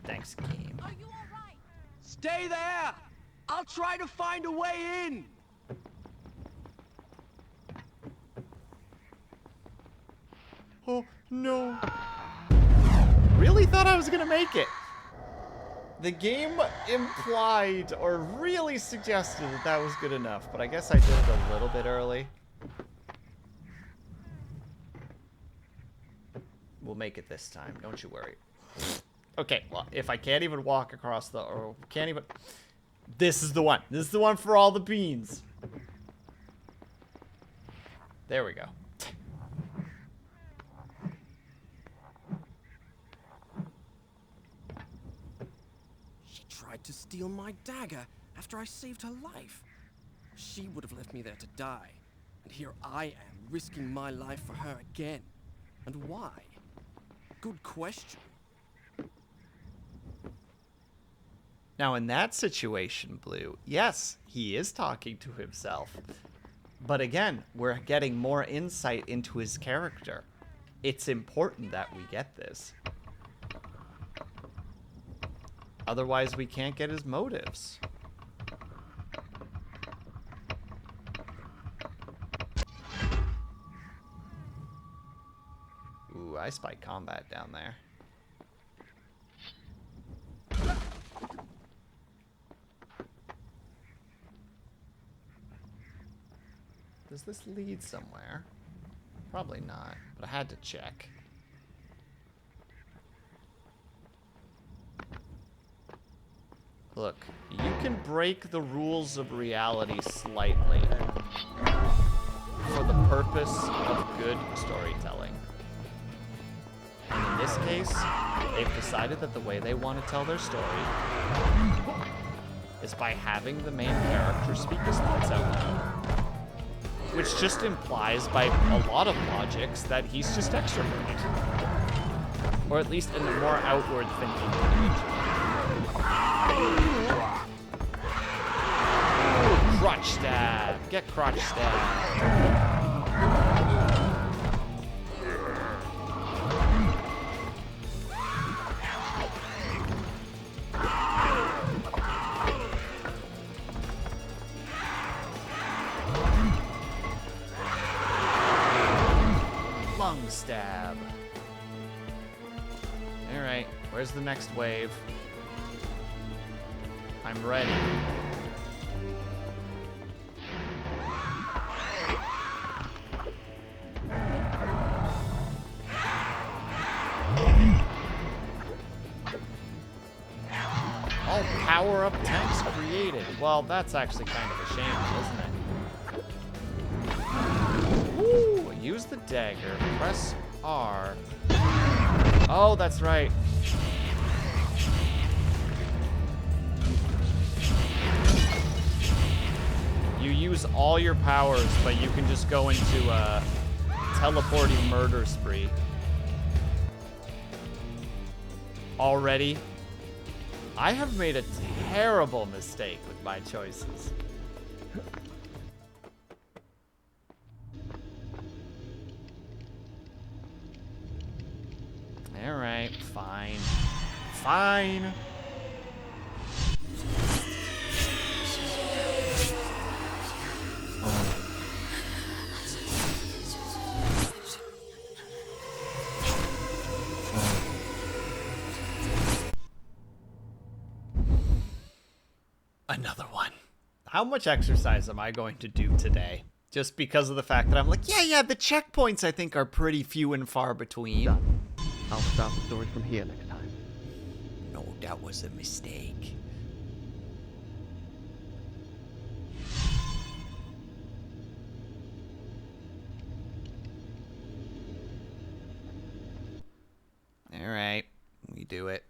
Thanks, game. Are you all right? Stay there! I'll try to find a way in! Oh, no. Really thought I was going to make it. The game implied or really suggested that that was good enough, but I guess I did it a little bit early. We'll make it this time, don't you worry. Okay, well, if I can't even walk across the... or can't even... This is the one. This is the one for all the beans. There we go. She tried to steal my dagger after I saved her life. She would have left me there to die. And here I am, risking my life for her again. And why? Good question. Now, in that situation, Blue, yes, he is talking to himself. But again, we're getting more insight into his character. It's important that we get this. Otherwise, we can't get his motives. Ooh, I spy combat down there. Does this lead somewhere? Probably not, but I had to check. Look, you can break the rules of reality slightly for the purpose of good storytelling. And in this case, they've decided that the way they want to tell their story is by having the main character speak his thoughts out loud. Which just implies by a lot of logics that he's just extroverted. Or at least in a more outward thinking individual. Ooh, crotch stab. Get crotch stab. Stab. Alright, where's the next wave? I'm ready. All power-up tanks created. Well, that's actually kind of a shame, isn't it? Woo! Use the dagger. Press R. Oh, that's right. You use all your powers, but you can just go into a teleporting murder spree. already. I have made a terrible mistake with my choices. All right, fine. Fine. Another one. How much exercise am I going to do today? Just because of the fact that I'm like, yeah, the checkpoints I think are pretty few and far between. Done. I'll start the story from here next time. No, that was a mistake. All right, we do it.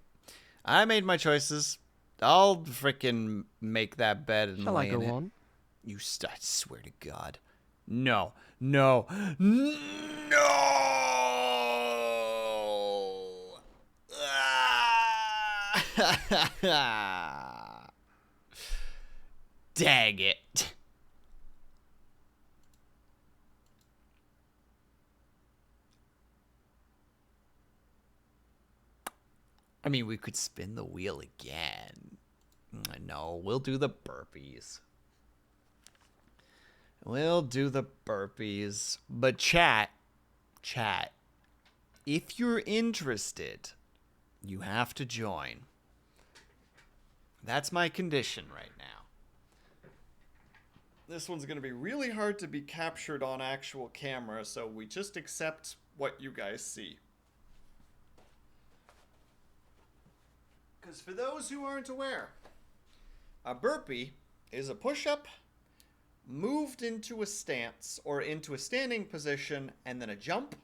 I made my choices. I'll frickin' make that bed and Shall lay I go in it. on? You I swear to God. No. No. No! Ah! Dang it. I mean, we could spin the wheel again. No, we'll do the burpees. We'll do the burpees. But chat, if you're interested, you have to join. That's my condition right now. This one's going to be really hard to be captured on actual camera, so we just accept what you guys see. Because for those who aren't aware, a burpee is a push-up moved into a stance or into a standing position, and then a jump,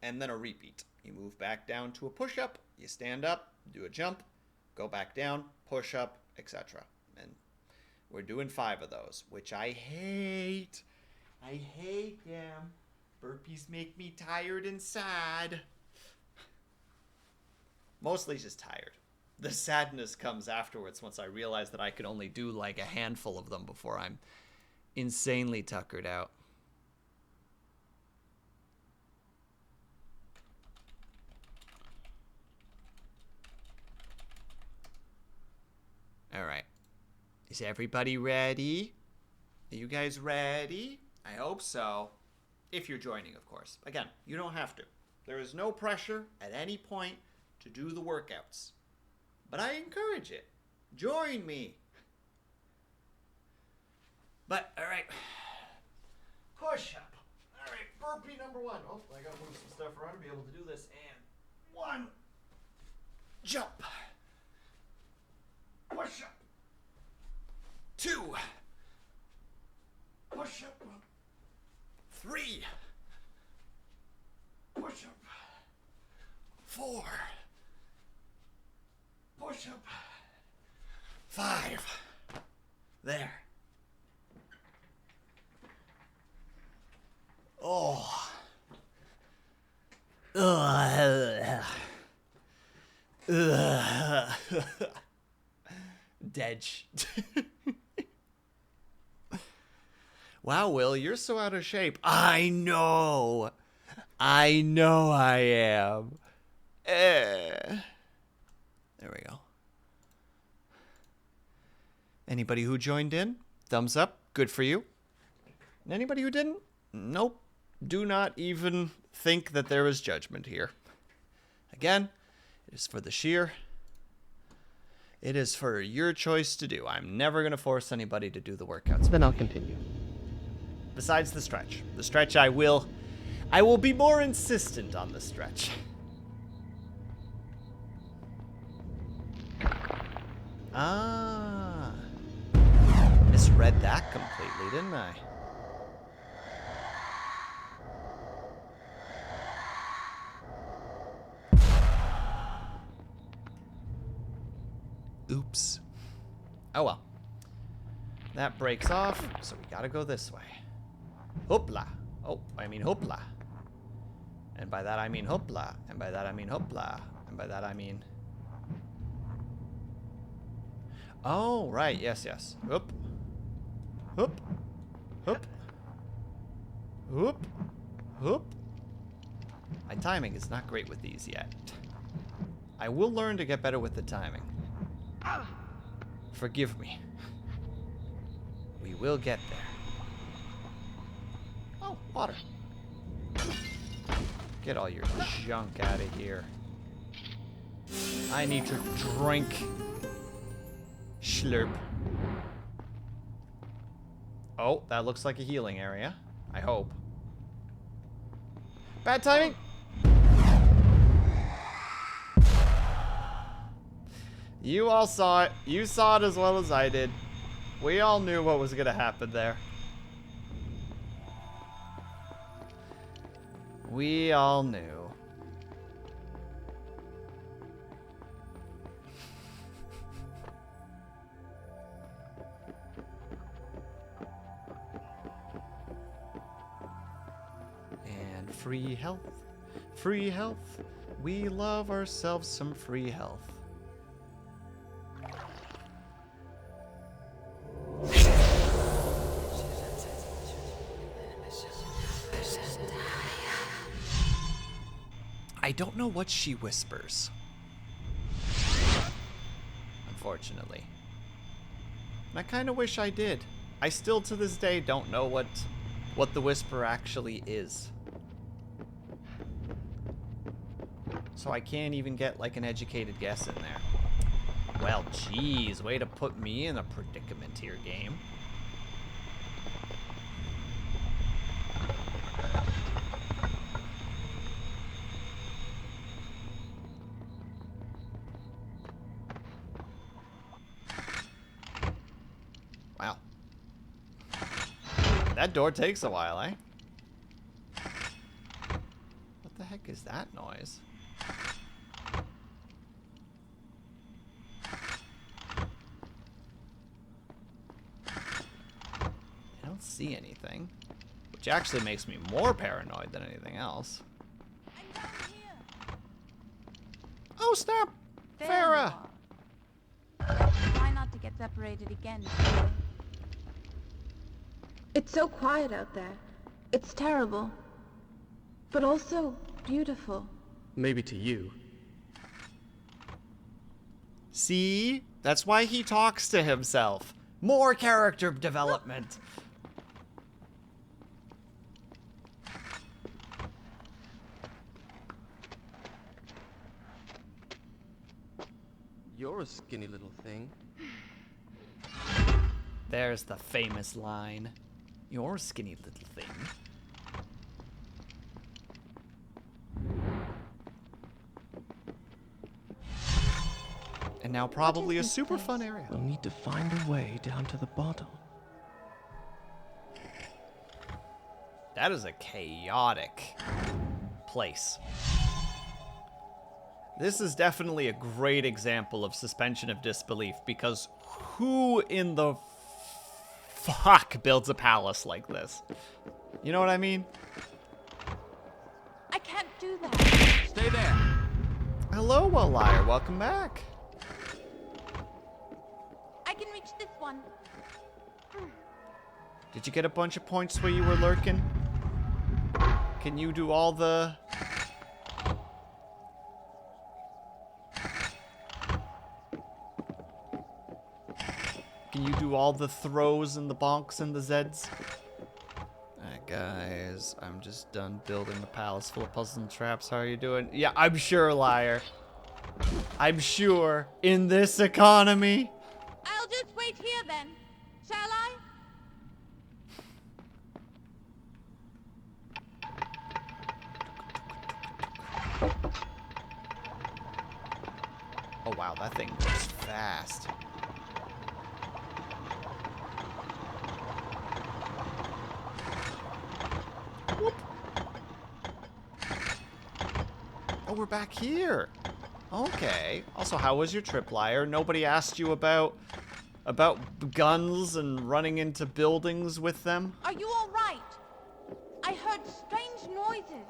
and then a repeat. You move back down to a push-up, you stand up, do a jump, go back down, push-up, etc. And we're doing 5 of those, which I hate. I hate them. Burpees make me tired and sad. Mostly just tired. The sadness comes afterwards once I realize that I could only do like a handful of them before I'm insanely tuckered out. All right. Is everybody ready? Are you guys ready? I hope so. If you're joining, of course. Again, you don't have to. There is no pressure at any point to do the workouts. But I encourage it. Join me. But, all right. Push up. All right, burpee number 1. Oh, I gotta move some stuff around to be able to do this. And 1. Jump. Push up. 2. Push up. 3. Push up. 4. Push up. 5. There. Oh. Dead. Wow, Will, you're so out of shape. I know I am. There we go. Anybody who joined in, thumbs up, good for you. Anybody who didn't, nope. Do not even think that there is judgment here. Again, it is for the sheer. It is for your choice to do. I'm never going to force anybody to do the workouts. Then I'll continue. Besides the stretch. The stretch I will be more insistent on the stretch. Ah. Misread that completely, didn't I? Oops. Oh well. That breaks off, so we gotta go this way. Hoopla. Oh, I mean hoopla. And by that I mean hoopla. And by that I mean hoopla. And by that I mean Oh, right. Yes, yes. Oop. Oop. Oop. Oop. Oop. My timing is not great with these yet. I will learn to get better with the timing. Forgive me. We will get there. Oh, water. Get all your junk out of here. I need to drink. Slurp. Oh, that looks like a healing area. I hope. Bad timing. You all saw it. You saw it as well as I did. We all knew what was gonna happen there. We all knew. And free health. Free health. We love ourselves some free health. I don't know what she whispers. Unfortunately. And I kind of wish I did. I still to this day don't know what the whisper actually is. So I can't even get like an educated guess in there. Well, geez, way to put me in a predicament here, game. Wow. That door takes a while, eh? What the heck is that noise? I don't see anything. Which actually makes me more paranoid than anything else. I'm down here. Oh, snap! There Farah! you are. Try not to get separated again, Chloe. It's so quiet out there. It's terrible. But also beautiful. Maybe to you. See? That's why he talks to himself. More character development. You're a skinny little thing. There's the famous line. You're a skinny little thing. And now probably a super fun area. We'll need to find a way down to the bottom. That is a chaotic place. This is definitely a great example of suspension of disbelief, because who in the fuck builds a palace like this? You know what I mean? I can't do that. Stay there. Hello, Well Liar. Welcome back. I can reach this one. Did you get a bunch of points where you were lurking? Can you do all the... Can you do all the throws and the bonks and the zeds? Alright, guys. I'm just done building the palace full of puzzles and traps. How are you doing? Yeah, I'm sure, Liar. I'm sure. In this economy. I'll just wait here then. Shall I? Oh, wow. That thing goes fast. Whoop. Oh, we're back here. Okay. Also, how was your trip, Liar? Nobody asked you about guns and running into buildings with them? Are you all right? I heard strange noises.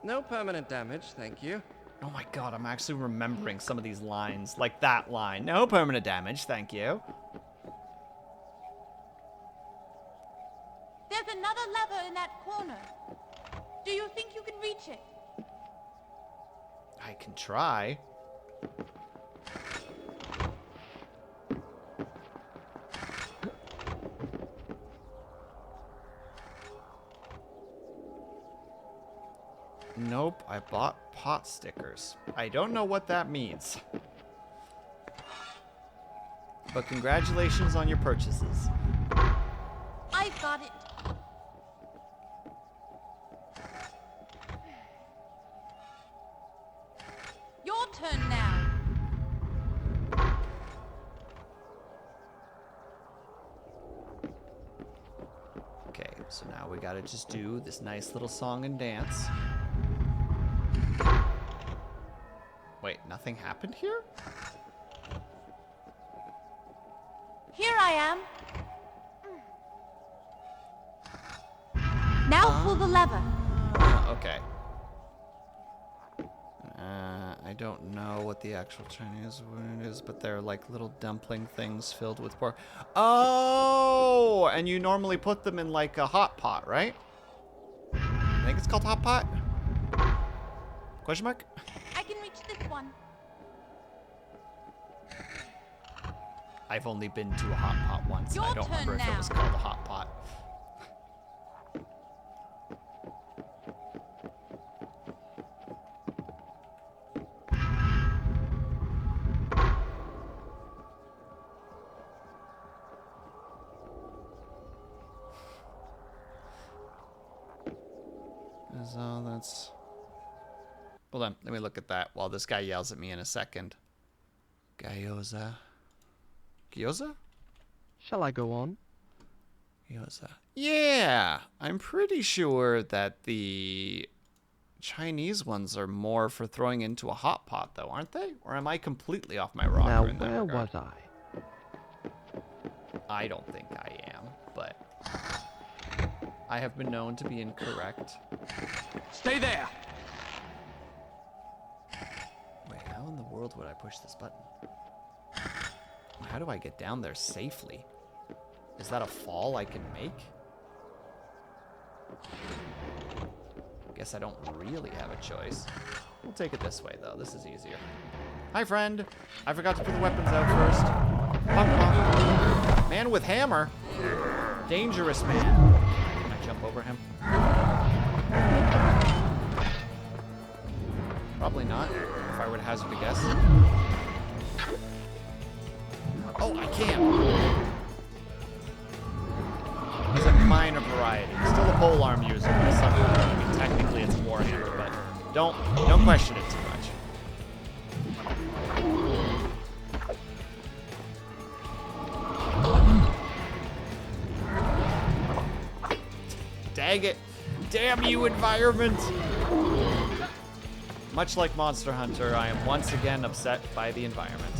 No permanent damage, thank you. Oh my god, I'm actually remembering some of these lines. Like that line. No permanent damage, thank you. that corner. Do you think you can reach it? I can try. Nope, I bought pot stickers. I don't know what that means. But congratulations on your purchases. I've got it. Your turn now. Okay, so now we gotta just do this nice little song and dance. Wait, nothing happened here? Here I am. Now pull the lever. Okay. I don't know what the actual Chinese word is, but they're like little dumpling things filled with pork. Oh! And you normally put them in like a hot pot, right? I think it's called hot pot? Question mark? I can reach this one. I've only been to a hot pot once. And I Your don't turn remember if it now. was called a hot pot. So that's... Hold on, let me look at that while this guy yells at me in a second. Gyoza. Gyoza? Shall I go on? Gyoza. Yeah, I'm pretty sure that the Chinese ones are more for throwing into a hot pot, though, aren't they? Or am I completely off my rocker Now, in that where regard? was I? I don't think I am, but I have been known to be incorrect. Stay there! Wait, how in the world would I push this button? How do I get down there safely? Is that a fall I can make? Guess I don't really have a choice. We'll take it this way, though. This is easier. Hi, friend. I forgot to put the weapons out first. Bonk, bonk. Man with hammer. Dangerous man. Can I jump over him? Probably not, if I were to hazard a guess. Oh, I can. He's a minor variety. Still a polearm user by some. I mean, technically it's a warhammer, but don't question it too much. Dang it! Damn you, environment! Much like Monster Hunter, I am once again upset by the environment.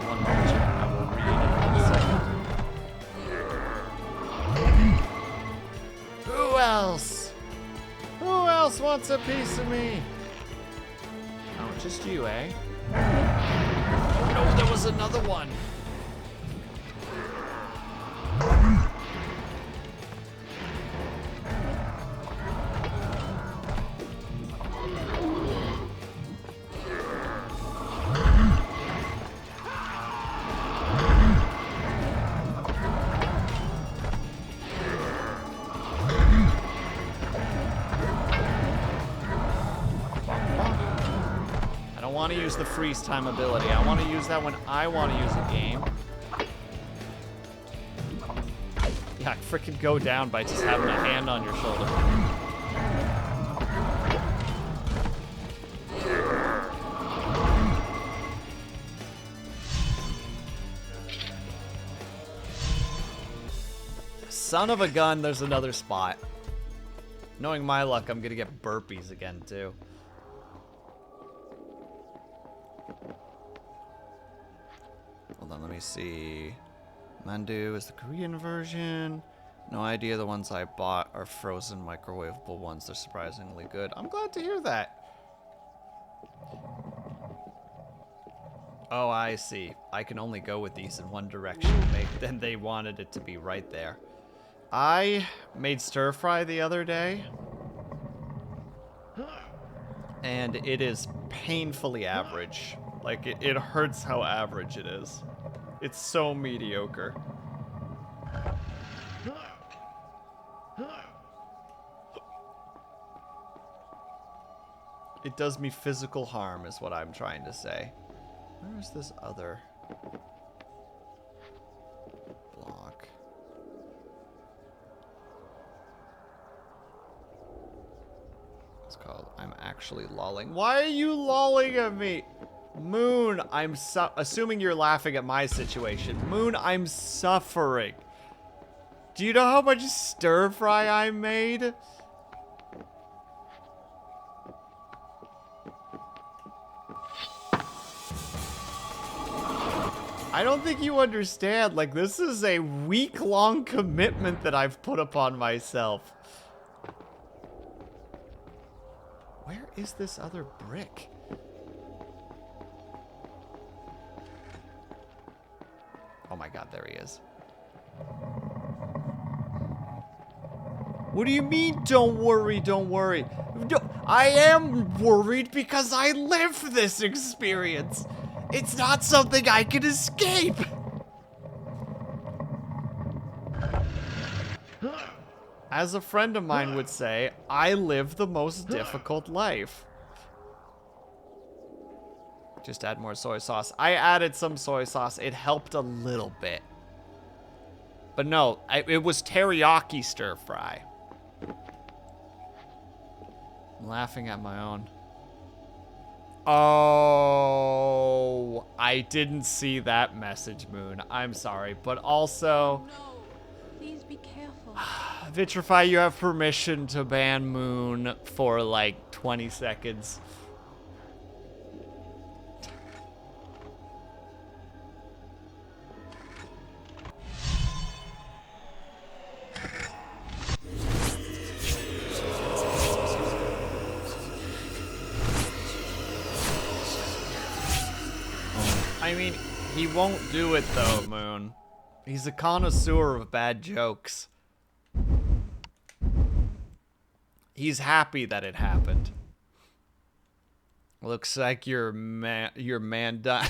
One moment, chat. I will read it in a second. Who else? Who else wants a piece of me? Oh, just you, eh? Oh no, there was another one. I don't want to use the freeze time ability. I want to use that when I want to use a game. Yeah, freaking go down by just having a hand on your shoulder. Son of a gun, there's another spot. Knowing my luck, I'm gonna get burpees again, too. Hold on, let me see. Mandu is the Korean version. No idea the ones I bought are frozen microwavable ones. They're surprisingly good. I'm glad to hear that. Oh, I see. I can only go with these in one direction. Then they wanted it to be right there. I made stir fry the other day. And it is painfully average. Like, it hurts how average it is. It's so mediocre. It does me physical harm, is what I'm trying to say. Where is this other block? It's called I'm Actually Lolling. Why are you lolling at me? Moon, I'm assuming you're laughing at my situation. Moon, I'm suffering. Do you know how much stir fry I made? I don't think you understand. Like, this is a week-long commitment that I've put upon myself. Where is this other brick? Oh my god, there he is. What do you mean, don't worry, don't worry? I am worried because I live this experience. It's not something I can escape. As a friend of mine would say, I live the most difficult life. Just add more soy sauce. I added some soy sauce. It helped a little bit. But no, it was teriyaki stir fry. I'm laughing at my own. Oh, I didn't see that message, Moon. I'm sorry, but also... No, please be careful. Vitrify, you have permission to ban Moon for like 20 seconds. I mean, he won't do it though, Moon. He's a connoisseur of bad jokes. He's happy that it happened. Looks like your man done.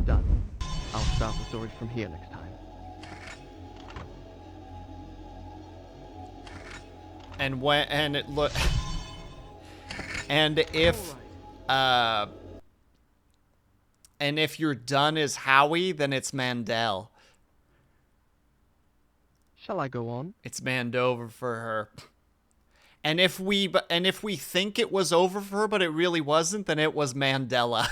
Done. I'll start the story from here next time. And if you're done as Howie, then it's Mandel. Shall I go on? It's Mandover for her. And if we think it was over for her, but it really wasn't, then it was Mandela.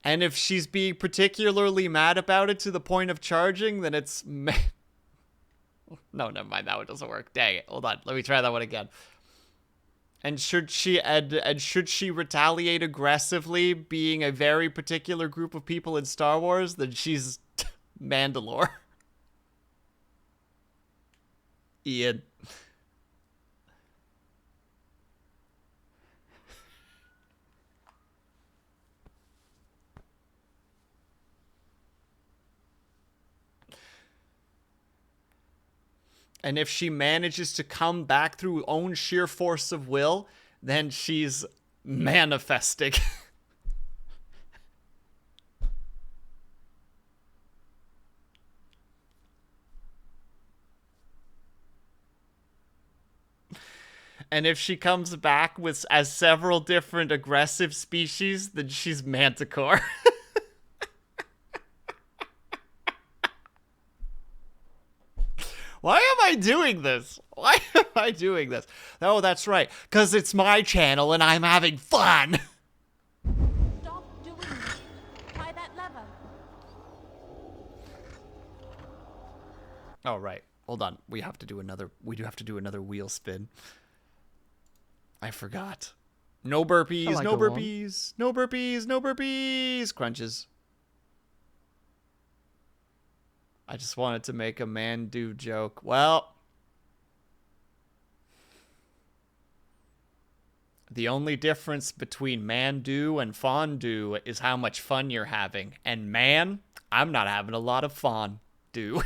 And if she's being particularly mad about it to the point of charging, then it's No, never mind. That one doesn't work. Dang it. Hold on. Let me try that one again. And should she retaliate aggressively, being a very particular group of people in Star Wars, then she's Mandalore. Ian. And if she manages to come back through own sheer force of will, then she's manifesting. And if she comes back as several different aggressive species, then she's Manticore. Why am I doing this? Why am I doing this? Oh, that's right. Because it's my channel and I'm having fun. Stop doing this. Try that lever. Oh, right. Hold on. We do have to do another wheel spin. I forgot. No burpees, Shall I no go on? burpees, no burpees, no burpees. Crunches. I just wanted to make a man-do joke. Well, the only difference between man-do and fondue is how much fun you're having. And man, I'm not having a lot of fondue.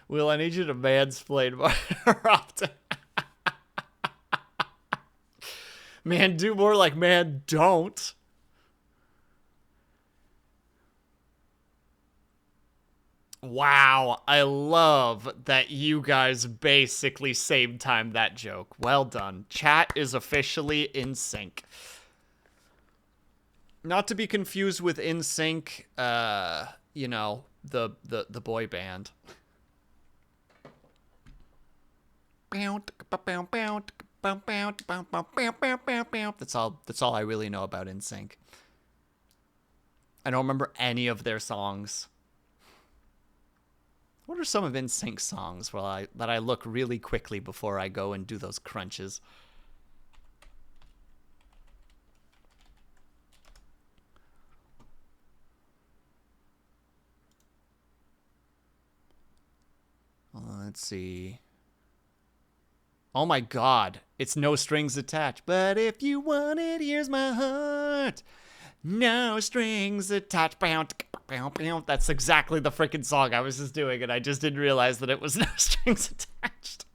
Will, I need you to mansplain more often. Man, do more like man, don't. Wow, I love that you guys basically same time that joke. Well done. Chat is officially in sync. Not to be confused with In Sync, you know, the boy band. That's all I really know about In Sync. I don't remember any of their songs. What are some of In Sync songs that I look really quickly before I go and do those crunches? Let's see. Oh my god, it's No Strings Attached. But if you want it, here's my heart. No strings attached. That's exactly the freaking song I was just doing, and I just didn't realize that it was No Strings Attached.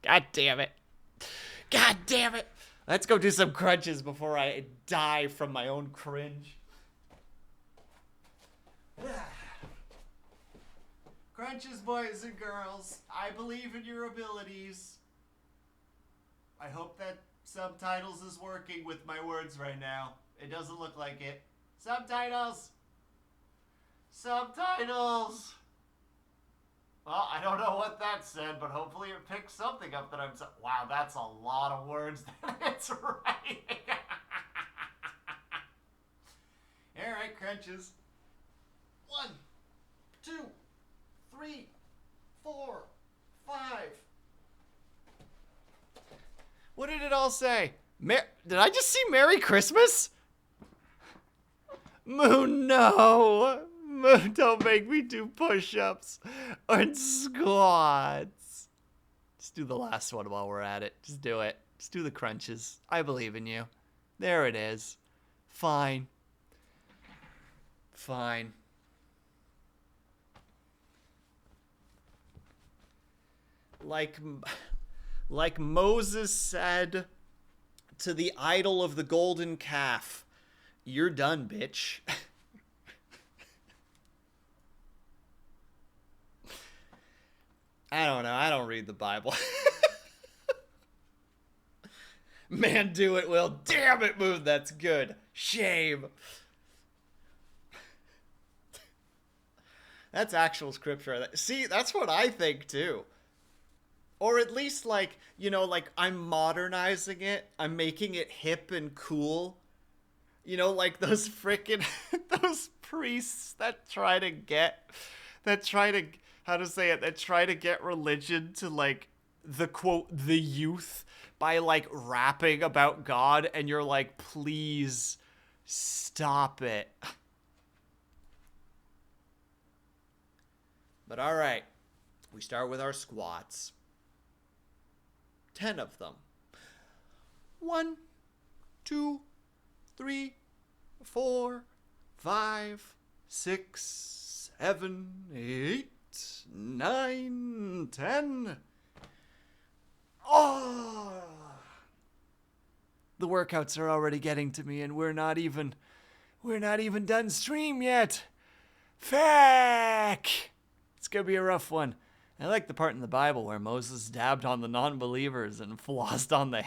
God damn it. God damn it. Let's go do some crunches before I die from my own cringe. Crunches, boys and girls. I believe in your abilities. I hope that subtitles is working with my words right now. It doesn't look like it. Subtitles! Subtitles! Well, I don't know what that said, but hopefully it picked something up that I'm... Wow, that's a lot of words that it's writing. Alright, crunches. 1, 2, 3, 4, 5. What did it all say? Did I just see Merry Christmas? Moon, no. Moon, don't make me do push-ups or squats. Just do the last one while we're at it. Just do it. Just do the crunches. I believe in you. There it is. Fine. Fine. Like Moses said to the idol of the golden calf, you're done, bitch. I don't know. I don't read the Bible. Man, do it, Will. Damn it, Moon. That's good. Shame. That's actual scripture. See, that's what I think, too. Or at least, like, you know, like, I'm modernizing it. I'm making it hip and cool. You know, like those frickin' those priests that try to get religion to, like, the quote, the youth by, like, rapping about God, and you're like, please stop it. But all right, we start with our squats. 10 of them. 1, 2, 3, 4, 5, 6, 7, 8, 9, 10. Oh! The workouts are already getting to me, and we're not even done stream yet. Fuck! It's gonna be a rough one. I like the part in the Bible where Moses dabbed on the non-believers and flossed on the...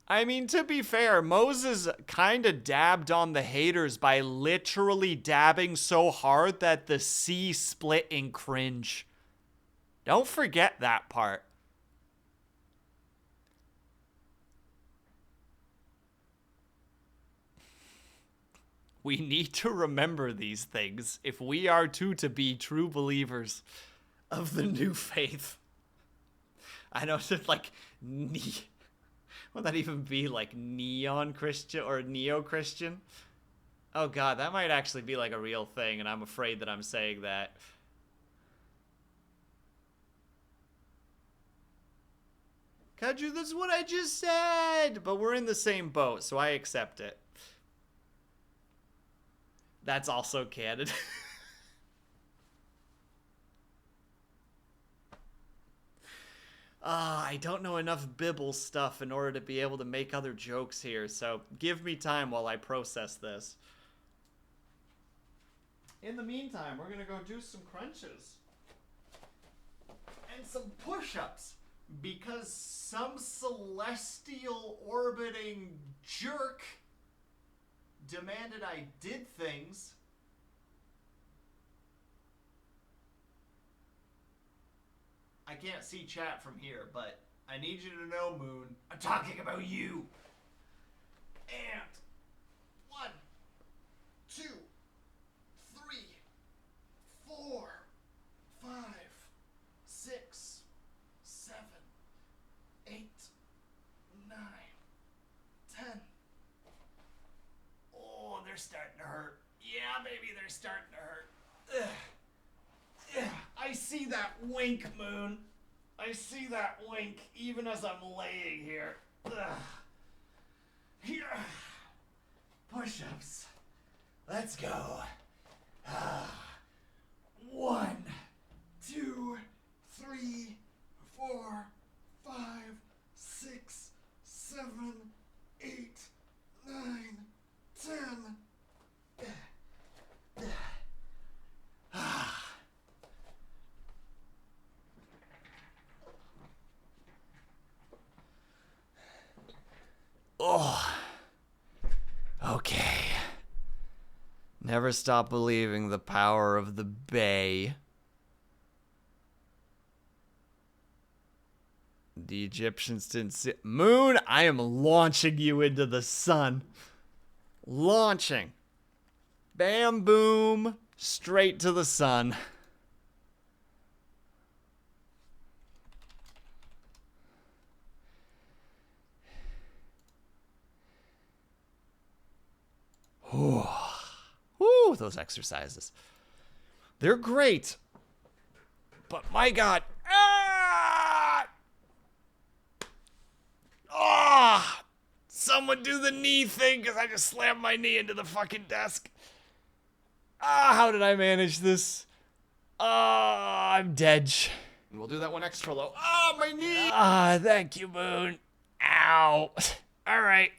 I mean, to be fair, Moses kind of dabbed on the haters by literally dabbing so hard that the sea split in cringe. Don't forget that part. We need to remember these things if we are to be true believers of the new faith. I know it's like, would that even be like neon Christian or neo-Christian? Oh god, that might actually be like a real thing, and I'm afraid that I'm saying that. Kaju, that's what I just said! But we're in the same boat, so I accept it. That's also canon. I don't know enough Bibble stuff in order to be able to make other jokes here, so give me time while I process this. In the meantime, we're gonna go do some crunches. And some push-ups. Because some celestial orbiting jerk demanded I did things. I can't see chat from here, but I need you to know, Moon, I'm talking about you. And 1, 2, 3, 4, 5, 6, 7, 8, 9, 10. Oh, they're starting to hurt. Yeah, baby, they're starting to hurt. Ugh. I see that wink, Moon. I see that wink even as I'm laying here. Ugh. Here. Push-ups. Let's go. 1, 2, 3, 4, 5, 6, 7, 8, 9, 10. Oh. Okay. Never stop believing the power of the Bay. The Egyptians didn't see... Moon, I am launching you into the sun. Launching. Bam, boom. Straight to the sun. Ooh, those exercises. They're great. But my god. Someone do the knee thing because I just slammed my knee into the fucking desk. How did I manage this? I'm dead. We'll do that one extra low. My knee. Thank you, Moon. Ow. All right.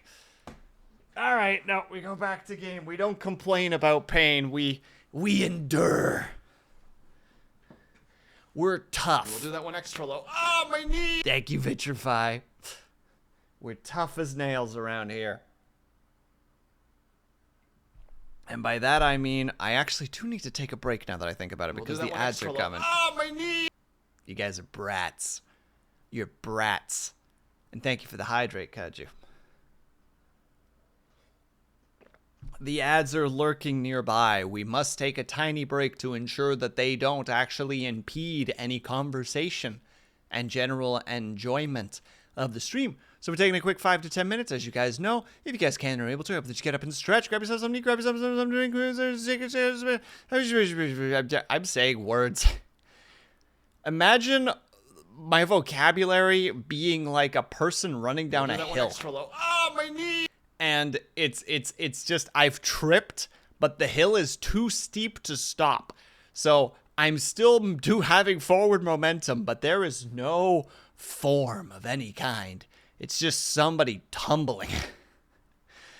All right, no, we go back to game. We don't complain about pain. We endure. We're tough. We'll do that one extra low. My knee. Thank you, Vitrify. We're tough as nails around here. And by that I mean, I actually do need to take a break now that I think about it, because the ads are coming. My knee. You guys are brats. You're brats. And thank you for the hydrate, Kaju. The ads are lurking nearby. We must take a tiny break to ensure that they don't actually impede any conversation and general enjoyment of the stream. So we're taking a quick 5 to 10 minutes, as you guys know. If you guys can or are able to, I hope that you get up and stretch, grab yourself something, grab yourself something, I'm saying words. Imagine my vocabulary being like a person running down a hill. My knee. And it's just, I've tripped, but the hill is too steep to stop. So I'm still having forward momentum, but there is no form of any kind. It's just somebody tumbling.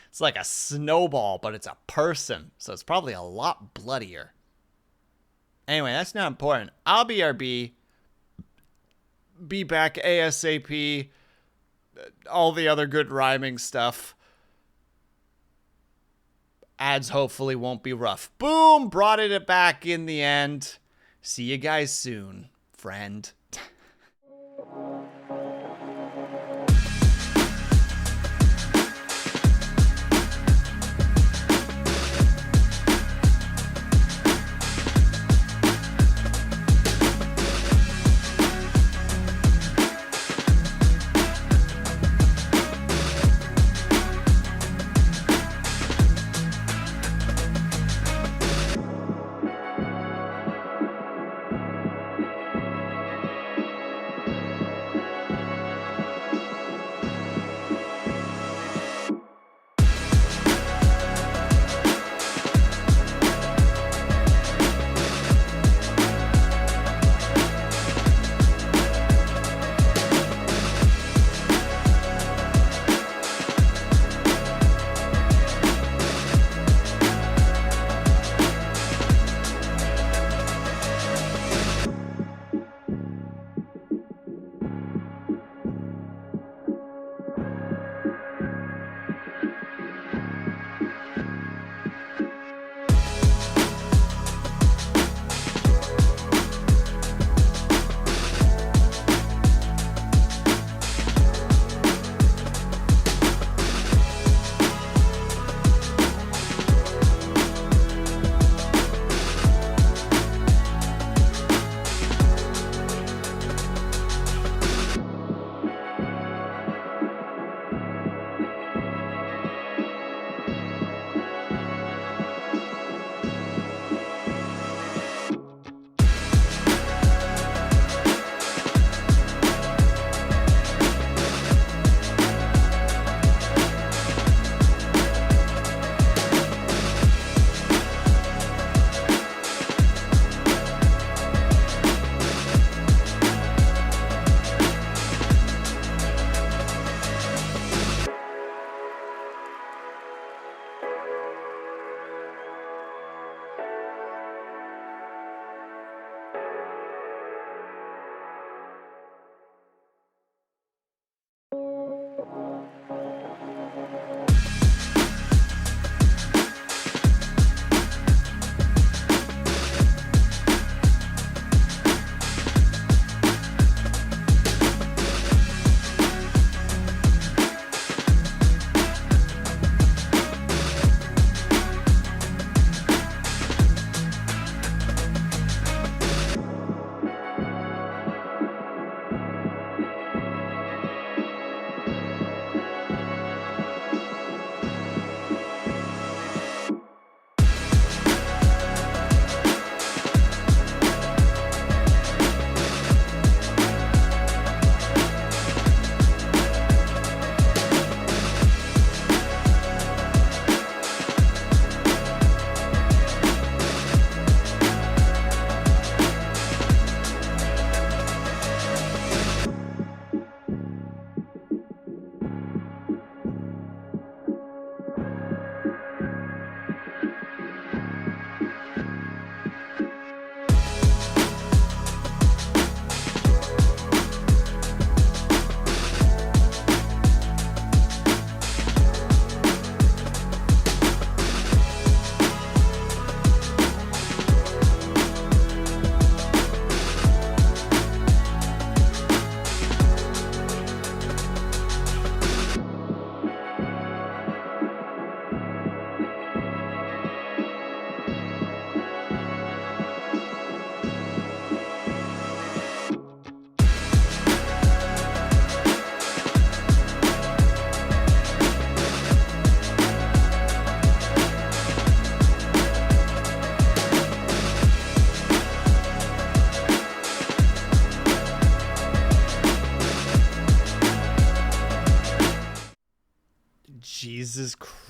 It's like a snowball, but it's a person. So it's probably a lot bloodier. Anyway, that's not important. I'll BRB. Be back ASAP. All the other good rhyming stuff. Ads hopefully won't be rough. Boom! Brought it back in the end. See you guys soon, friend.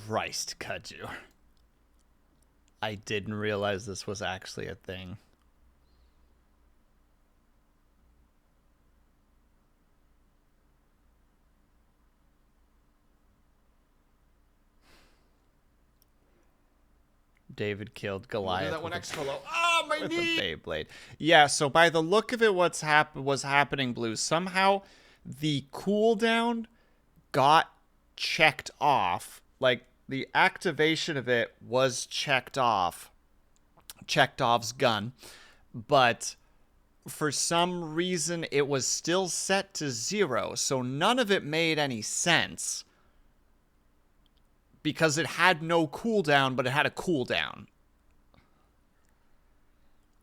Christ, Kaju. I didn't realize this was actually a thing. David killed Goliath. Do that one with extra low. Oh, my with knee! a Beyblade. Yeah, so by the look of it, was happening, Blue, somehow the cooldown got checked off. Like, the activation of it was checked off. Chekhov's gun. But for some reason, it was still set to 0, so none of it made any sense. Because it had no cooldown, but it had a cooldown.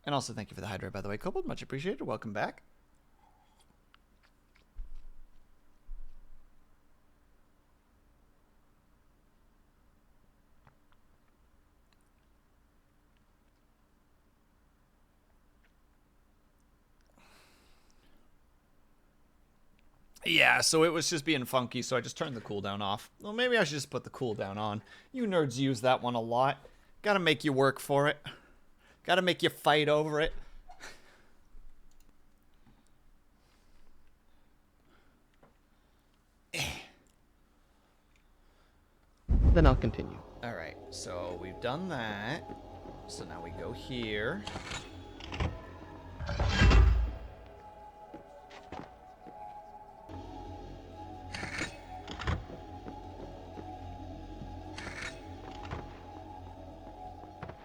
And also, thank you for the hydrate, by the way, Kobold. Much appreciated. Welcome back. Yeah, so it was just being funky, so I just turned the cooldown off. Well, maybe I should just put the cooldown on. You nerds use that one a lot. Gotta make you work for it. Gotta make you fight over it. Then I'll continue. Alright, so we've done that. So now we go here.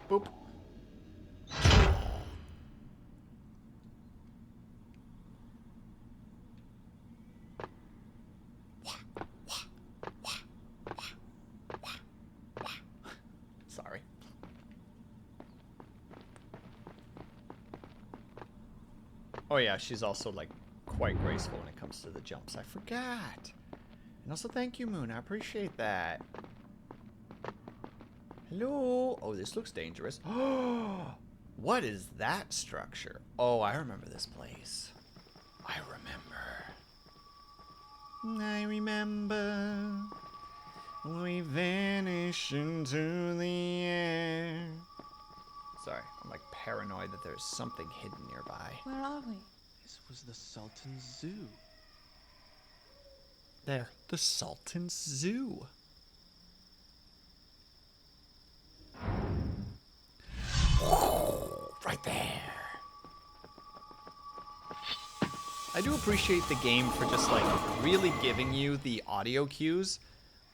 Boop. Sorry. Oh yeah, she's also like quite graceful when it comes to the jumps. I forgot. And also thank you, Moon. I appreciate that. Hello. Oh, this looks dangerous. What is that structure? Oh, I remember this place. I remember. We vanish into the air. Sorry, I'm like paranoid that there's something hidden nearby. Where are we? This was the Sultan's zoo. There, the Sultan's Zoo. Right there. I do appreciate the game for just like really giving you the audio cues.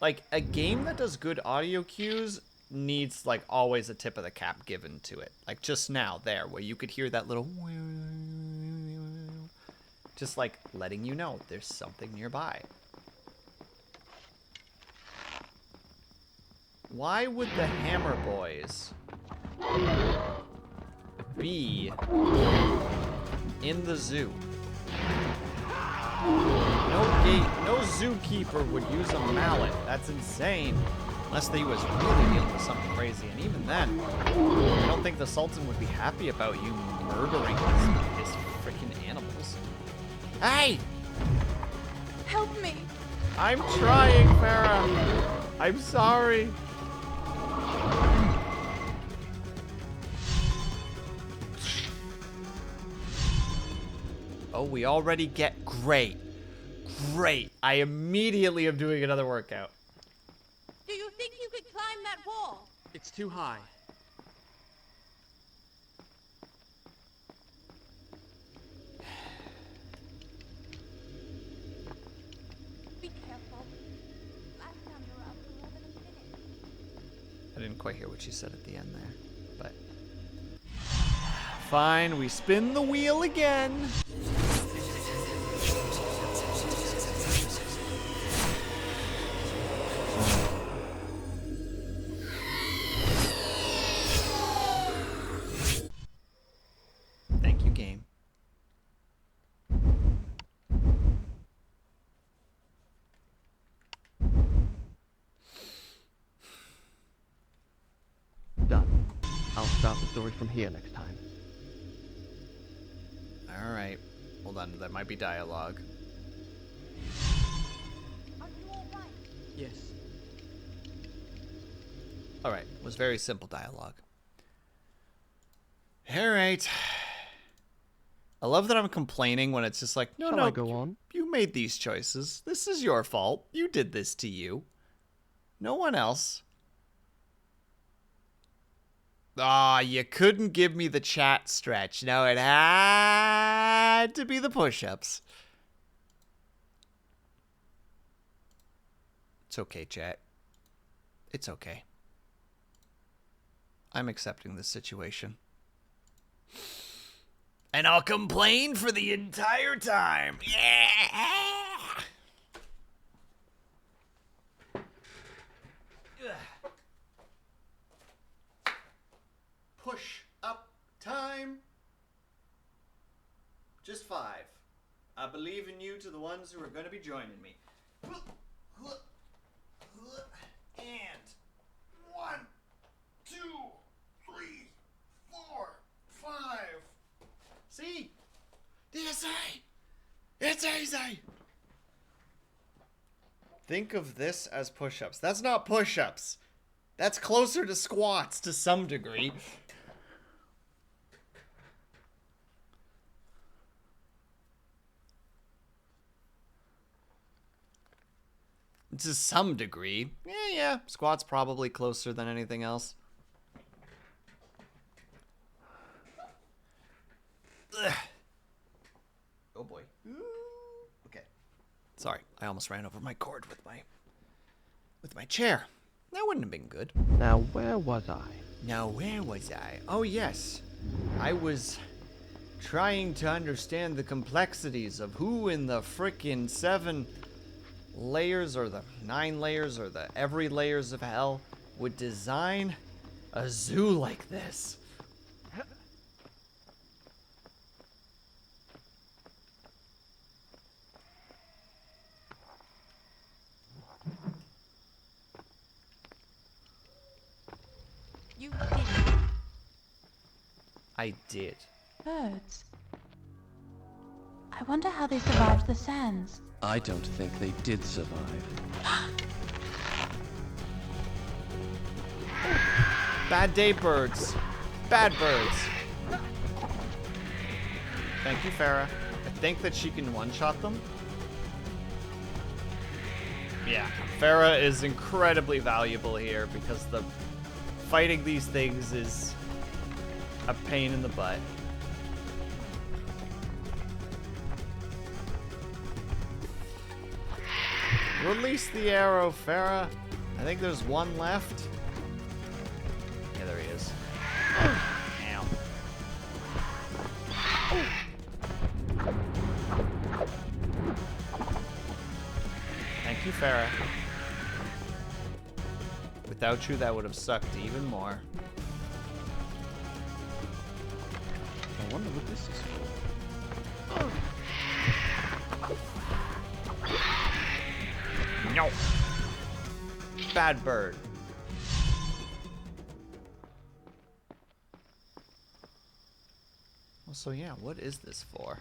Like a game that does good audio cues needs like always a tip of the cap given to it. Like just now there where you could hear that little just like letting you know there's something nearby. Why would the Hammer Boys be in the zoo? No zookeeper would use a mallet. That's insane. Unless they was really dealing with something crazy. And even then, I don't think the Sultan would be happy about you murdering his freaking animals. Hey! Help me! I'm trying, Farah. I'm sorry. Oh, we already get great. Great. I immediately am doing another workout. Do you think you could climb that wall? It's too high. Be careful. Last time you were out for more than a minute. I didn't quite hear what she said at the end there, but... Fine, we spin the wheel again. Thank you, game. Done. I'll start the story from here next time. Alright. Hold on, that might be dialogue. Are you all right? Yes. All right, it was very simple dialogue. All right. I love that I'm complaining when it's just like, no, Shall no, I go on? you made these choices. This is your fault. You did this to you. No one else. Ah, you couldn't give me the chat stretch. No, it had to be the push-ups. It's okay, chat. It's okay. I'm accepting this situation. And I'll complain for the entire time. Yeah! Push up time. Just 5. I believe in you to the ones who are going to be joining me. And 1, 2, 3, 4, 5. See? It's easy. It's easy. Think of this as push-ups. That's not push-ups. That's closer to squats to some degree. To some degree. Yeah, squat's probably closer than anything else. Ugh. Oh boy. Okay. Sorry, I almost ran over my cord with my chair. That wouldn't have been good. Now, where was I? Oh yes. I was trying to understand the complexities of who in the frickin' 7 layers or the 9 layers or the every layers of hell would design a zoo like this. You did. I did. Birds. I wonder how they survived the sands. I don't think they did survive. Bad day birds. Bad birds. Thank you, Farah. I think that she can one-shot them. Yeah, Farah is incredibly valuable here because the fighting these things is a pain in the butt. Release the arrow, Farah. I think there's one left. Yeah, there he is. Ow. Thank you, Farah. Without you, that would have sucked even more. I wonder what this is for. No. Bad bird. Well, so yeah, what is this for?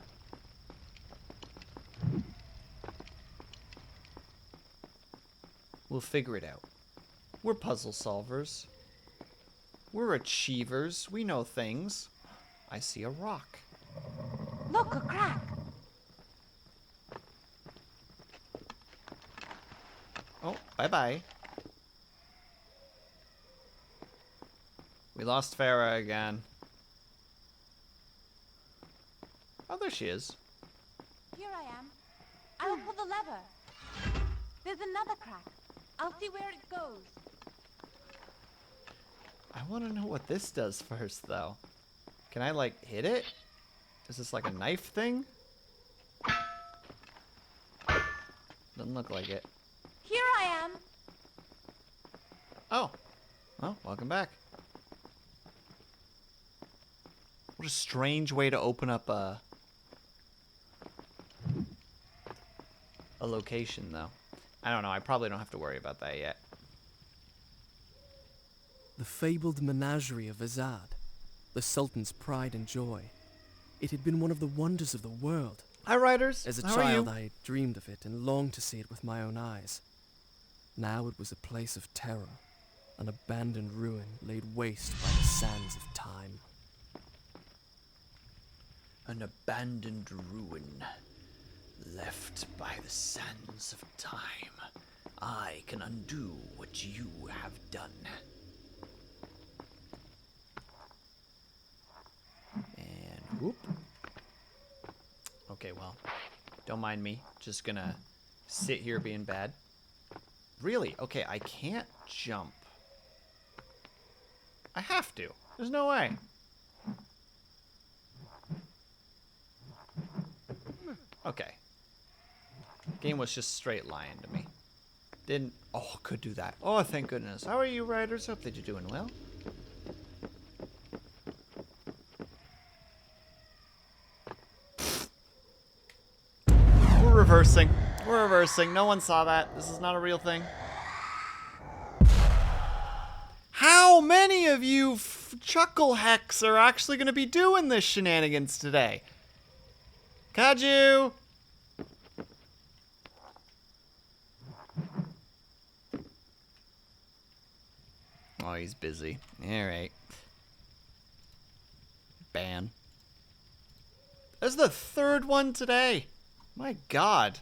We'll figure it out. We're puzzle solvers. We're achievers. We know things. I see a rock. Look, a crack. Oh, bye-bye. We lost Farah again. Oh, there she is. Here I am. I will pull the lever. There's another crack. I'll see where it goes. I want to know what this does first, though. Can I, like, hit it? Is this like a knife thing? Doesn't look like it. Here I am. Oh. Well, welcome back. What a strange way to open up a location, though. I don't know. I probably don't have to worry about that yet. The fabled menagerie of Azad, the Sultan's pride and joy. It had been one of the wonders of the world. Hi, Riders. As a How are child, you? I dreamed of it and longed to see it with my own eyes. Now it was a place of terror, An abandoned ruin laid waste by the sands of time. An abandoned ruin left by the sands of time. I can undo what you have done. And whoop. Okay, well, don't mind me. Just gonna sit here being bad. Really? Okay, I can't jump. I have to. There's no way. Okay. Game was just straight lying to me. Didn't. Oh, could do that. Oh, thank goodness. How are you, riders? Hope that you're doing well. We're reversing. We're reversing. No one saw that. This is not a real thing. How many of you chuckle hecks are actually going to be doing this shenanigans today? Kaju! Oh, he's busy. Alright. Ban. This is the third one today. My god.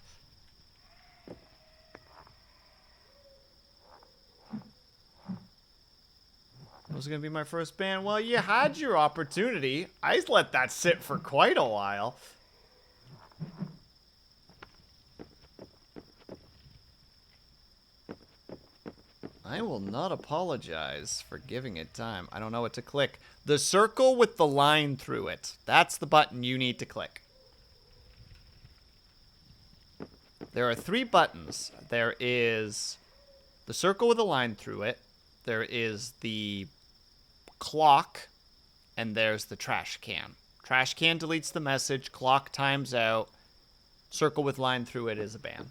That was going to be my first ban. Well, you had your opportunity. I let that sit for quite a while. I will not apologize for giving it time. I don't know what to click. The circle with the line through it. That's the button you need to click. There are 3 buttons. There is the circle with a line through it. There is the clock. And there's the trash can. Trash can deletes the message. Clock times out. Circle with line through it is a ban.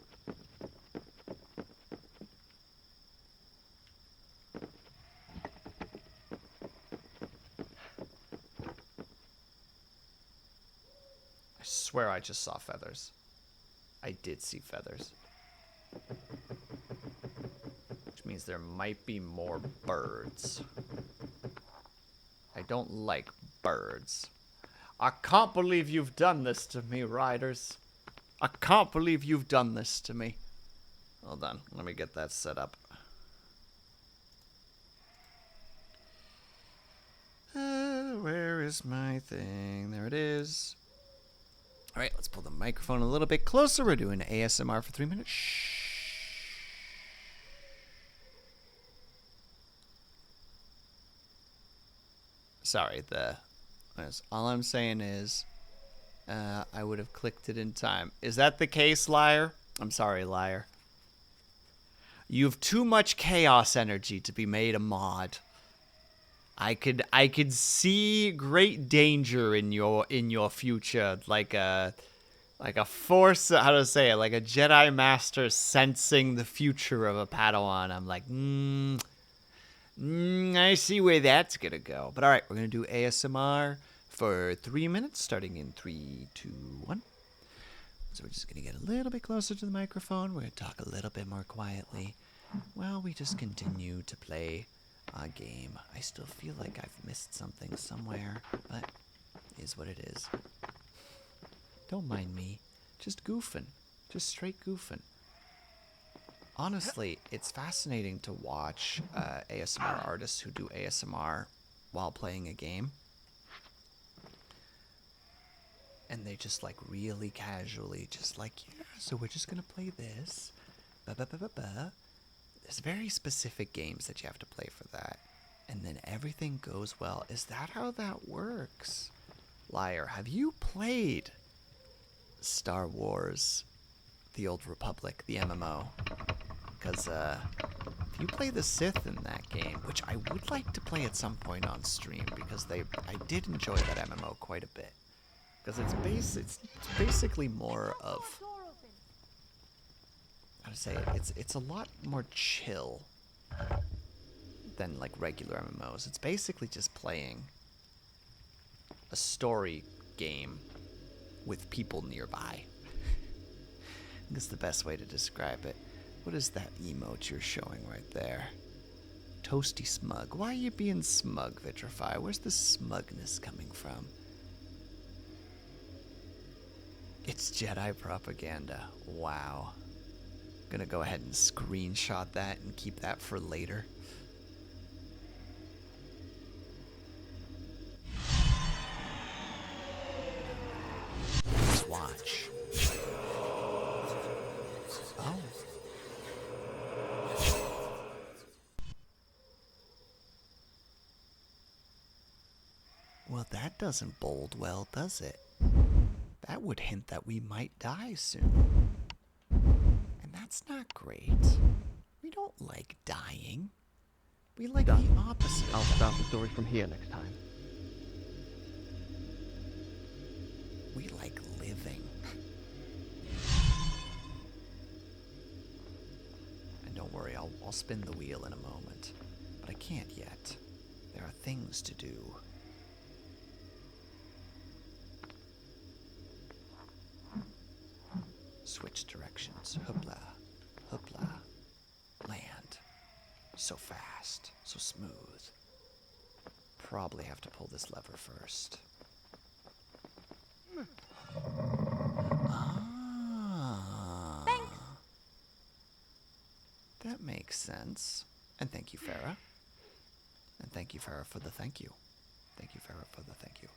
I swear I just saw feathers. I did see feathers. Which means there might be more birds. I don't like birds. I can't believe you've done this to me, riders. I can't believe you've done this to me. Hold on, let me get that set up. Where is my thing? There it is. All right, let's pull the microphone a little bit closer. We're doing ASMR for 3 minutes. Shh. Sorry, all I'm saying is I would have clicked it in time. Is that the case, liar? I'm sorry, liar. You have too much chaos energy to be made a mod. I could see great danger in your future, like a force, how to say it, like a Jedi Master sensing the future of a Padawan. I'm like, I see where that's gonna go. But all right, we're gonna do ASMR for 3 minutes, starting in 3, 2, 1. So we're just gonna get a little bit closer to the microphone. We're gonna talk a little bit more quietly while we just continue to play a game. I still feel like I've missed something somewhere, but it is what it is. Don't mind me. Just goofing. Just straight goofing. Honestly, it's fascinating to watch ASMR artists who do ASMR while playing a game. And they just like really casually, just like, yeah, so we're just gonna play this. There's very specific games that you have to play for that. And then everything goes well. Is that how that works? Liar, have you played Star Wars, The Old Republic, the MMO? Because if you play the Sith in that game, which I would like to play at some point on stream, because I did enjoy that MMO quite a bit. Because it's basically more of, how to say it, it's a lot more chill than like regular MMOs. It's basically just playing a story game with people nearby. That's the best way to describe it. What is that emote you're showing right there? toasty smug. Why are you being smug, Vitrify? Where's the smugness coming from? It's Jedi propaganda. Wow. Gonna go ahead and screenshot that and keep that for later. Let's watch. Oh. Well, that doesn't bode well, does it? That would hint that we might die soon. And that's not great. We don't like dying. We like the opposite. I'll start the story from here next time. We like living. And don't worry, I'll spin the wheel in a moment. But I can't yet. There are things to do. Switch directions. Hoopla. Hoopla. Land. So fast. So smooth. Probably have to pull this lever first. Ah. Thanks. That makes sense. And thank you, Farah. And thank you, Farah, for the thank you. Thank you, Farah, for the thank you.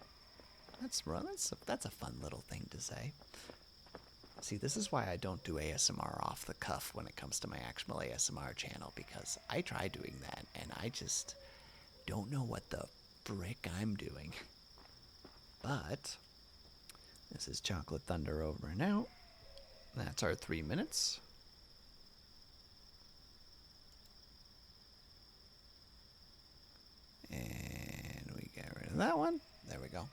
That's a fun little thing to say. See, this is why I don't do ASMR off the cuff when it comes to my actual ASMR channel, because I try doing that, and I just don't know what the frick I'm doing. But this is Chocolate Thunder over and out. That's our 3 minutes. And we get rid of that one. There we go.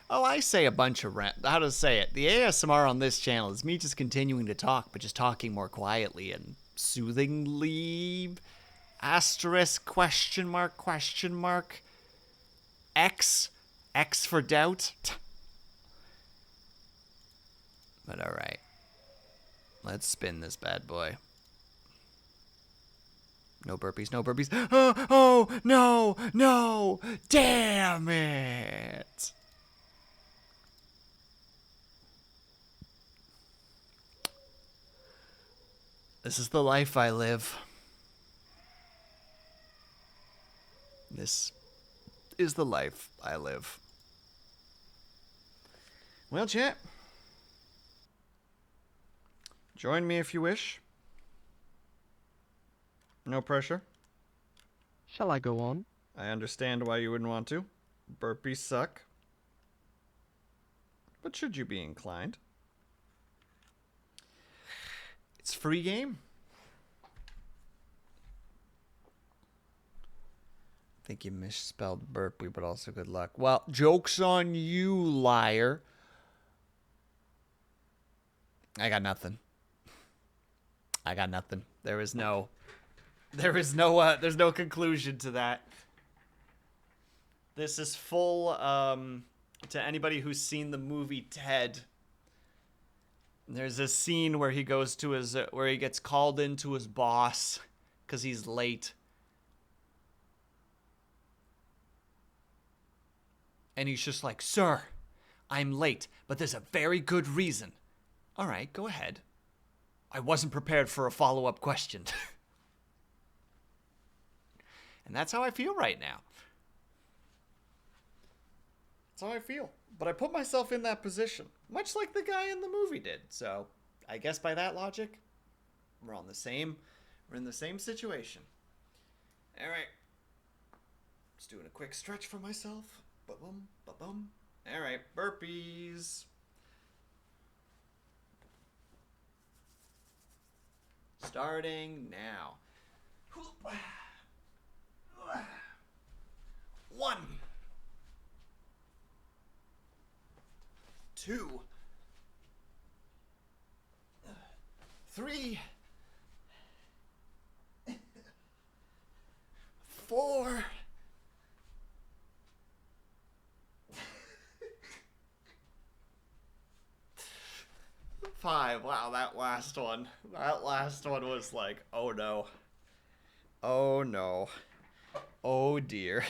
Oh, I say a bunch of how to say it. The ASMR on this channel is me just continuing to talk, but just talking more quietly and soothingly. Asterisk, question mark, X for doubt. But alright. Let's spin this bad boy. No burpees, no burpees. Oh, no, damn it. This is the life I live. This is the life I live. Well, chat. Join me if you wish. No pressure. Shall I go on? I understand why you wouldn't want to. Burpees suck. But should you be inclined? It's free game. I think you misspelled burpee, but also good luck. Well, joke's on you, liar. I got nothing. There's no conclusion to that. This is full, to anybody who's seen the movie Ted. There's a scene where he goes to where he gets called into his boss because he's late. And he's just like, "Sir, I'm late, but there's a very good reason." All right, go ahead. I wasn't prepared for a follow-up question. And that's how I feel right now. That's how I feel. But I put myself in that position, much like the guy in the movie did. So I guess by that logic, we're in the same situation. All right. Just doing a quick stretch for myself. Ba-bum, ba-bum. All right, burpees. Starting now. 1, 2, 3, 4, 5. Wow, that last one was like, oh no. Oh no. Oh dear.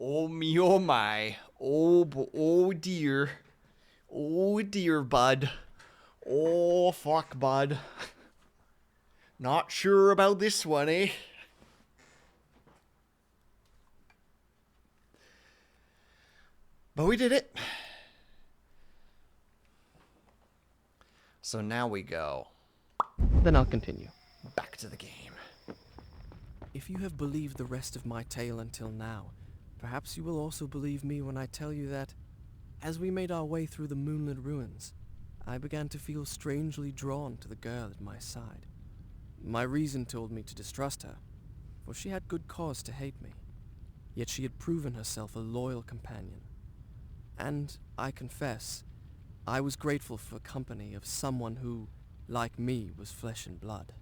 Oh me, oh my. Oh dear. Oh dear, bud. Oh fuck, bud. Not sure about this one, eh? But we did it. So now we go Then I'll continue. back to the game. If you have believed the rest of my tale until now, perhaps you will also believe me when I tell you that, as we made our way through the moonlit ruins, I began to feel strangely drawn to the girl at my side. My reason told me to distrust her, for she had good cause to hate me. Yet she had proven herself a loyal companion. And, I confess, I was grateful for company of someone who, like me, was flesh and blood.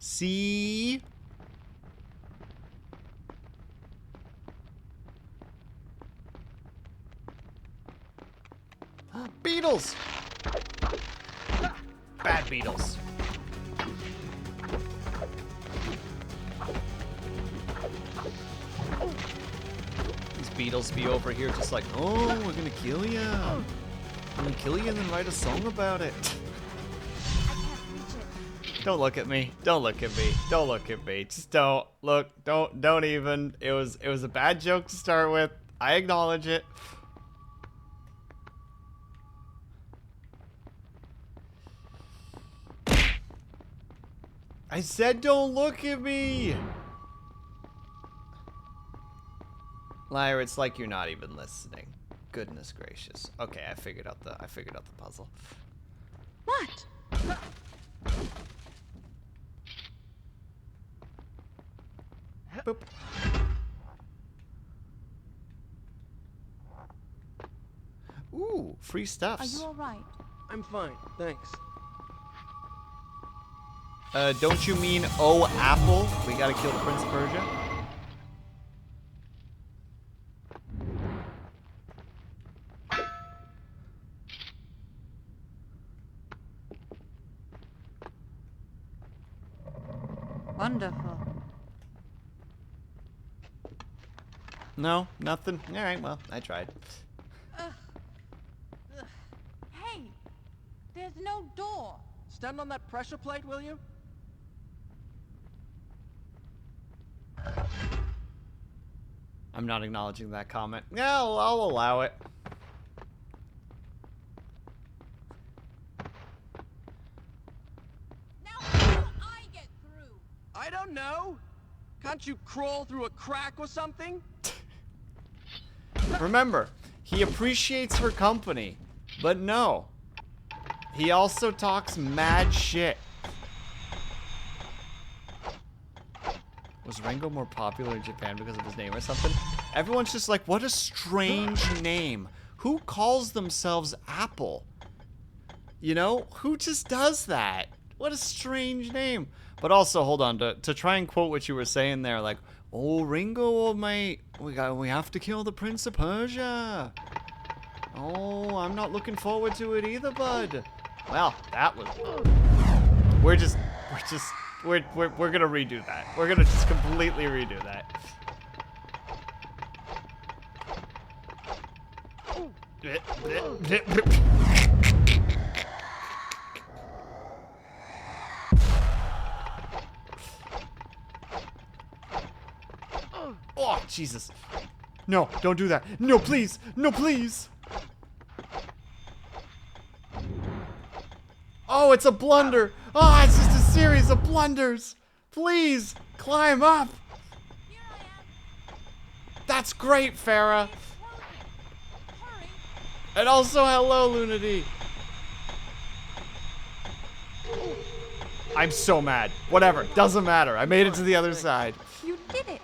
See? Beetles! Bad beetles. These beetles be over here just like, oh, we're gonna kill you. I'm gonna kill you and then write a song about it. I can't reach it. Don't look at me. Don't look at me. Don't look at me. Just don't look. Don't even. It was a bad joke to start with. I acknowledge it. I said don't look at me. Liar, it's like you're not even listening. Goodness gracious. Okay, I figured out the puzzle. What? Boop. Ooh, free Are stuffs. you alright? I'm fine, thanks. Don't you mean oh apple? We gotta kill the Prince of Persia. Wonderful. No, nothing. All right, well, I tried. Hey, there's no door. Stand on that pressure plate, will you? I'm not acknowledging that comment. Yeah, I'll allow it. Now how do I get through? I don't know. Can't you crawl through a crack or something? Remember, he appreciates her company, but no. He also talks mad shit. Was Ringo more popular in Japan because of his name or something? Everyone's just like, what a strange name. Who calls themselves Apple? You know, who just does that? What a strange name. But also, hold on, to try and quote what you were saying there, like, oh, Ringo, old mate, we have to kill the Prince of Persia. Oh, I'm not looking forward to it either, bud. Well, that was... We're gonna redo that. We're gonna just completely redo that. Oh, Jesus. No, don't do that. No, please. No, please. Oh, it's a blunder. Oh, it's just a series of blunders. Please, climb up. Here I am. That's great, Farah. It's working. Hurry. And also, hello, Lunity. I'm so mad. Whatever, doesn't matter. I made it to the other side. You did it.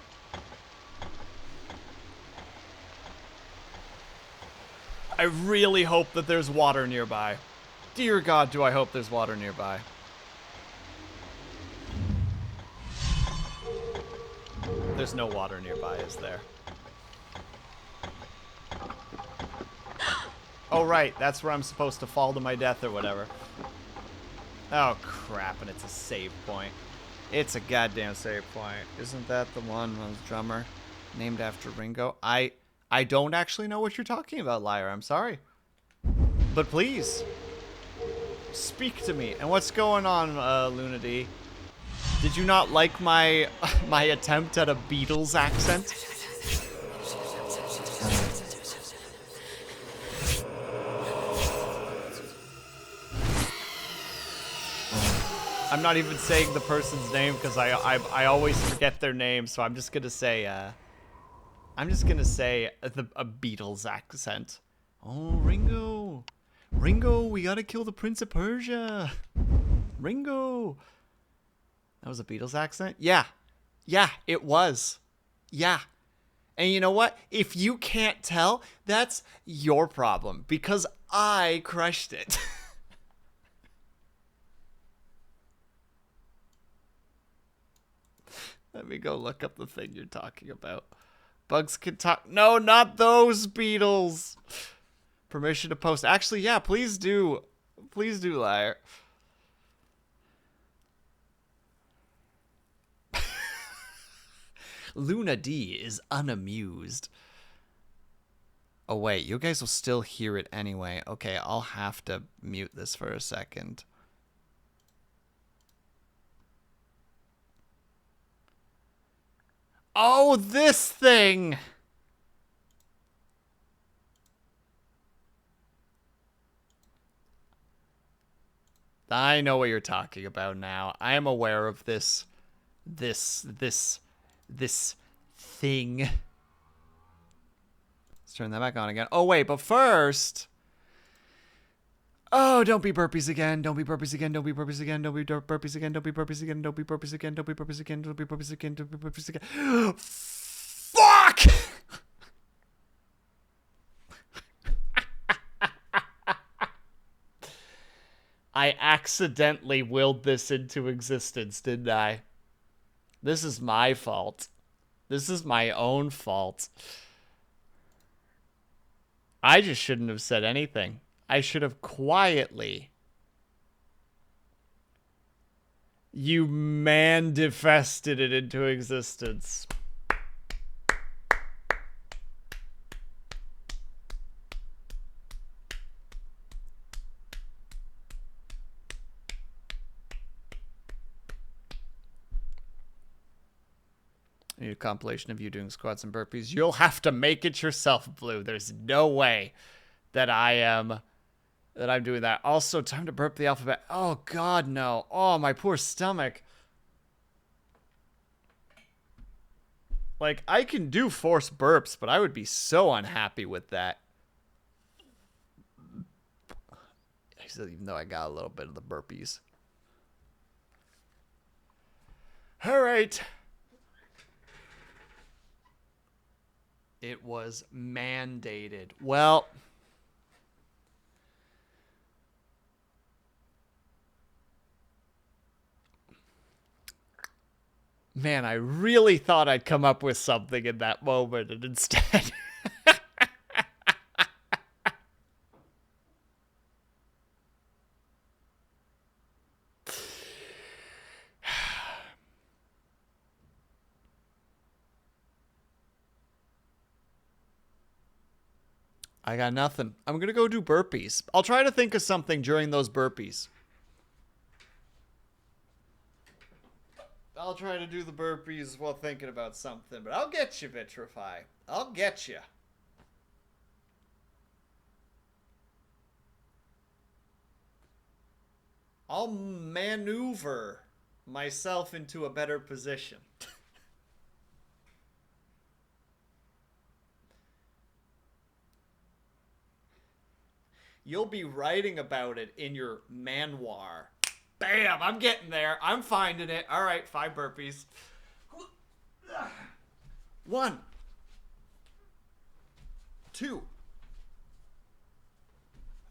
I really hope that there's water nearby. Dear God, do I hope there's water nearby. There's no water nearby, is there? Oh, right. That's where I'm supposed to fall to my death or whatever. Oh, crap. And it's a save point. It's a goddamn save point. Isn't that the one with the drummer named after Ringo? I don't actually know what you're talking about, liar. I'm sorry. But please, speak to me. And what's going on, Luna D? Did you not like my my attempt at a Beatles accent? I'm not even saying the person's name because I always forget their name, so I'm just gonna say a Beatles accent. Oh, Ringo, we gotta kill the Prince of Persia. Ringo. That was a Beatles accent? Yeah, it was. Yeah. And you know what? If you can't tell, that's your problem because I crushed it. Let me go look up the thing you're talking about. Bugs can talk. No, not those Beatles. Permission to post. Actually, yeah, please do. Please do, liar. Luna D is unamused. Oh, wait. You guys will still hear it anyway. Okay, I'll have to mute this for a second. Oh, this thing! I know what you're talking about now. I am aware of this thing. Let's turn that back on again. Oh, wait, but first... Oh, don't be burpees again. Don't be burpees again. Don't be burpees again. Don't be burpees again. Don't be burpees again. Don't be burpees again. Don't be burpees again. Don't be burpees again. Don't be burpees again. Fuck! I accidentally willed this into existence, didn't I? This is my fault. This is my own fault. I just shouldn't have said anything. I should have quietly. You manifested it into existence. I need a compilation of you doing squats and burpees. You'll have to make it yourself, Blue. There's no way that I'm doing that. Also, time to burp the alphabet. Oh, God, no. Oh, my poor stomach. Like, I can do forced burps, but I would be so unhappy with that. Even though I got a little bit of the burpees. All right. It was mandated. Well... Man, I really thought I'd come up with something in that moment, and instead... I got nothing. I'm gonna go do burpees. I'll try to think of something during those burpees. I'll try to do the burpees while thinking about something, but I'll get you, Vitrify. I'll get you. I'll maneuver myself into a better position. You'll be writing about it in your memoir. Bam! I'm getting there. I'm finding it. All right, 5 burpees. 1, 2,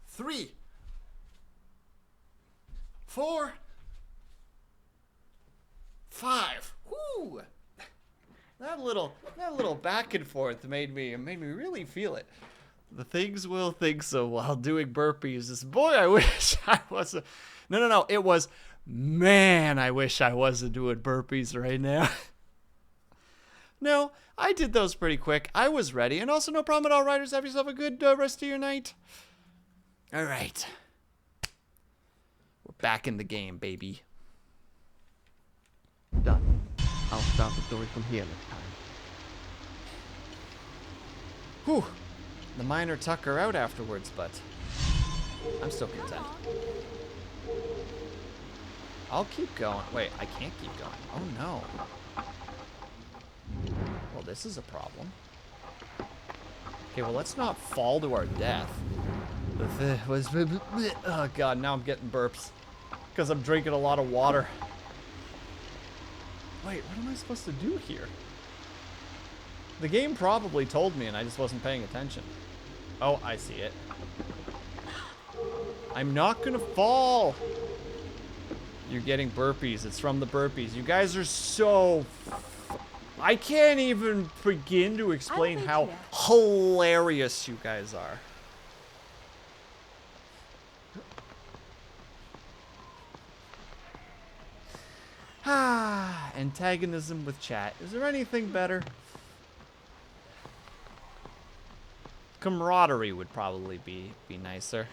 3, 4, 5. Whoo! That little back and forth made me really feel it. The things will think so while doing burpees. Boy, I wish I was. No. It was Man, I wish I wasn't doing burpees right now. No, I did those pretty quick. I was ready. And also, no problem at all, Riders. Have yourself a good rest of your night. All right. We're back in the game, baby. Done. I'll start the story from here next time. Whew. The minor took her out afterwards, but I'm still content. I'll keep going. Wait, I can't keep going. Oh, no. Well, this is a problem. Okay, well, let's not fall to our death. Oh, God, now I'm getting burps. Because I'm drinking a lot of water. Wait, what am I supposed to do here? The game probably told me and I just wasn't paying attention. Oh, I see it. I'm not gonna fall! You're getting burpees. It's from the burpees. You guys are so... I can't even begin to explain how hilarious you guys are. Ah, antagonism with chat. Is there anything better? Camaraderie would probably be nicer.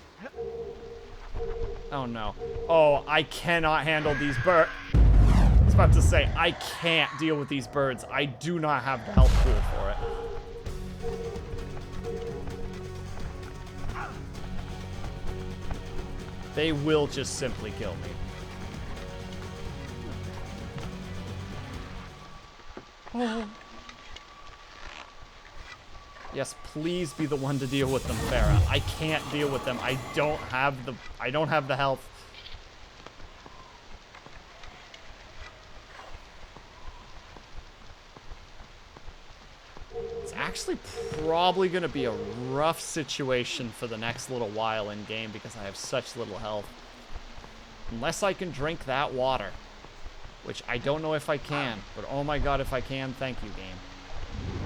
Oh no. Oh, I cannot handle these birds. I was about to say, I can't deal with these birds. I do not have the health pool for it. They will just simply kill me. Oh. Yes, please be the one to deal with them, Farah. I can't deal with them. I don't have the health. It's actually probably going to be a rough situation for the next little while in game because I have such little health. Unless I can drink that water. Which I don't know if I can, but oh my god, if I can, thank you, game.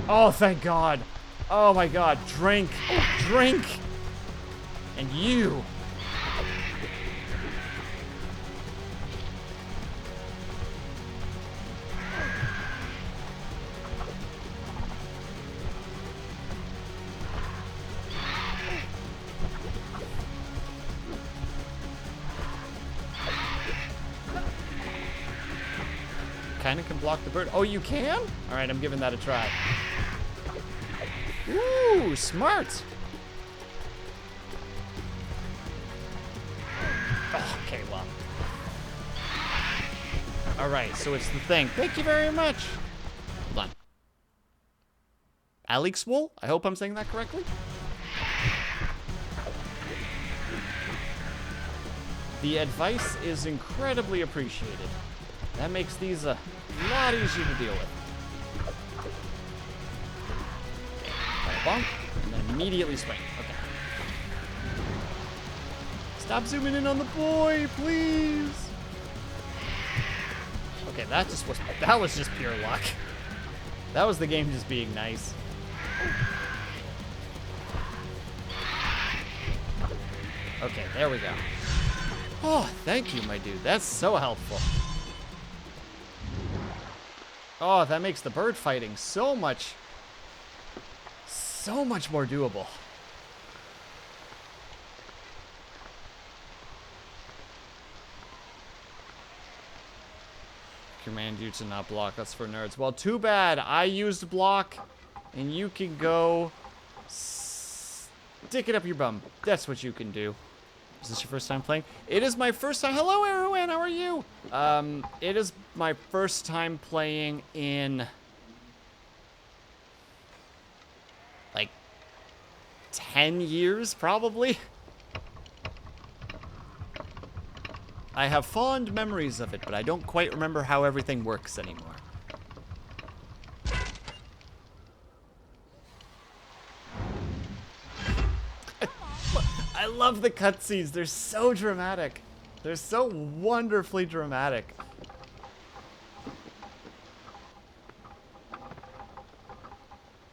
Oh, thank god. Oh my god, drink. Drink. And you. Kinda can block the bird. Oh, you can? Alright, I'm giving that a try. Ooh, smart. Oh, okay, well. Alright, so it's the thing. Thank you very much. Hold on. Alex Wool? I hope I'm saying that correctly. The advice is incredibly appreciated. That makes these a lot easier to deal with. Bonk, and then immediately swing. Okay. Stop zooming in on the boy, please. Okay, that was just pure luck. That was the game just being nice. Okay, there we go. Oh, thank you, my dude. That's so helpful. Oh, that makes the bird fighting so much more doable. Command you to not block. That's for nerds. Well, too bad. I used block, and you can go stick it up your bum. That's what you can do. Is this your first time playing? It is my first time. Hello, Erwin. How are you? It is my first time playing in like 10 years, probably. I have fond memories of it, but I don't quite remember how everything works anymore. I love the cutscenes. They're so dramatic. They're so wonderfully dramatic.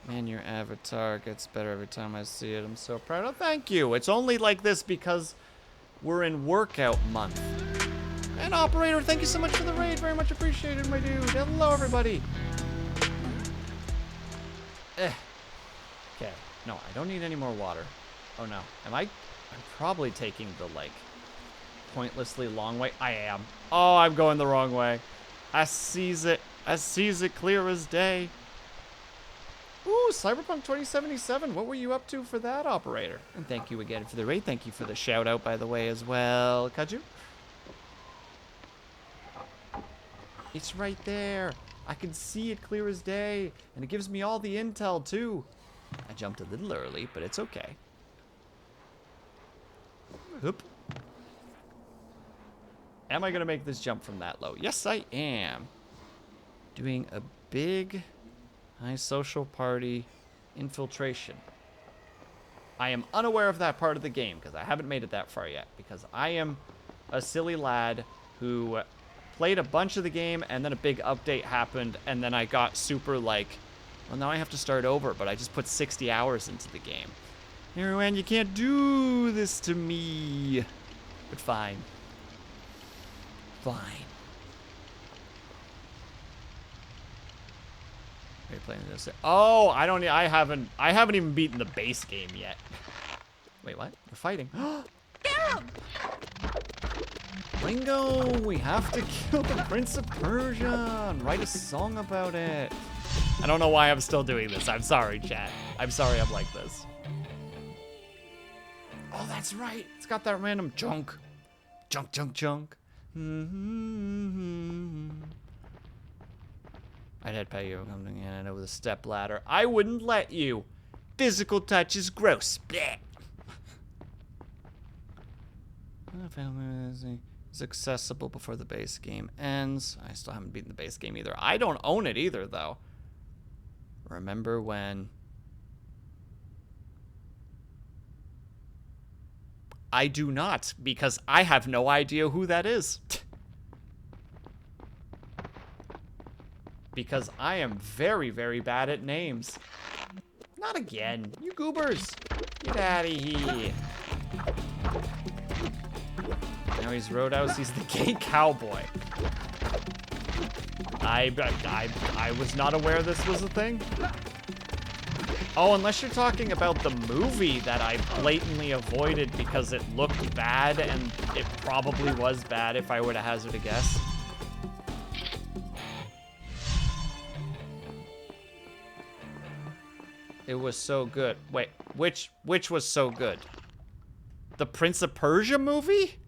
Man, your avatar gets better every time I see it. I'm so proud. Oh, thank you. It's only like this because we're in workout month. And Operator, thank you so much for the raid. Very much appreciated, my dude. Hello, everybody. Okay. No, I don't need any more water. Oh, no. I'm probably taking the, like, pointlessly long way. I am. Oh, I'm going the wrong way. I sees it. I sees it clear as day. Ooh, Cyberpunk 2077. What were you up to for that, Operator? And thank you again for the raid. Thank you for the shout out, by the way, as well. Kaju? It's right there. I can see it clear as day. And it gives me all the intel, too. I jumped a little early, but it's okay. Oop. Am I going to make this jump from that low? Yes, I am. Doing a big high social party infiltration. I am unaware of that part of the game because I haven't made it that far yet. Because I am a silly lad who played a bunch of the game and then a big update happened and then I got super like, well, now I have to start over, but I just put 60 hours into the game. Erwan, you can't do this to me. But fine. Fine. Are you playing this? Oh, I haven't even beaten the base game yet. Wait, what? We're fighting. Ringo, we have to kill the Prince of Persia and write a song about it. I don't know why I'm still doing this. I'm sorry, chat. I'm sorry I'm like this. Oh, that's right. It's got that random junk. Junk, junk, junk. I'd pay you coming in with a step ladder. I wouldn't let you. Physical touch is gross. Blech. It's accessible before the base game ends. I still haven't beaten the base game either. I don't own it either, though. Remember when... I do not, because I have no idea who that is. Because I am very, very bad at names. Not again. You goobers. Get out of here. Now he's Roadhouse. He's the gay cowboy. I was not aware this was a thing. Oh, unless you're talking about the movie that I blatantly avoided because it looked bad, and it probably was bad if I were to hazard a guess. It was so good. Wait, which was so good? The Prince of Persia movie?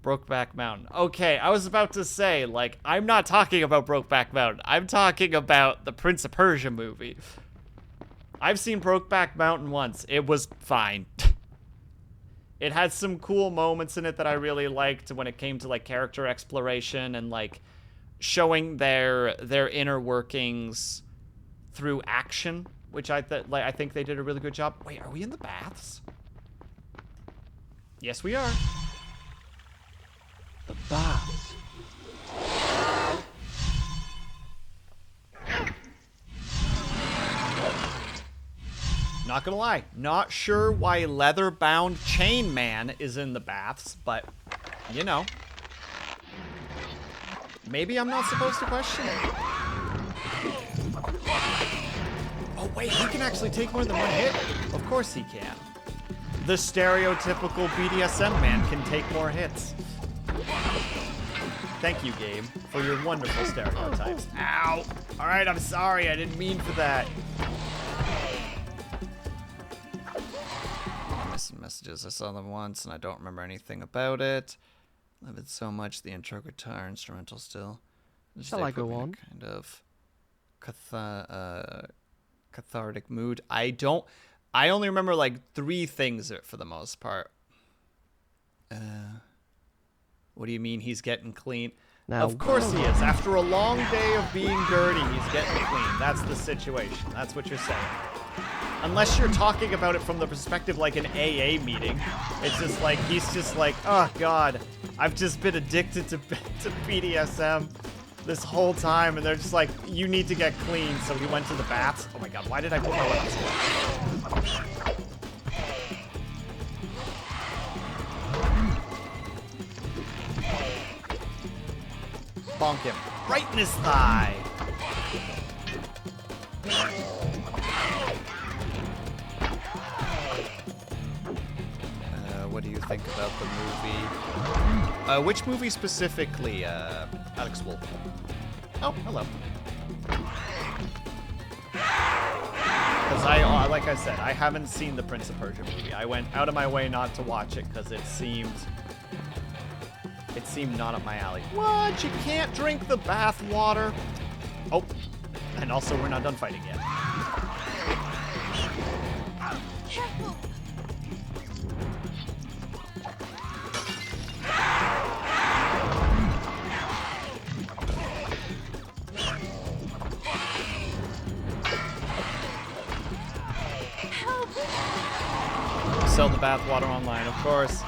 Brokeback Mountain. Okay, I was about to say, like, I'm not talking about Brokeback Mountain. I'm talking about the Prince of Persia movie. I've seen Brokeback Mountain once. It was fine. It had some cool moments in it that I really liked when it came to, like, character exploration and, like, showing their inner workings through action, which I think they did a really good job. Wait, are we in the baths? Yes, we are. The baths. Not gonna lie, not sure why leather-bound Chain Man is in the baths, but, you know. Maybe I'm not supposed to question it. Oh wait, he can actually take more than one hit? Of course he can. The stereotypical BDSM man can take more hits. Thank you, game, for your wonderful stereotypes. Ow! Alright, I'm sorry, I didn't mean for that. Missing messages, I saw them once and I don't remember anything about it. Love it so much, the intro guitar, instrumental still. Shall I go on? Kind of cathartic mood. I only remember like 3 things for the most part. What do you mean he's getting clean? Now, of course he is. After a long day of being dirty, he's getting clean. That's the situation. That's what you're saying. Unless you're talking about it from the perspective like an AA meeting. It's just like, he's just like, oh God, I've just been addicted to BDSM. this whole time, and they're just like, you need to get clean, so he went to the baths. Oh my god, why did I put my weapons away? Bonk him. Right in his thigh. What do you think about the movie? Which movie specifically, Alex Wolf? Oh, hello. Because like I said, I haven't seen the Prince of Persia movie. I went out of my way not to watch it because it seemed not up my alley. What? You can't drink the bath water? Oh, and also we're not done fighting yet. Careful. Sell the bath water online, of course.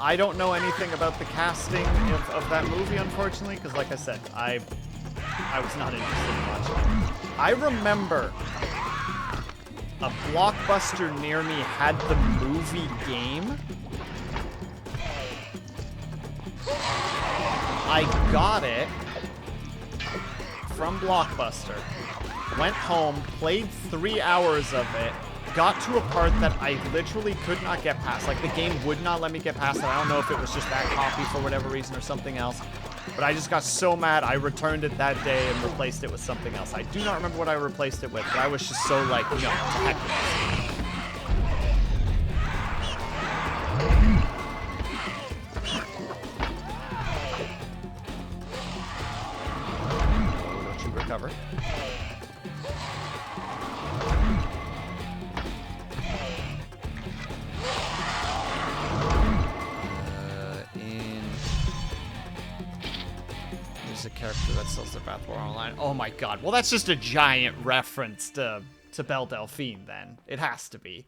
I don't know anything about the casting of that movie, unfortunately, because like I said, I was not interested in watching it. I remember a Blockbuster near me had the movie game. I got it from Blockbuster, went home, played 3 hours of it, got to a part that I literally could not get past. Like, the game would not let me get past it. I don't know if it was just that copy for whatever reason or something else, but I just got so mad, I returned it that day and replaced it with something else. I do not remember what I replaced it with, but I was just so like, no, to heck with this. Don't you recover. A character that sells their bathwater online. Oh my god. Well, that's just a giant reference to Belle Delphine, then. It has to be.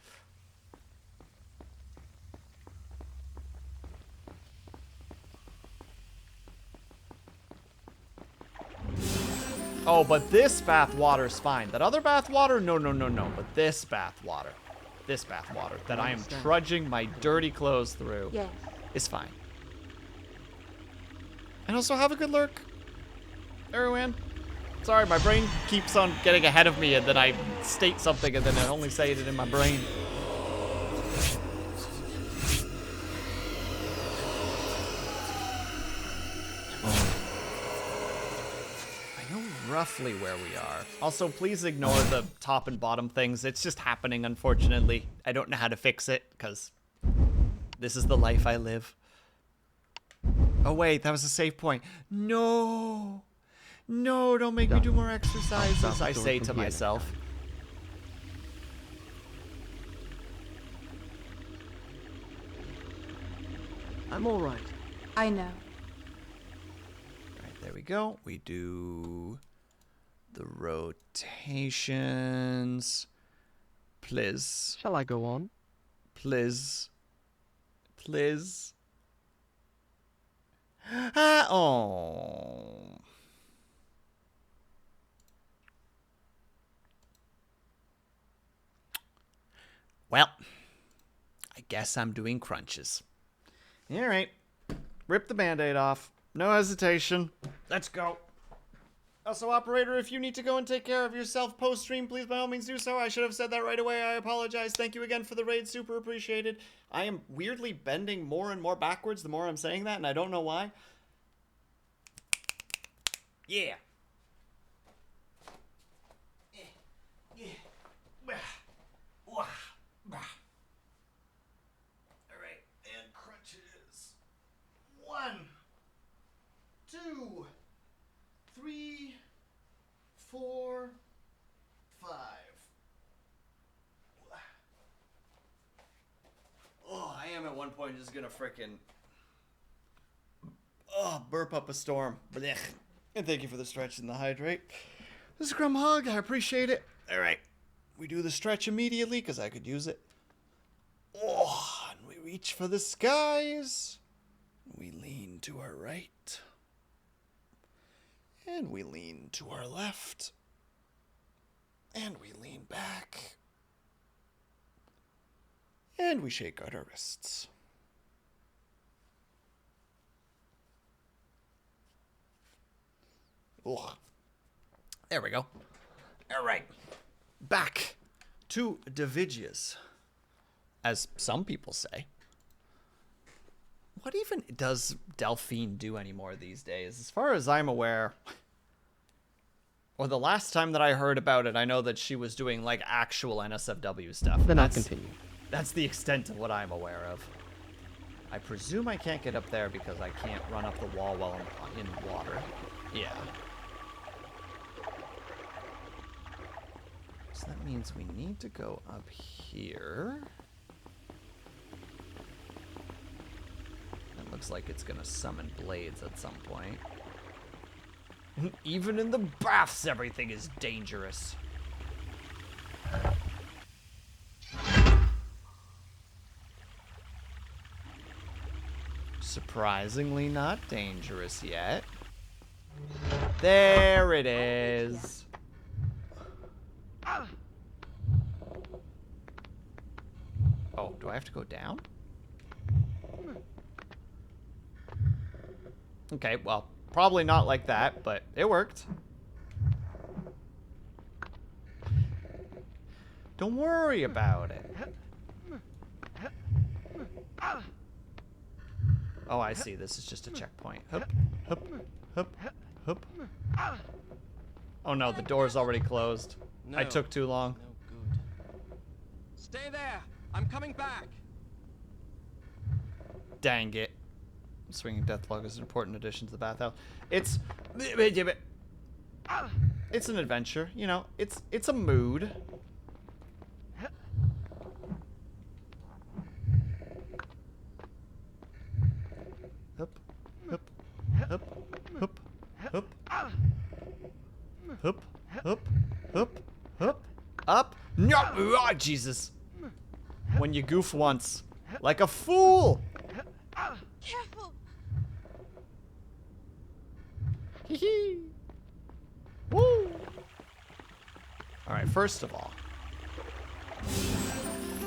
Oh, but this bathwater's fine. That other bathwater? No, no, no, no. But this bathwater that I am trudging my dirty clothes through is fine. And also have a good lurk. Erwin. Sorry, my brain keeps on getting ahead of me, and then I state something, and then I only say it in my brain. I know roughly where we are. Also, please ignore the top and bottom things. It's just happening, unfortunately. I don't know how to fix it, because this is the life I live. Oh, wait, that was a save point. No. No, don't make me do more exercises, I say to myself. I'm all right. I know. All right, there we go. We do the rotations. Please. Shall I go on? Please. Please. Oh. Well, I guess I'm doing crunches. All right. Rip the Band-Aid off. No hesitation. Let's go. Also, operator, if you need to go and take care of yourself post-stream, please by all means do so. I should have said that right away. I apologize. Thank you again for the raid. Super appreciated. I am weirdly bending more and more backwards the more I'm saying that, and I don't know why. Yeah. Alright, and crunches. 1, 2, 3, 4, 5. Oh, I am at one point just gonna frickin' burp up a storm. Blech. And thank you for the stretch and the hydrate. The scrum hug, I appreciate it. Alright, we do the stretch immediately because I could use it. Oh, reach for the skies. We lean to our right. And we lean to our left. And we lean back. And we shake out our wrists. Ugh. There we go. All right. Back to Davidius, as some people say. What even does Delphine do anymore these days? As far as I'm aware, or the last time that I heard about it, I know that she was doing like actual NSFW stuff. Then I'll continue. That's the extent of what I'm aware of. I presume I can't get up there because I can't run up the wall while I'm in water. Yeah. So that means we need to go up here. It looks like it's gonna summon blades at some point. Even in the baths, everything is dangerous. Surprisingly not dangerous yet. There it is. Oh, do I have to go down? Okay, well, probably not like that, but it worked. Don't worry about it. Oh, I see. This is just a checkpoint. Hup, hup, hup, hup. Oh no, the door's already closed. No. I took too long. No good. Stay there. I'm coming back. Dang it. Swinging Deathlog is an important addition to the bathhouse. It's an adventure, you know. It's a mood. Hup, hup, hup, hup, hup, hup, hup, hup, hup, up. No, oh, Jesus. When you goof once, like a fool. Careful! Hee Woo! Alright, first of all,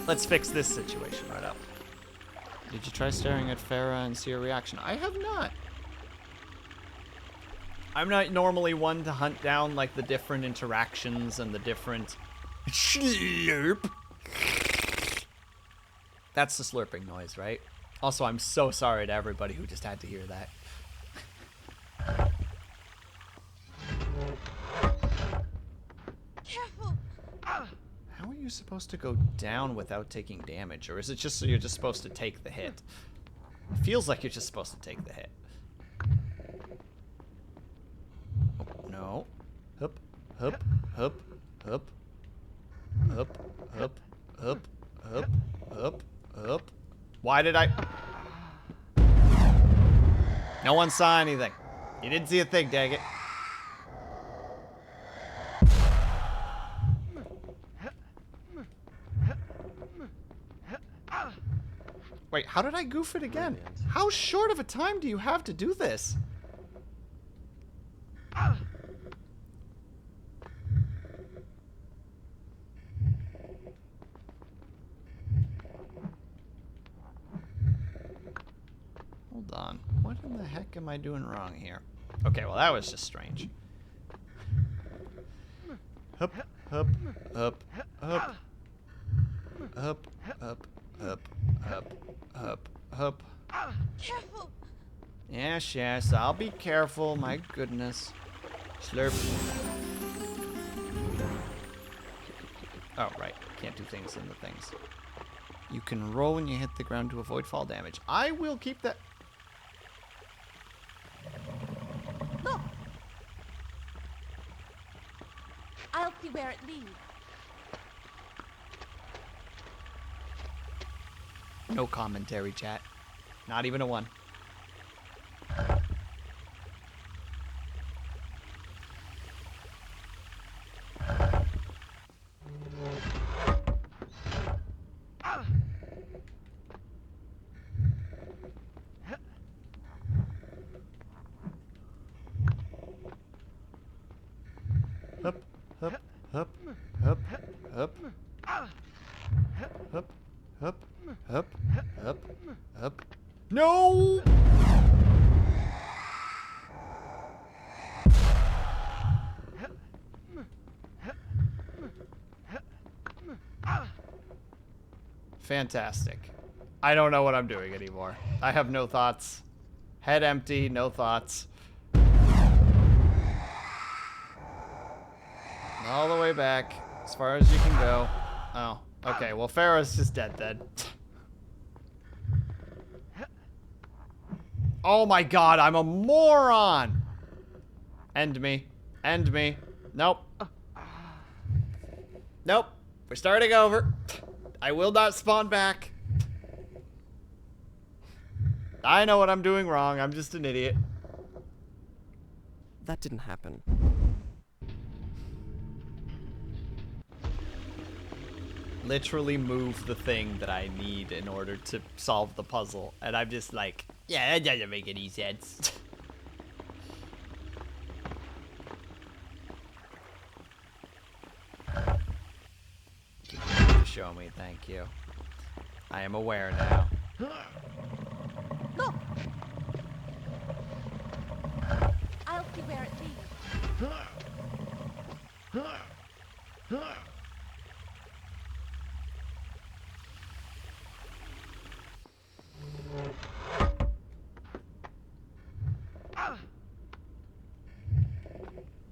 let's fix this situation right up. Did you try staring at Farah and see her reaction? I have not. I'm not normally one to hunt down like the different interactions and the different slurp. That's the slurping noise, right? Also, I'm so sorry to everybody who just had to hear that. Careful! How are you supposed to go down without taking damage? Or is it just so you're just supposed to take the hit? It feels like you're just supposed to take the hit. Oh, no. Hup, hup, hup, hup. Hup, hup, hup, hup, hup, hup. Why did I... No one saw anything. You didn't see a thing, dang it. Wait, how did I goof it again? Brilliant. How short of a time do you have to do this? Hold on. What in the heck am I doing wrong here? Okay, well, that was just strange. Hup, hup, hup, hup. Hup, hup, hup, hup, hup, hup. Careful! Yes, yes, I'll be careful. My goodness. Slurp. Oh, right. Can't do things in the things. You can roll when you hit the ground to avoid fall damage. I will keep that... Look! I'll see where it leads. No commentary, chat. Not even a one. Up, up, up, up, up. No! Fantastic. I don't know what I'm doing anymore. I have no thoughts. Head empty, no thoughts. All the way back, as far as you can go. Oh, okay. Well, Pharaoh's just dead then. Oh my god, I'm a moron! End me. End me. Nope. Nope. We're starting over. I will not spawn back. I know what I'm doing wrong. I'm just an idiot. That didn't happen. Literally move the thing that I need in order to solve the puzzle. And I'm just like, yeah, that doesn't make any sense. Show me, thank you. I am aware now. Look! I'll see where it leads.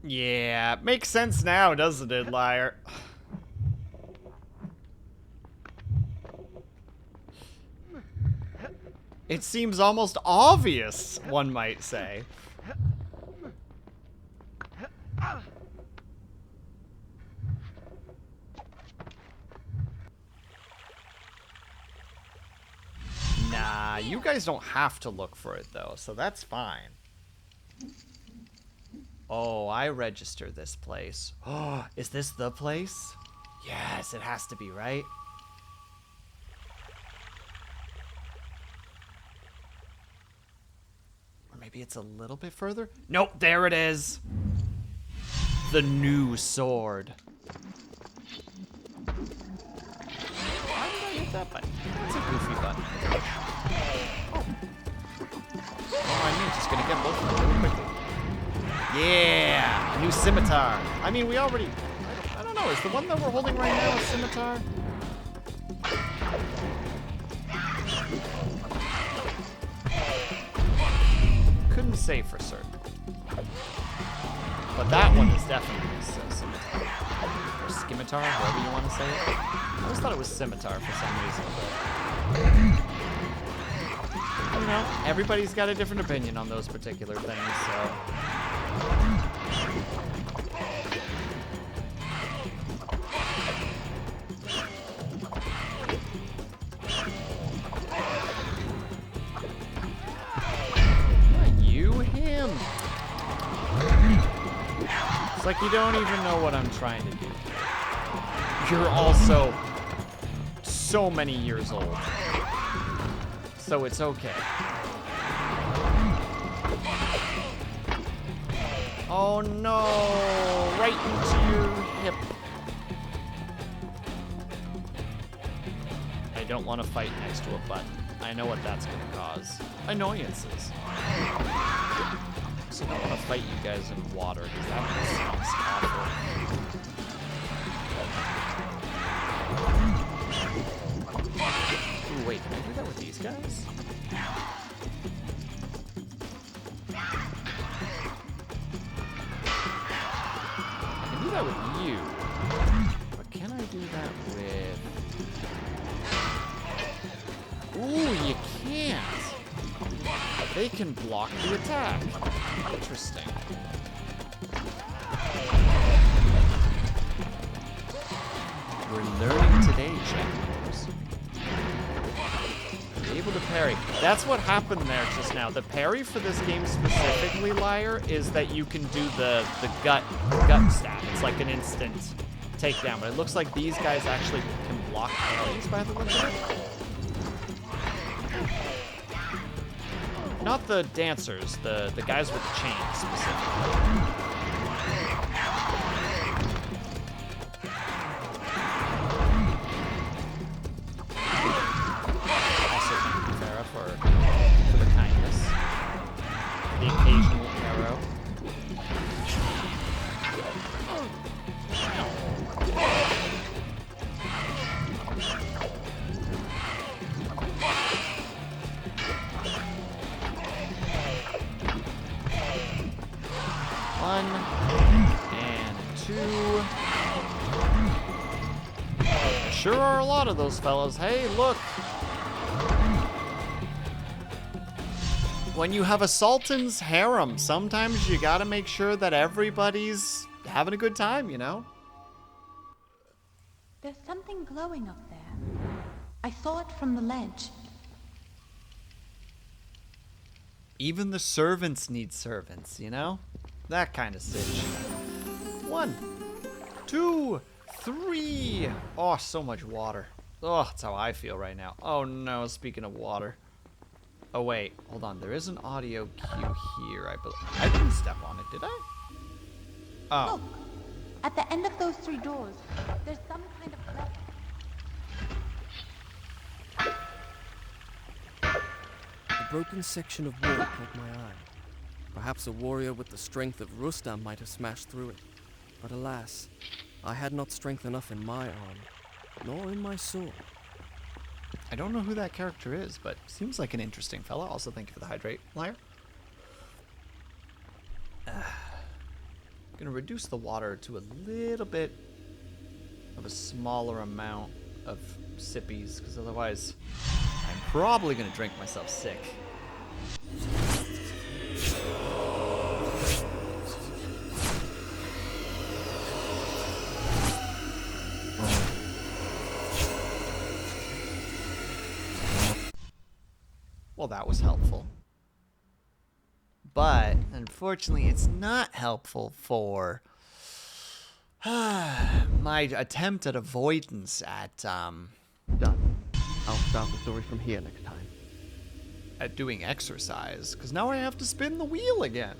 Yeah, makes sense now, doesn't it, liar? It seems almost obvious, one might say. Nah, you guys don't have to look for it, though, so that's fine. Oh, I register this place. Oh, is this the place? Yes, it has to be, right? Or maybe it's a little bit further? Nope, there it is. The new sword. Why did I hit that button? That's a goofy button. Oh, I mean, just gonna get both of them really quickly. Yeah, new scimitar. I mean, we already... I don't know, is the one that we're holding right now a scimitar? Couldn't say for certain. But that one is definitely a scimitar. Or scimitar, however you want to say it. I always thought it was scimitar for some reason, but... You know, everybody's got a different opinion on those particular things, so... It's like you don't even know what I'm trying to do. You're also so many years old. So it's okay. Oh no! Right into your hip. I don't want to fight next to a button. I know what that's going to cause. Annoyances. I don't want to fight you guys in water, because that sounds awful. Ooh, wait, can I do that with these guys? I can do that with you, but can I do that with... Ooh, you can't! They can block the attack. Interesting. We're learning today, Jackers. Be able to parry. That's what happened there just now. The parry for this game specifically, Liar, is that you can do the gut stab. It's like an instant takedown, but it looks like these guys actually can block parries by the look of it. Not the dancers, the guys with the chains specifically. sure are a lot of those fellas. Hey, look. When you have a sultan's harem, sometimes you gotta make sure that everybody's having a good time, you know? There's something glowing up there. I saw it from the ledge. Even the servants need servants, you know? That kind of stitch. 1, 2, 3. Oh, so much water. Oh, that's how I feel right now. Oh no, speaking of water. Oh wait, hold on. There is an audio cue here, I believe. I didn't step on it, did I? Oh. Look, at the end of those 3 doors, there's some kind of lever. A broken section of wall caught my eye. Perhaps a warrior with the strength of Rustam might have smashed through it. But alas, I had not strength enough in my arm, nor in my sword. I don't know who that character is, but seems like an interesting fella. Also, thank you for the hydrate, Liar. Gonna reduce the water to a little bit of a smaller amount of sippies, because otherwise I'm probably gonna drink myself sick. Well, that was helpful. But, unfortunately, it's not helpful for my attempt at avoidance at, Done. I'll start the story from here next time. at doing exercise, because now I have to spin the wheel again.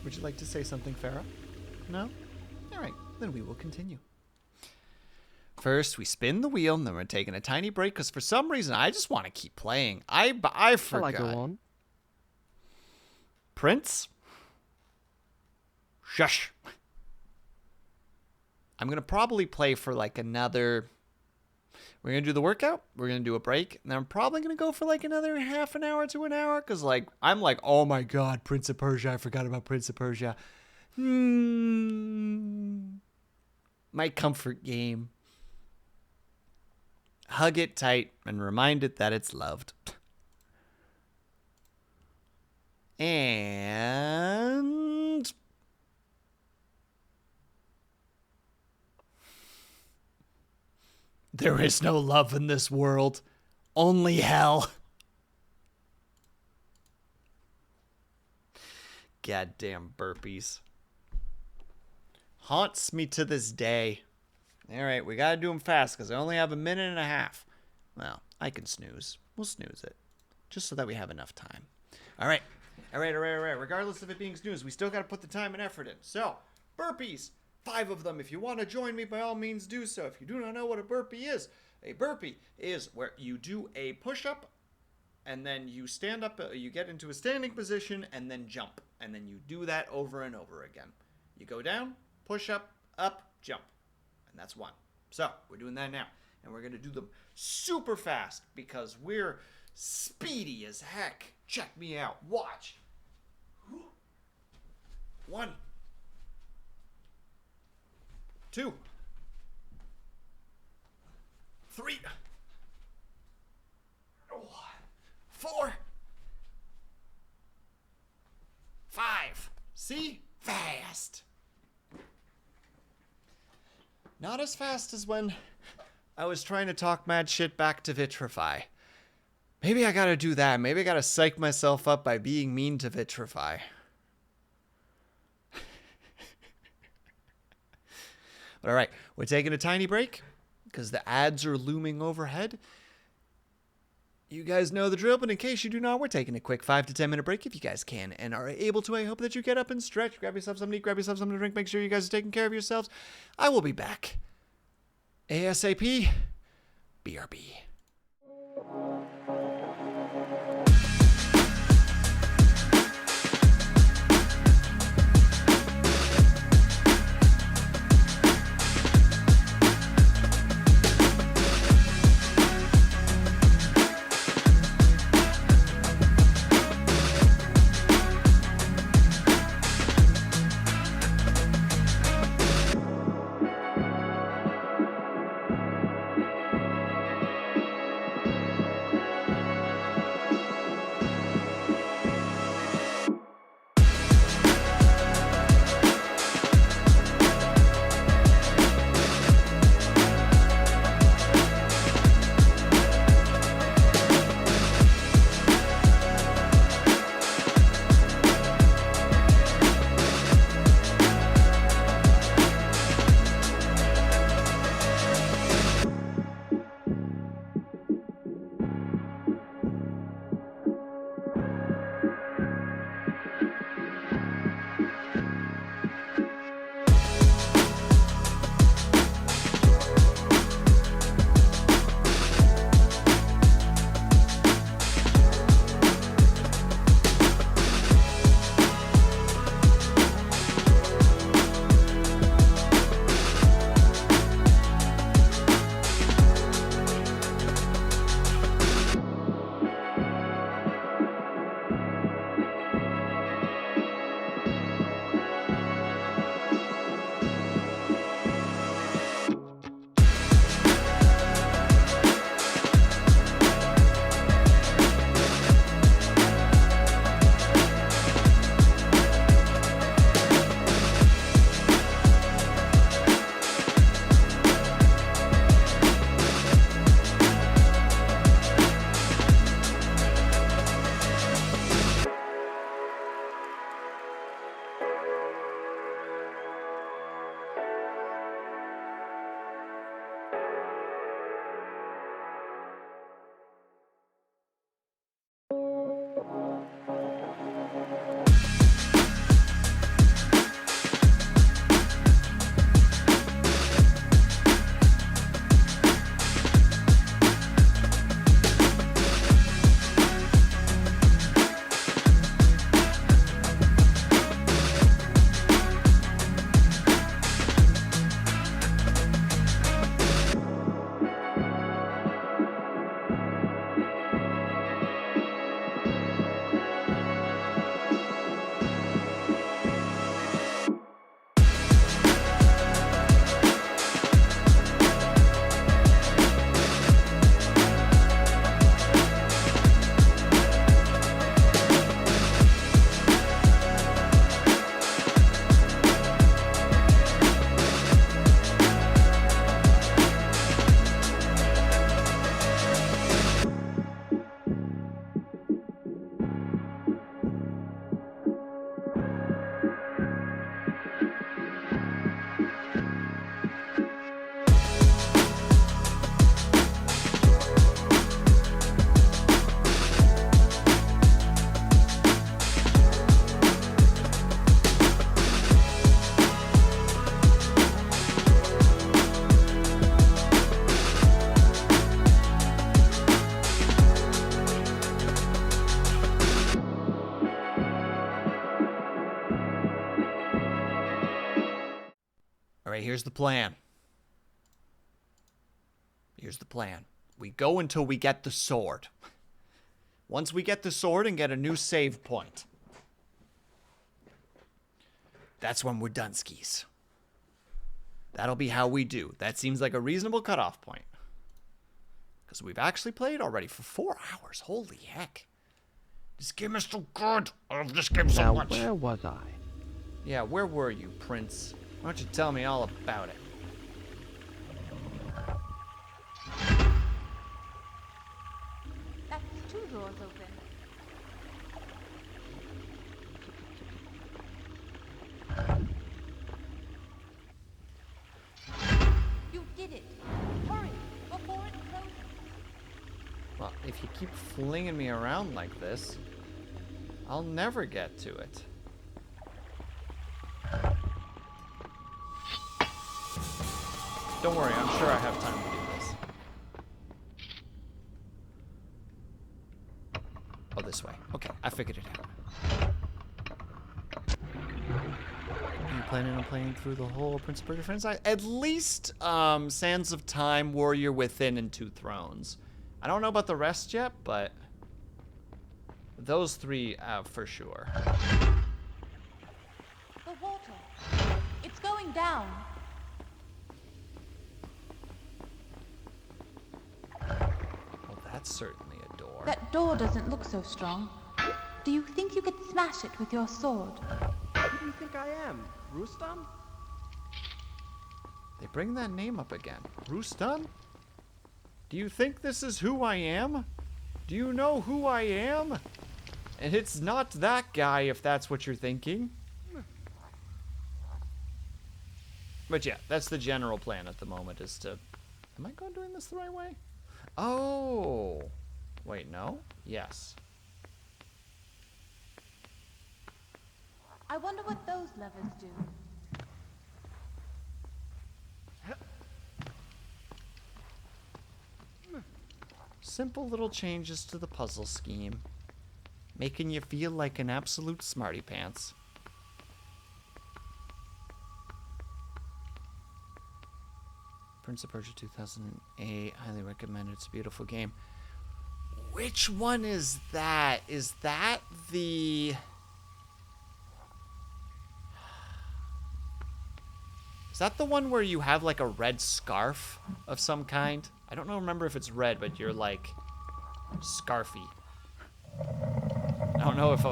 Would you like to say something, Farah? No? Alright, then we will continue. First, we spin the wheel, and then we're taking a tiny break, because for some reason, I just want to keep playing. I forgot. Shall I go on? Prince? Shush. I'm going to probably play for like another... We're going to do the workout, we're going to do a break, and then I'm probably going to go for like another half an hour to an hour, because like, I'm like, oh my god, Prince of Persia, I forgot about Prince of Persia. My comfort game. Hug it tight and remind it that it's loved. And... there is no love in this world. Only hell. Goddamn burpees. Haunts me to this day. Alright, we gotta do them fast because I only have 1.5 minutes. Well, I can snooze. We'll snooze it. Just so that we have enough time. Alright. Alright. Regardless of it being snooze, we still gotta put the time and effort in. So, burpees. 5 of them. If you want to join me, by all means do so. If you do not know what a burpee is where you do a push-up, and then you stand up, you get into a standing position, and then jump. And then you do that over and over again. You go down, push up, jump. And that's 1. So, we're doing that now. And we're going to do them super fast, because we're speedy as heck. Check me out. Watch. 1. 2, 3, 4, 5. See? Fast. Not as fast as when I was trying to talk mad shit back to Vitrify. Maybe I gotta do that. Maybe I gotta psych myself up by being mean to Vitrify. All right, we're taking a tiny break because the ads are looming overhead. You guys know the drill, but in case you do not, we're taking a quick 5 to 10 minute break if you guys can and are able to. I hope that you get up and stretch, grab yourself something to eat, grab yourself something to drink. Make sure you guys are taking care of yourselves. I will be back ASAP. BRB. Alright, here's the plan. Here's the plan. We go until we get the sword. Once we get the sword and get a new save point, that's when we're done skis. That'll be how we do. That seems like a reasonable cutoff point. Because we've actually played already for 4 hours. Holy heck. This game is so good. I love this game so much. Now, where was I? Yeah, where were you, Prince? Why don't you tell me all about it? That's 2 doors open. You did it! Hurry, before it closes. Well, if you keep flinging me around like this, I'll never get to it. Don't worry, I'm sure I have time to do this. Oh, this way. Okay, I figured it out. Are you planning on playing through the whole Prince of Persia franchise? At least Sands of Time, Warrior Within, and Two Thrones. I don't know about the rest yet, but those 3 for sure. The water. It's going down. Well, that's certainly a door. That door doesn't look so strong. Do you think you could smash it with your sword? Who do you think I am? Rustam? They bring that name up again. Rustam? Do you think this is who I am? Do you know who I am? And it's not that guy, if that's what you're thinking. But yeah, that's the general plan at the moment, is to... Am I doing this the right way? Oh. Wait, no? Yes. I wonder what those levers do. Simple little changes to the puzzle scheme, making you feel like an absolute smarty pants. Prince of Persia 2008, highly recommended. It's a beautiful game. Which one is that? Is that the... Is that the one where you have like a red scarf of some kind? I don't remember if it's red, but you're like scarfy. I don't know if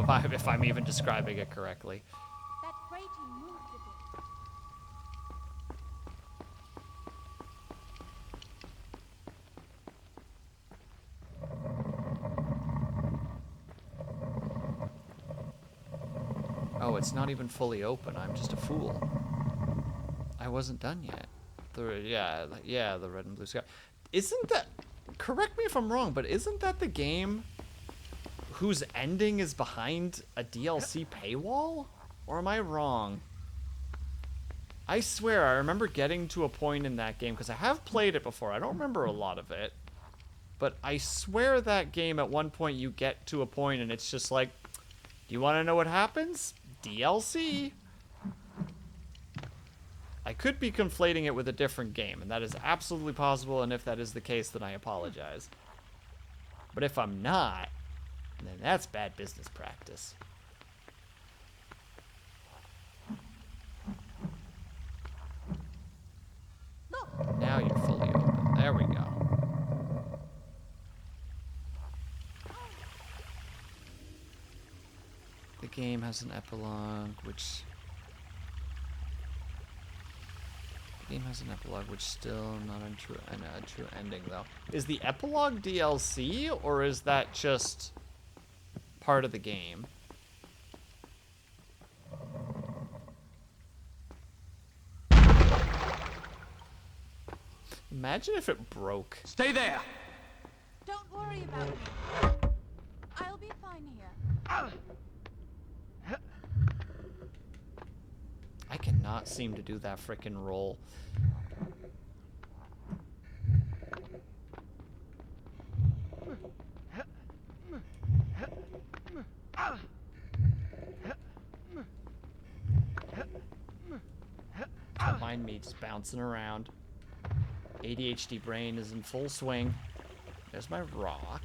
I'm even describing it correctly. That grating moved a bit. Oh, it's not even fully open. I'm just a fool. I wasn't done yet. Yeah, the red and blue sky. Isn't that... Correct me if I'm wrong, but isn't that the game whose ending is behind a DLC paywall? Or am I wrong? I swear, I remember getting to a point in that game, because I have played it before. I don't remember a lot of it. But I swear that game, at one point, you get to a point and it's just like, do you want to know what happens? DLC. I could be conflating it with a different game, and that is absolutely possible, and if that is the case, then I apologize. But if I'm not, then that's bad business practice. Look! Now you're fully open. There we go. The game has an epilogue, which... The game has an epilogue, which still not a true ending, though. Is the epilogue DLC, or is that just part of the game? Imagine if it broke. Stay there! Don't worry about me. I'll be fine here. I cannot seem to do that frickin' roll. Am I behind me, just bouncing around. ADHD brain is in full swing. There's my rock.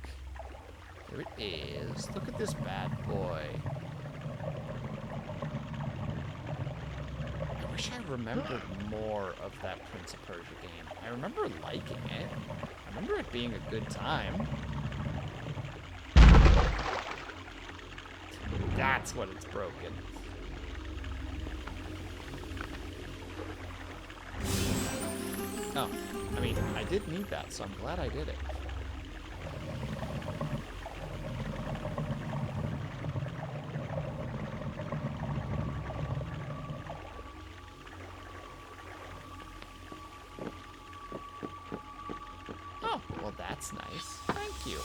There it is. Look at this bad boy. I wish I remembered more of that Prince of Persia game. I remember liking it. I remember it being a good time. That's what it's broken. Oh, I mean, I did need that, so I'm glad I did it. Oh, well, that's nice. Thank you.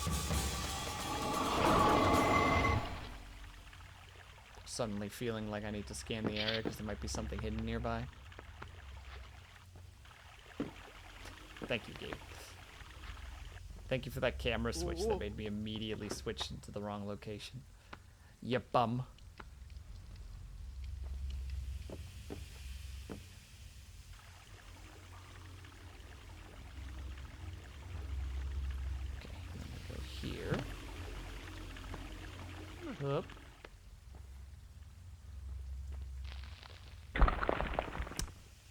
Suddenly feeling like I need to scan the area because there might be something hidden nearby. Thank you, Gabe. Thank you for that camera switch that made me immediately switch into the wrong location. You bum. Okay, let me go here. Up.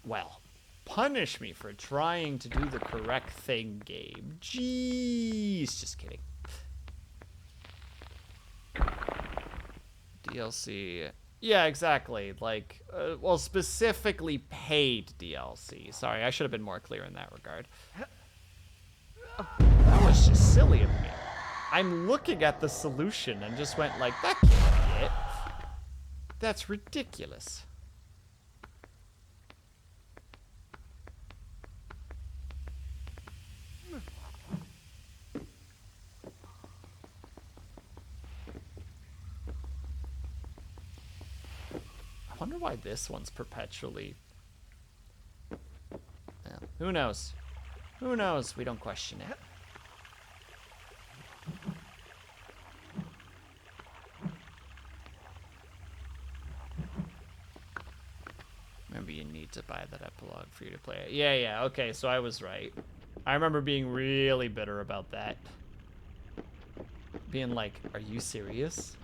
Well, punish me for trying to do the correct thing, Gabe. Jeez, just kidding. DLC. Yeah, exactly. Like, well, specifically paid DLC. Sorry, I should have been more clear in that regard. That was just silly of me. I'm looking at the solution and just went like, that can't be it. That's ridiculous. I wonder why this one's perpetually... Yeah, who knows? Who knows? We don't question it. Remember, you need to buy that epilogue for you to play it. Yeah, okay, so I was right. I remember being really bitter about that. Being like, are you serious?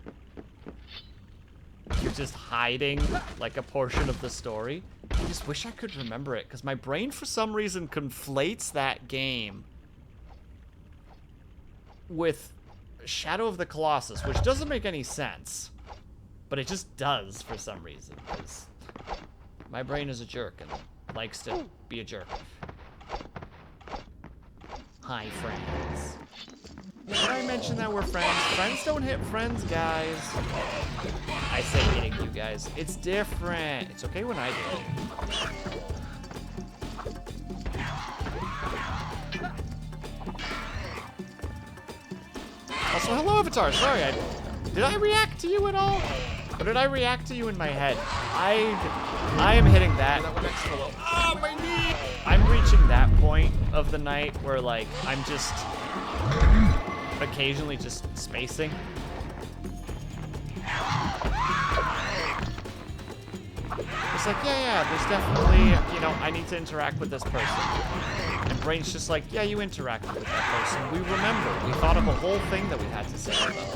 You're just hiding, like, a portion of the story? I just wish I could remember it, because my brain, for some reason, conflates that game with Shadow of the Colossus, which doesn't make any sense. But it just does, for some reason, because my brain is a jerk and likes to be a jerk. Hi, friends. Did I mention that we're friends? Friends don't hit friends, guys. I say hitting you guys. It's different. It's okay when I do it. Also, hello, Avatar. Sorry, did I react to you at all? Or did I react to you in my head? I am hitting that. Oh, my knee! I'm reaching that point of the night where, like, I'm just occasionally just spacing. It's like, yeah, there's definitely, you know, I need to interact with this person. And brain's just like, yeah, you interacted with that person. We remember. We thought of a whole thing that we had to say to them.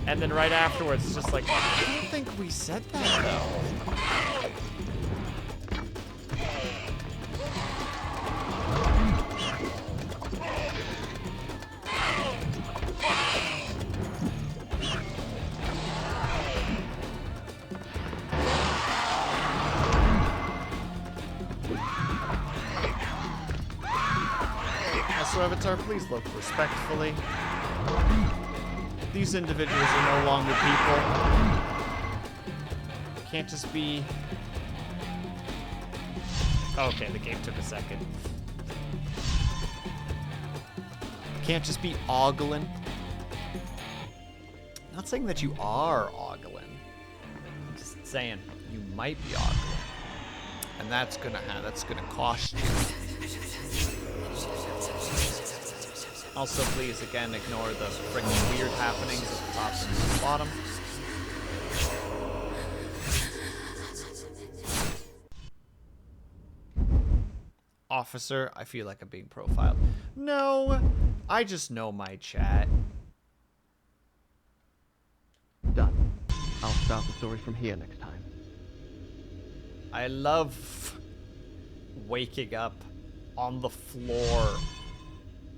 And then right afterwards, it's just like, I don't think we said that, though. Avatar, please look respectfully. These individuals are no longer people. Can't just be... Okay, the game took a second. Can't just be ogling. Not saying that you are ogling. I'm just saying you might be ogling. And that's gonna cost you. Also, please, again, ignore the freaking weird happenings at the top and the bottom. officer. I feel like a big profile. No, I just know my chat. Done. I'll start the story from here next time. I love waking up on the floor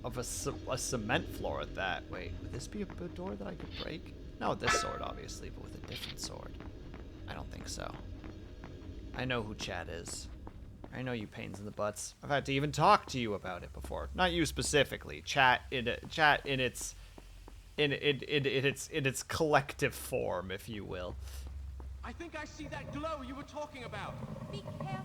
of a cement floor at that. Wait, would this be a door that I could break? Not with this sword, obviously, but with a different sword. I don't think so. I know who chat is. I know you pains in the butts. I've had to even talk to you about it before. Not you specifically. Chat in its collective form, if you will. I think I see that glow you were talking about. Be careful.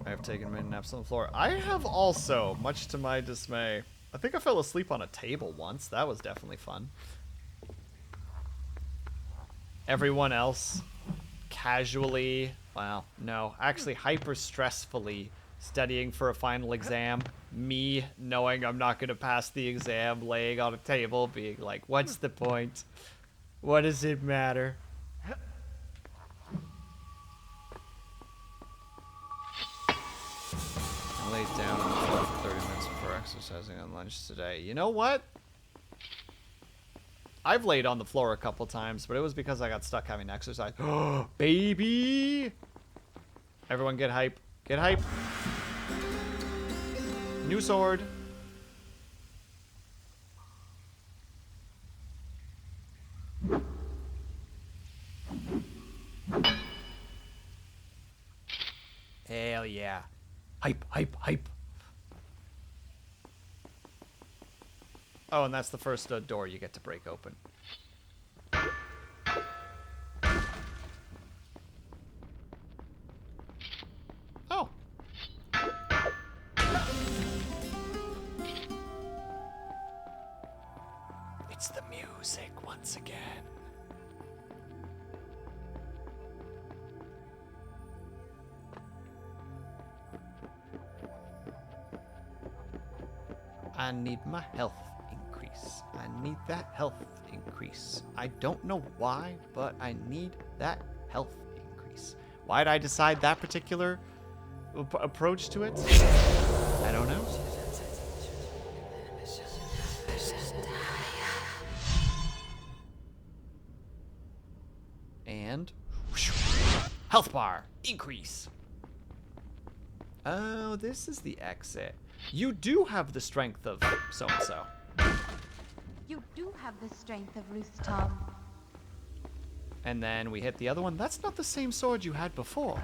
I have taken many naps on the floor. I have also, much to my dismay. I think I fell asleep on a table once. That was definitely fun. Everyone else casually, well, no, actually hyper stressfully studying for a final exam. Me knowing I'm not going to pass the exam, laying on a table, being like, what's the point? What does it matter? I laid down on the floor for 30 minutes before exercising on lunch today. You know what? I've laid on the floor a couple times, but it was because I got stuck having to exercise. Oh, baby! Everyone get hype. Get hype. New sword. Hell yeah. Hype, hype, hype. Oh, and that's the first door you get to break open. Oh. It's the music once again. I need my health increase. I need that health increase. I don't know why, but I need that health increase. Why did I decide that particular approach to it? I don't know. And health bar increase. Oh, this is the exit. You do have the strength of so-and-so. You do have the strength of Ruth Tom. And then we hit the other one. That's not the same sword you had before.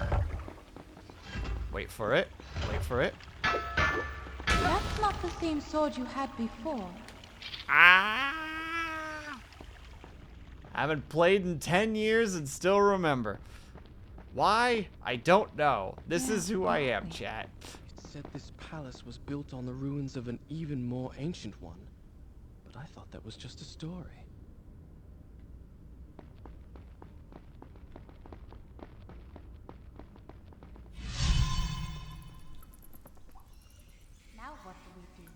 Wait for it. Wait for it. That's not the same sword you had before. Ah! Haven't played in 10 years and still remember. Why? I don't know. This is who I am, chat. It said this palace was built on the ruins of an even more ancient one. But I thought that was just a story. Now what do we do?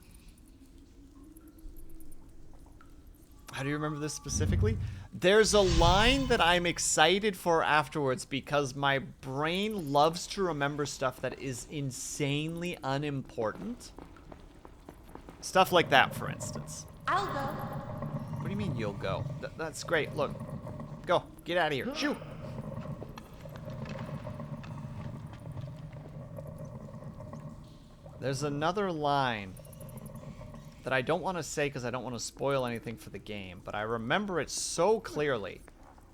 How do you remember this specifically? There's a line that I'm excited for afterwards because my brain loves to remember stuff that is insanely unimportant. Stuff like that, for instance. I'll go. What do you mean you'll go? That's great. Look. Go. Get out of here. Shoo! There's another line that I don't want to say because I don't want to spoil anything for the game, but I remember it so clearly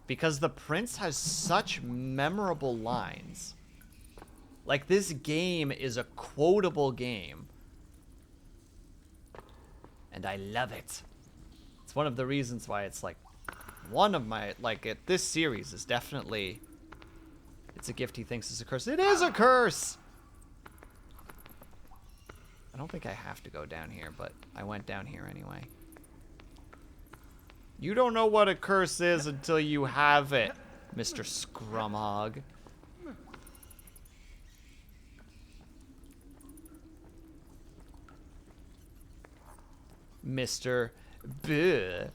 because the prince has such memorable lines. Like, this game is a quotable game. And I love it. It's one of the reasons why it's like one of my, this series is definitely, it's a gift he thinks is a curse. It is a curse! I don't think I have to go down here, but I went down here anyway. You don't know what a curse is until you have it, Mr. Scrumhog. Mr. Buh.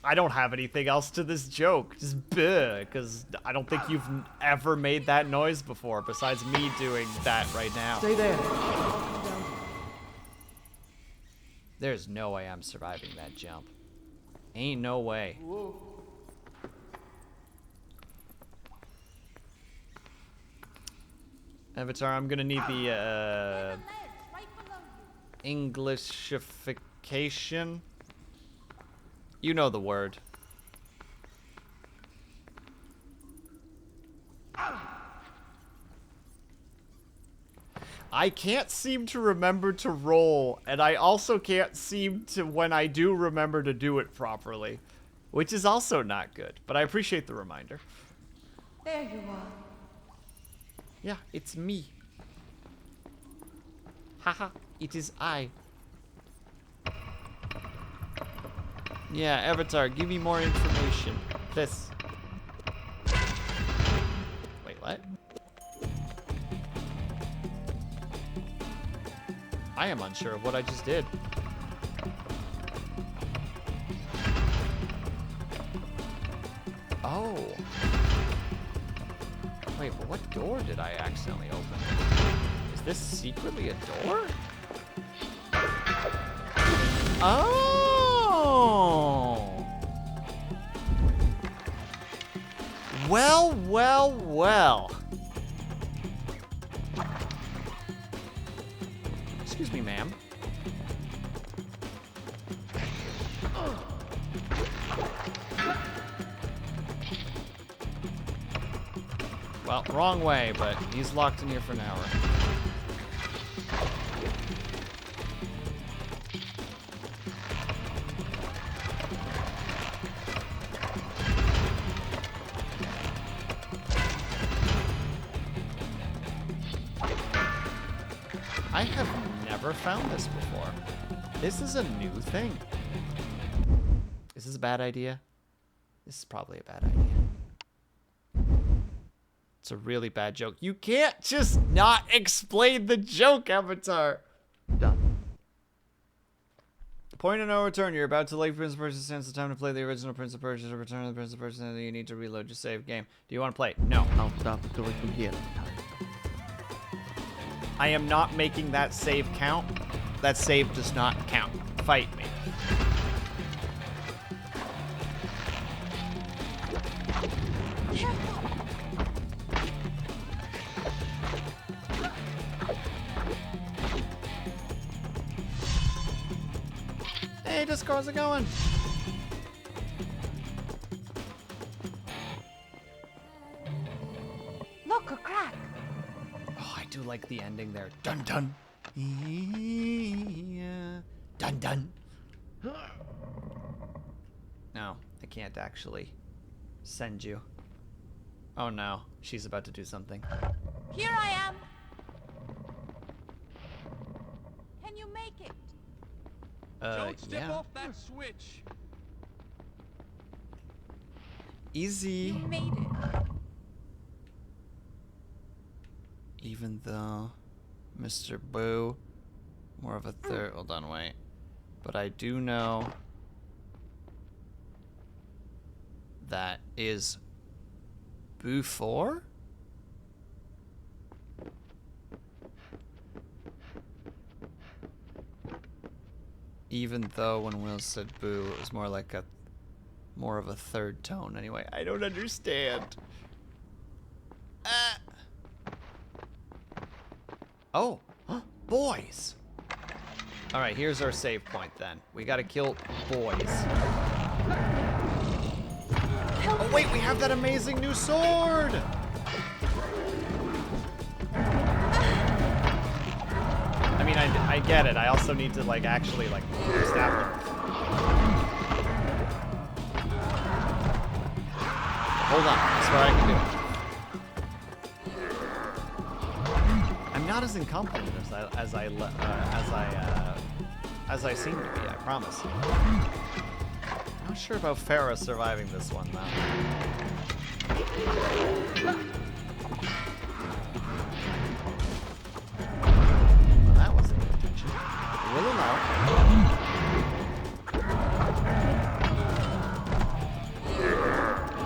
I don't have anything else to this joke. Just because I don't think you've ever made that noise before, besides me doing that right now. Stay there. There's no way I'm surviving that jump. Ain't no way. Whoa. Avatar, I'm gonna need the Englishification. You know the word. I can't seem to remember to roll, and I also can't seem to, when I do remember, to do it properly, which is also not good, but I appreciate the reminder. There you are. Yeah, it's me. Haha, it is I. Yeah, Avatar, give me more information. Please. Wait, what? I am unsure of what I just did. Oh. Wait, but what door did I accidentally open? Is this secretly a door? Oh! Well, well, well. Excuse me, ma'am. Well, wrong way, but he's locked in here for an hour. I have never found this before. This is a new thing. Is this a bad idea? This is probably a bad idea. It's a really bad joke. You can't just not explain the joke, Avatar. Done. Point of no return. You're about to leave Prince of Persia. Since the time to play the original Prince of Persia. To return to the Prince of Persia, you need to reload your save game. Do you want to play? No. I'll stop the story from here next time. I am not making that save count. That save does not count. Fight me. Hey, Discord, how's it going? Look, a crack. Oh, I do like the ending there. Dun dun. Yeah. Dun dun. No, I can't actually send you. Oh no, she's about to do something. Here I am. Can you make it? Don't step yeah. off that switch. Easy. You made it. Even though Mr. Boo, more of a third. Hold on, wait. But I do know that is Boo 4? Even though when Will said Boo, it was more like more of a third tone. Anyway, I don't understand. Oh, boys. All right, here's our save point then. We gotta kill boys. Oh wait, we have that amazing new sword. I mean, I get it. I also need to like actually like stab them. Hold on, that's what I can do. I'm not as incompetent as I seem to be. I promise. Not sure about Farah surviving this one though. Well, that wasn't good attention. Will allow.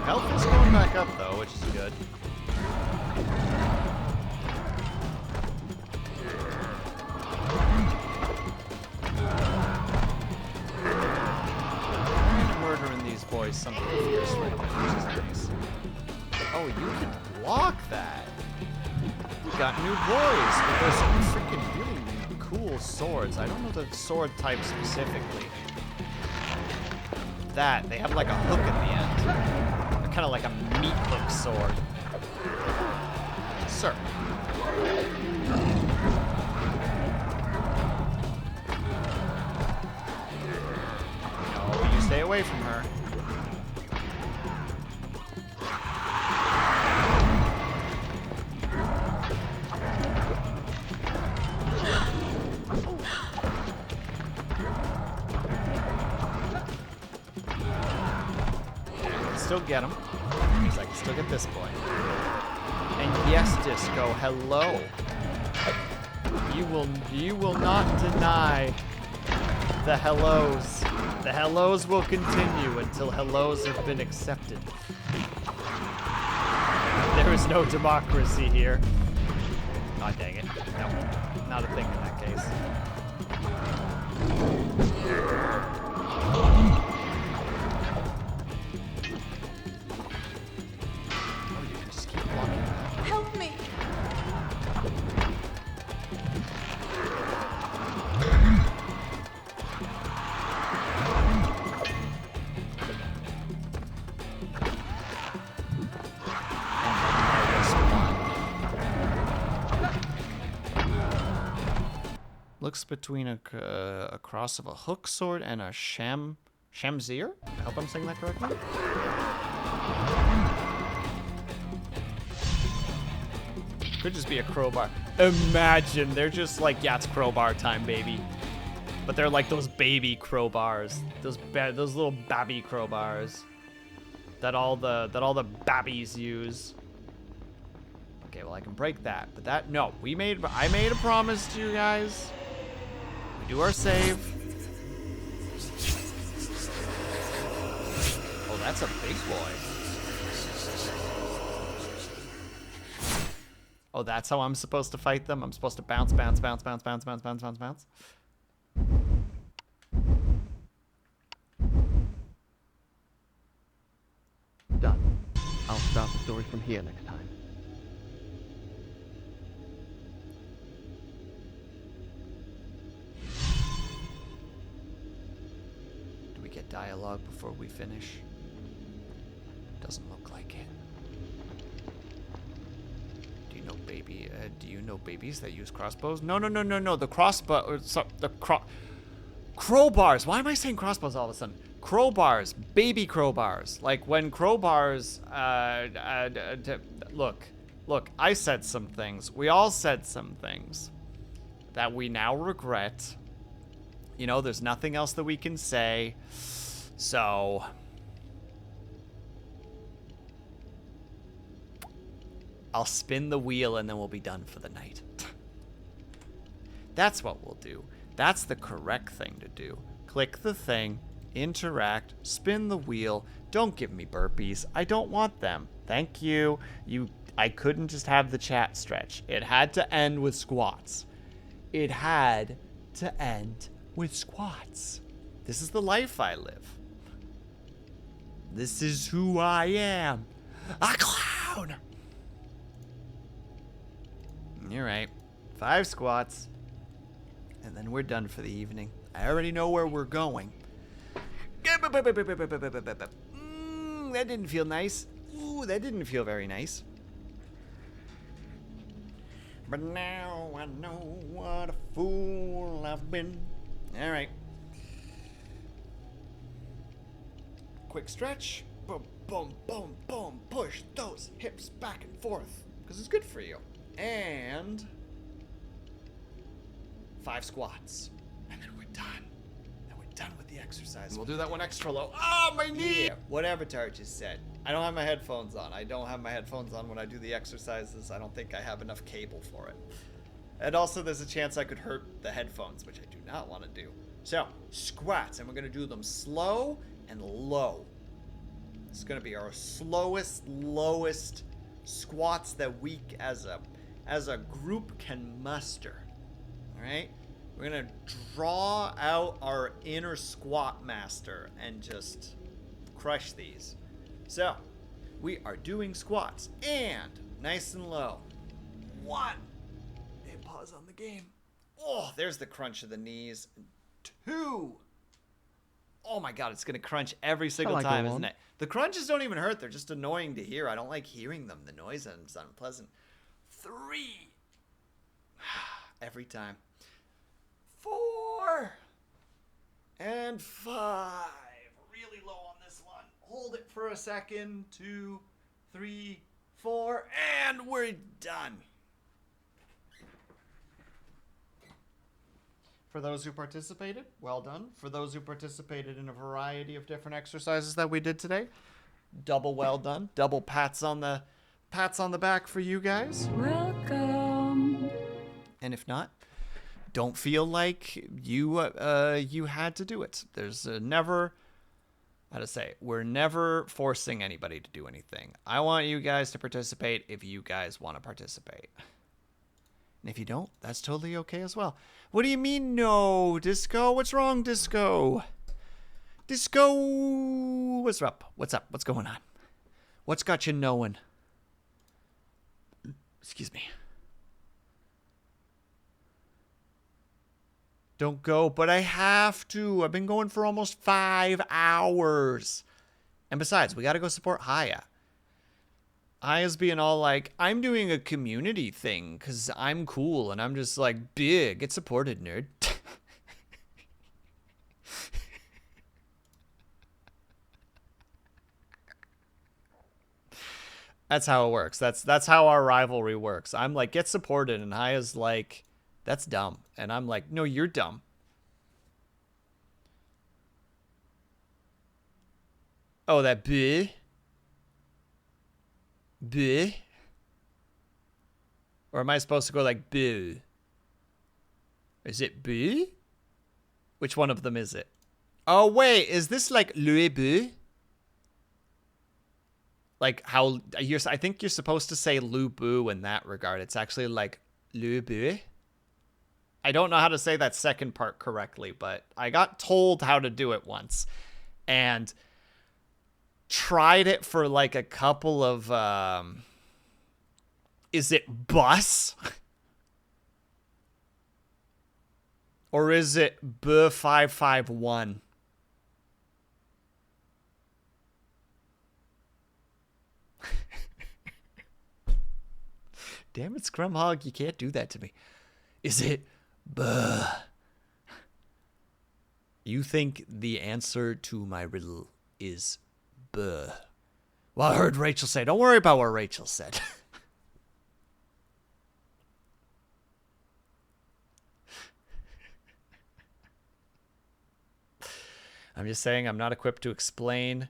Health is going back up though, which is good. And murdering these boys something fierce right now, which is nice. Oh, you can block that. We got new boys with those freaking really cool swords. I don't know the sword type specifically. That, they have like a hook at the end. They're kind of like a meat hook sword. Sir. No, you stay away from her. Still get him. Because I can still get this boy. And yes, Disco, hello. You will not deny the hellos. The hellos will continue until hellos have been accepted. There is no democracy here. Oh, dang it. No, not a thing in that case. Help me! Looks between a cross of a hook sword and a shamzir? I hope I'm saying that correctly. Could just be a crowbar. Imagine, they're just like, yeah, it's crowbar time, baby. But they're like those baby crowbars, those little babby crowbars that all the babbies use. Okay, well I can break that, but that no, I made a promise to you guys. We do our save. Oh, that's a big boy. Oh, that's how I'm supposed to fight them? I'm supposed to bounce, bounce, bounce, bounce, bounce, bounce, bounce, bounce, bounce. Done. I'll start the story from here next time. Do we get dialogue before we finish? Doesn't look like it. Do you know babies that use crossbows? No. The crossbow. Crowbars. Why am I saying crossbows all of a sudden? Crowbars. Baby crowbars. Like when crowbars. Look. I said some things. We all said some things that we now regret. You know, there's nothing else that we can say. So. I'll spin the wheel and then we'll be done for the night. That's what we'll do. That's the correct thing to do. Click the thing, interact, spin the wheel. Don't give me burpees. I don't want them. Thank you. I couldn't just have the chat stretch. It had to end with squats. It had to end with squats. This is the life I live. This is who I am. A clown. You're right. 5 squats. And then we're done for the evening. I already know where we're going. That didn't feel nice. Ooh, that didn't feel very nice. But now I know what a fool I've been. All right. Quick stretch. Boom, boom, boom, boom. Push those hips back and forth. Because it's good for you. And 5 squats. And then we're done. And we're done with the exercise. We'll do that one extra low. Oh, my knee! Yeah, what Avatar just said. I don't have my headphones on. I don't have my headphones on when I do the exercises. I don't think I have enough cable for it. And also, there's a chance I could hurt the headphones, which I do not want to do. So, squats. And we're going to do them slow and low. It's gonna be our slowest, lowest squats that we as a group can muster. All right, we're gonna draw out our inner squat master and just crush these. So we are doing squats and nice and low. 1. Hit pause on the game. Oh, there's the crunch of the knees. 2. Oh my god, it's gonna crunch every single time, isn't it? The crunches don't even hurt, they're just annoying to hear. I don't like hearing them. The noise is unpleasant. 3. Every time. 4. And 5. Really low on this one. Hold it for a second. 2, 3, 4, and we're done. For those who participated, well done. For those who participated in a variety of different exercises that we did today, double well done. Double pats on the back for you guys. Welcome. And if not, don't feel like you had to do it. There's never, how to say, we're never forcing anybody to do anything. I want you guys to participate if you guys want to participate. And if you don't, that's totally okay as well. What do you mean no, Disco? What's wrong, Disco? Disco, what's up? What's up? What's going on? What's got you knowing? Excuse me. Don't go, but I have to. I've been going for almost 5 hours. And besides, we got to go support Haya. Haya's being all like, I'm doing a community thing because I'm cool. And I'm just like, big. Get supported, nerd. That's how it works. That's how our rivalry works. I'm like, get supported. And Haya's like, that's dumb. And I'm like, no, you're dumb. Oh, that bleh? Bleh? Or am I supposed to go like bleh? Is it bleh? Which one of them is it? Oh, wait. Is this like le bleh? Like how I think you're supposed to say lu bu in that regard. It's actually like le bleh. I don't know how to say that second part correctly, but I got told how to do it once and tried it for like a couple of, is it bus? Or is it B551? Damn it, Scrumhog, you can't do that to me. Is it buh? You think the answer to my riddle is buh? Well, I heard Rachel say, don't worry about what Rachel said. I'm just saying I'm not equipped to explain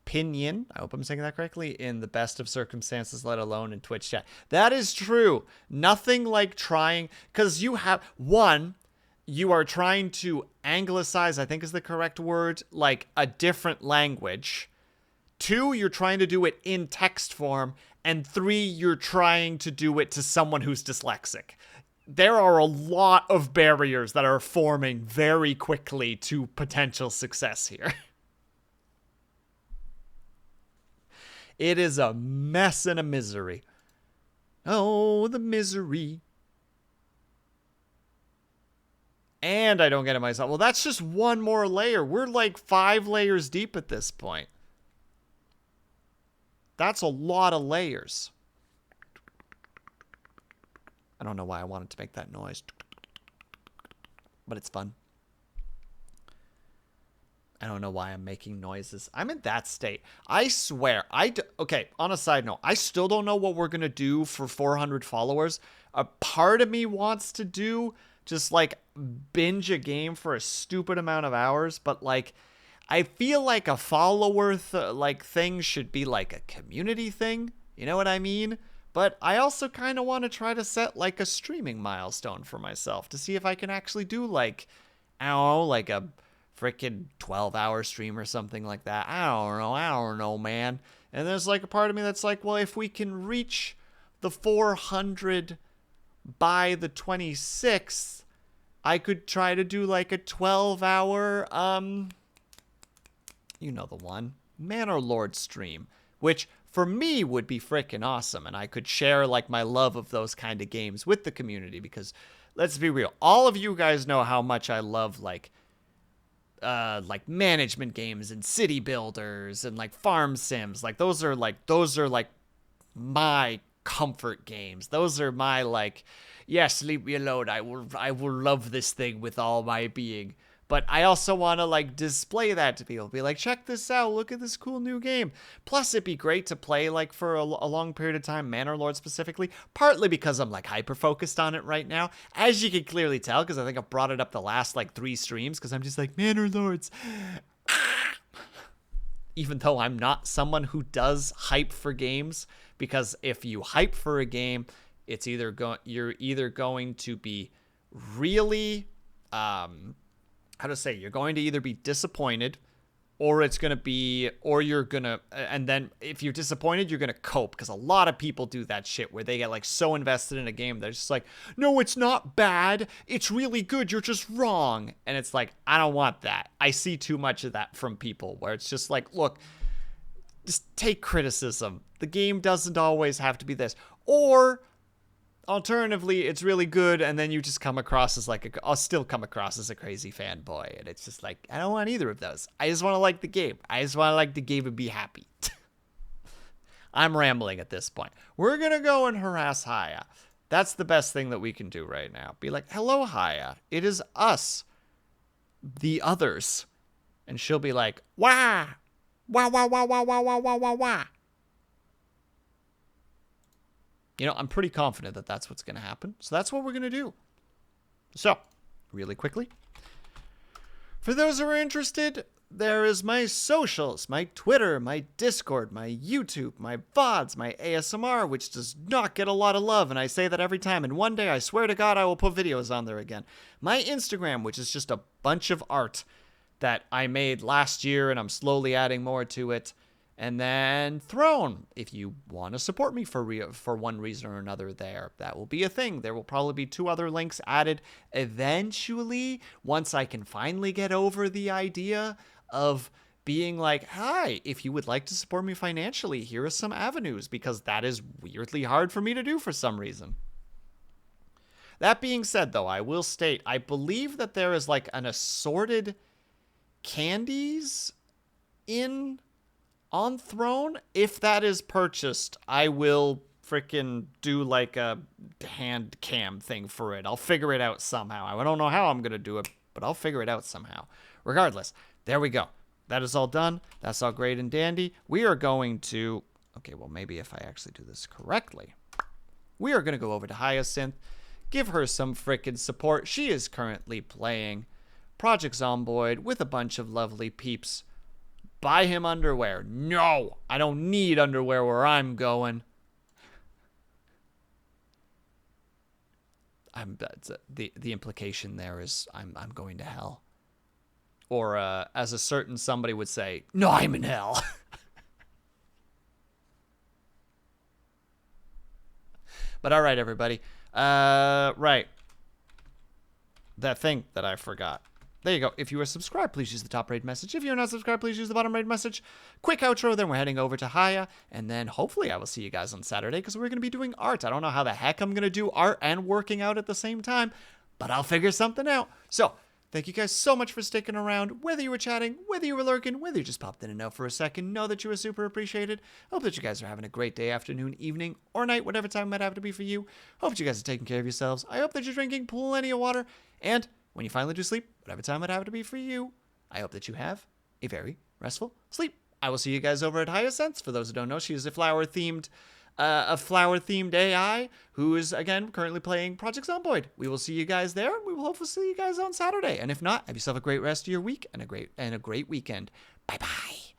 Pinion, I hope I'm saying that correctly, in the best of circumstances, let alone in Twitch chat. That is true. Nothing like trying, because you have, one, you are trying to anglicize, I think is the correct word, like a different language. 2, you're trying to do it in text form. And 3, you're trying to do it to someone who's dyslexic. There are a lot of barriers that are forming very quickly to potential success here. It is a mess and a misery. Oh, the misery. And I don't get it myself. Well, that's just one more layer. We're like 5 layers deep at this point. That's a lot of layers. I don't know why I wanted to make that noise. But it's fun. I don't know why I'm making noises. I'm in that state. I swear. Okay, on a side note, I still don't know what we're going to do for 400 followers. A part of me wants to do just like binge a game for a stupid amount of hours. But like, I feel like a follower thing should be like a community thing. You know what I mean? But I also kind of want to try to set like a streaming milestone for myself to see if I can actually do like, I don't know, like a freaking 12-hour stream or something like that. I don't know, man. And there's like a part of me that's like, well, if we can reach the 400 by the 26th, I could try to do like a 12-hour, you know the one, Manor Lord stream, which for me would be freaking awesome. And I could share like my love of those kind of games with the community, because let's be real, all of you guys know how much I love like management games and city builders and like farm sims. Like those are like my comfort games. Those are my like, yes, leave me alone. I will love this thing with all my being. But I also want to like display that to people. Be like, check this out. Look at this cool new game. Plus, it'd be great to play like for a long period of time, Manor Lord specifically. Partly because I'm like hyper focused on it right now, as you can clearly tell, because I think I brought it up the last like 3 streams, because I'm just like, Manor Lords. Even though I'm not someone who does hype for games, because if you hype for a game, it's you're either going to be really you're going to either be disappointed, or it's going to be, or you're going to, and then if you're disappointed, you're going to cope, because a lot of people do that shit where they get like so invested in a game, they're just like, no, it's not bad, it's really good, you're just wrong. And it's like, I don't want that. I see too much of that from people where it's just like, look, just take criticism. The game doesn't always have to be this. Or alternatively, it's really good, and then you just come across as like I'll still come across as a crazy fanboy, and it's just like, I don't want either of those. I just want to like the game. I just want to like the game and be happy. I'm rambling at this point. We're gonna go and harass Haya. That's the best thing that we can do right now. Be like, hello, Haya. It is us, the others. And she'll be like, wah, wah, wah, wah, wah, wah, wah, wah, wah, wah. You know, I'm pretty confident that that's what's going to happen. So that's what we're going to do. So, really quickly, for those who are interested, there is my socials, my Twitter, my Discord, my YouTube, my VODs, my ASMR, which does not get a lot of love, and I say that every time, and one day, I swear to God, I will put videos on there again. My Instagram, which is just a bunch of art that I made last year, and I'm slowly adding more to it. And then Throne, if you want to support me for one reason or another there, that will be a thing. There will probably be 2 other links added eventually, once I can finally get over the idea of being like, hi, if you would like to support me financially, here are some avenues, because that is weirdly hard for me to do for some reason. That being said, though, I will state, I believe that there is like an assorted candies on Throne. If that is purchased, I will freaking do like a hand cam thing for it. I'll figure it out somehow. I don't know how I'm going to do it, but I'll figure it out somehow. Regardless, there we go. That is all done. That's all great and dandy. We are going to, okay, well, maybe if I actually do this correctly, we are going to go over to Hyacinth, give her some freaking support. She is currently playing Project Zomboid with a bunch of lovely peeps. Buy him underwear. No, I don't need underwear where I'm going. The implication there is I'm going to hell. Or as a certain somebody would say, no, I'm in hell. But all right, everybody. Right. That thing that I forgot. There you go. If you are subscribed, please use the top rated message. If you're not subscribed, please use the bottom rated message. Quick outro, then we're heading over to Haya. And then hopefully I will see you guys on Saturday, because we're going to be doing art. I don't know how the heck I'm going to do art and working out at the same time, but I'll figure something out. So, thank you guys so much for sticking around. Whether you were chatting, whether you were lurking, whether you just popped in and out for a second, know that you are super appreciated. Hope that you guys are having a great day, afternoon, evening, or night, whatever time it might have to be for you. Hope that you guys are taking care of yourselves. I hope that you're drinking plenty of water. And when you finally do sleep, whatever time it have to be for you, I hope that you have a very restful sleep. I will see you guys over at Hyacinth. For those who don't know, she is a flower-themed AI who is, again, currently playing Project Zomboid. We will see you guys there. We will hopefully see you guys on Saturday. And if not, have yourself a great rest of your week and a great weekend. Bye-bye.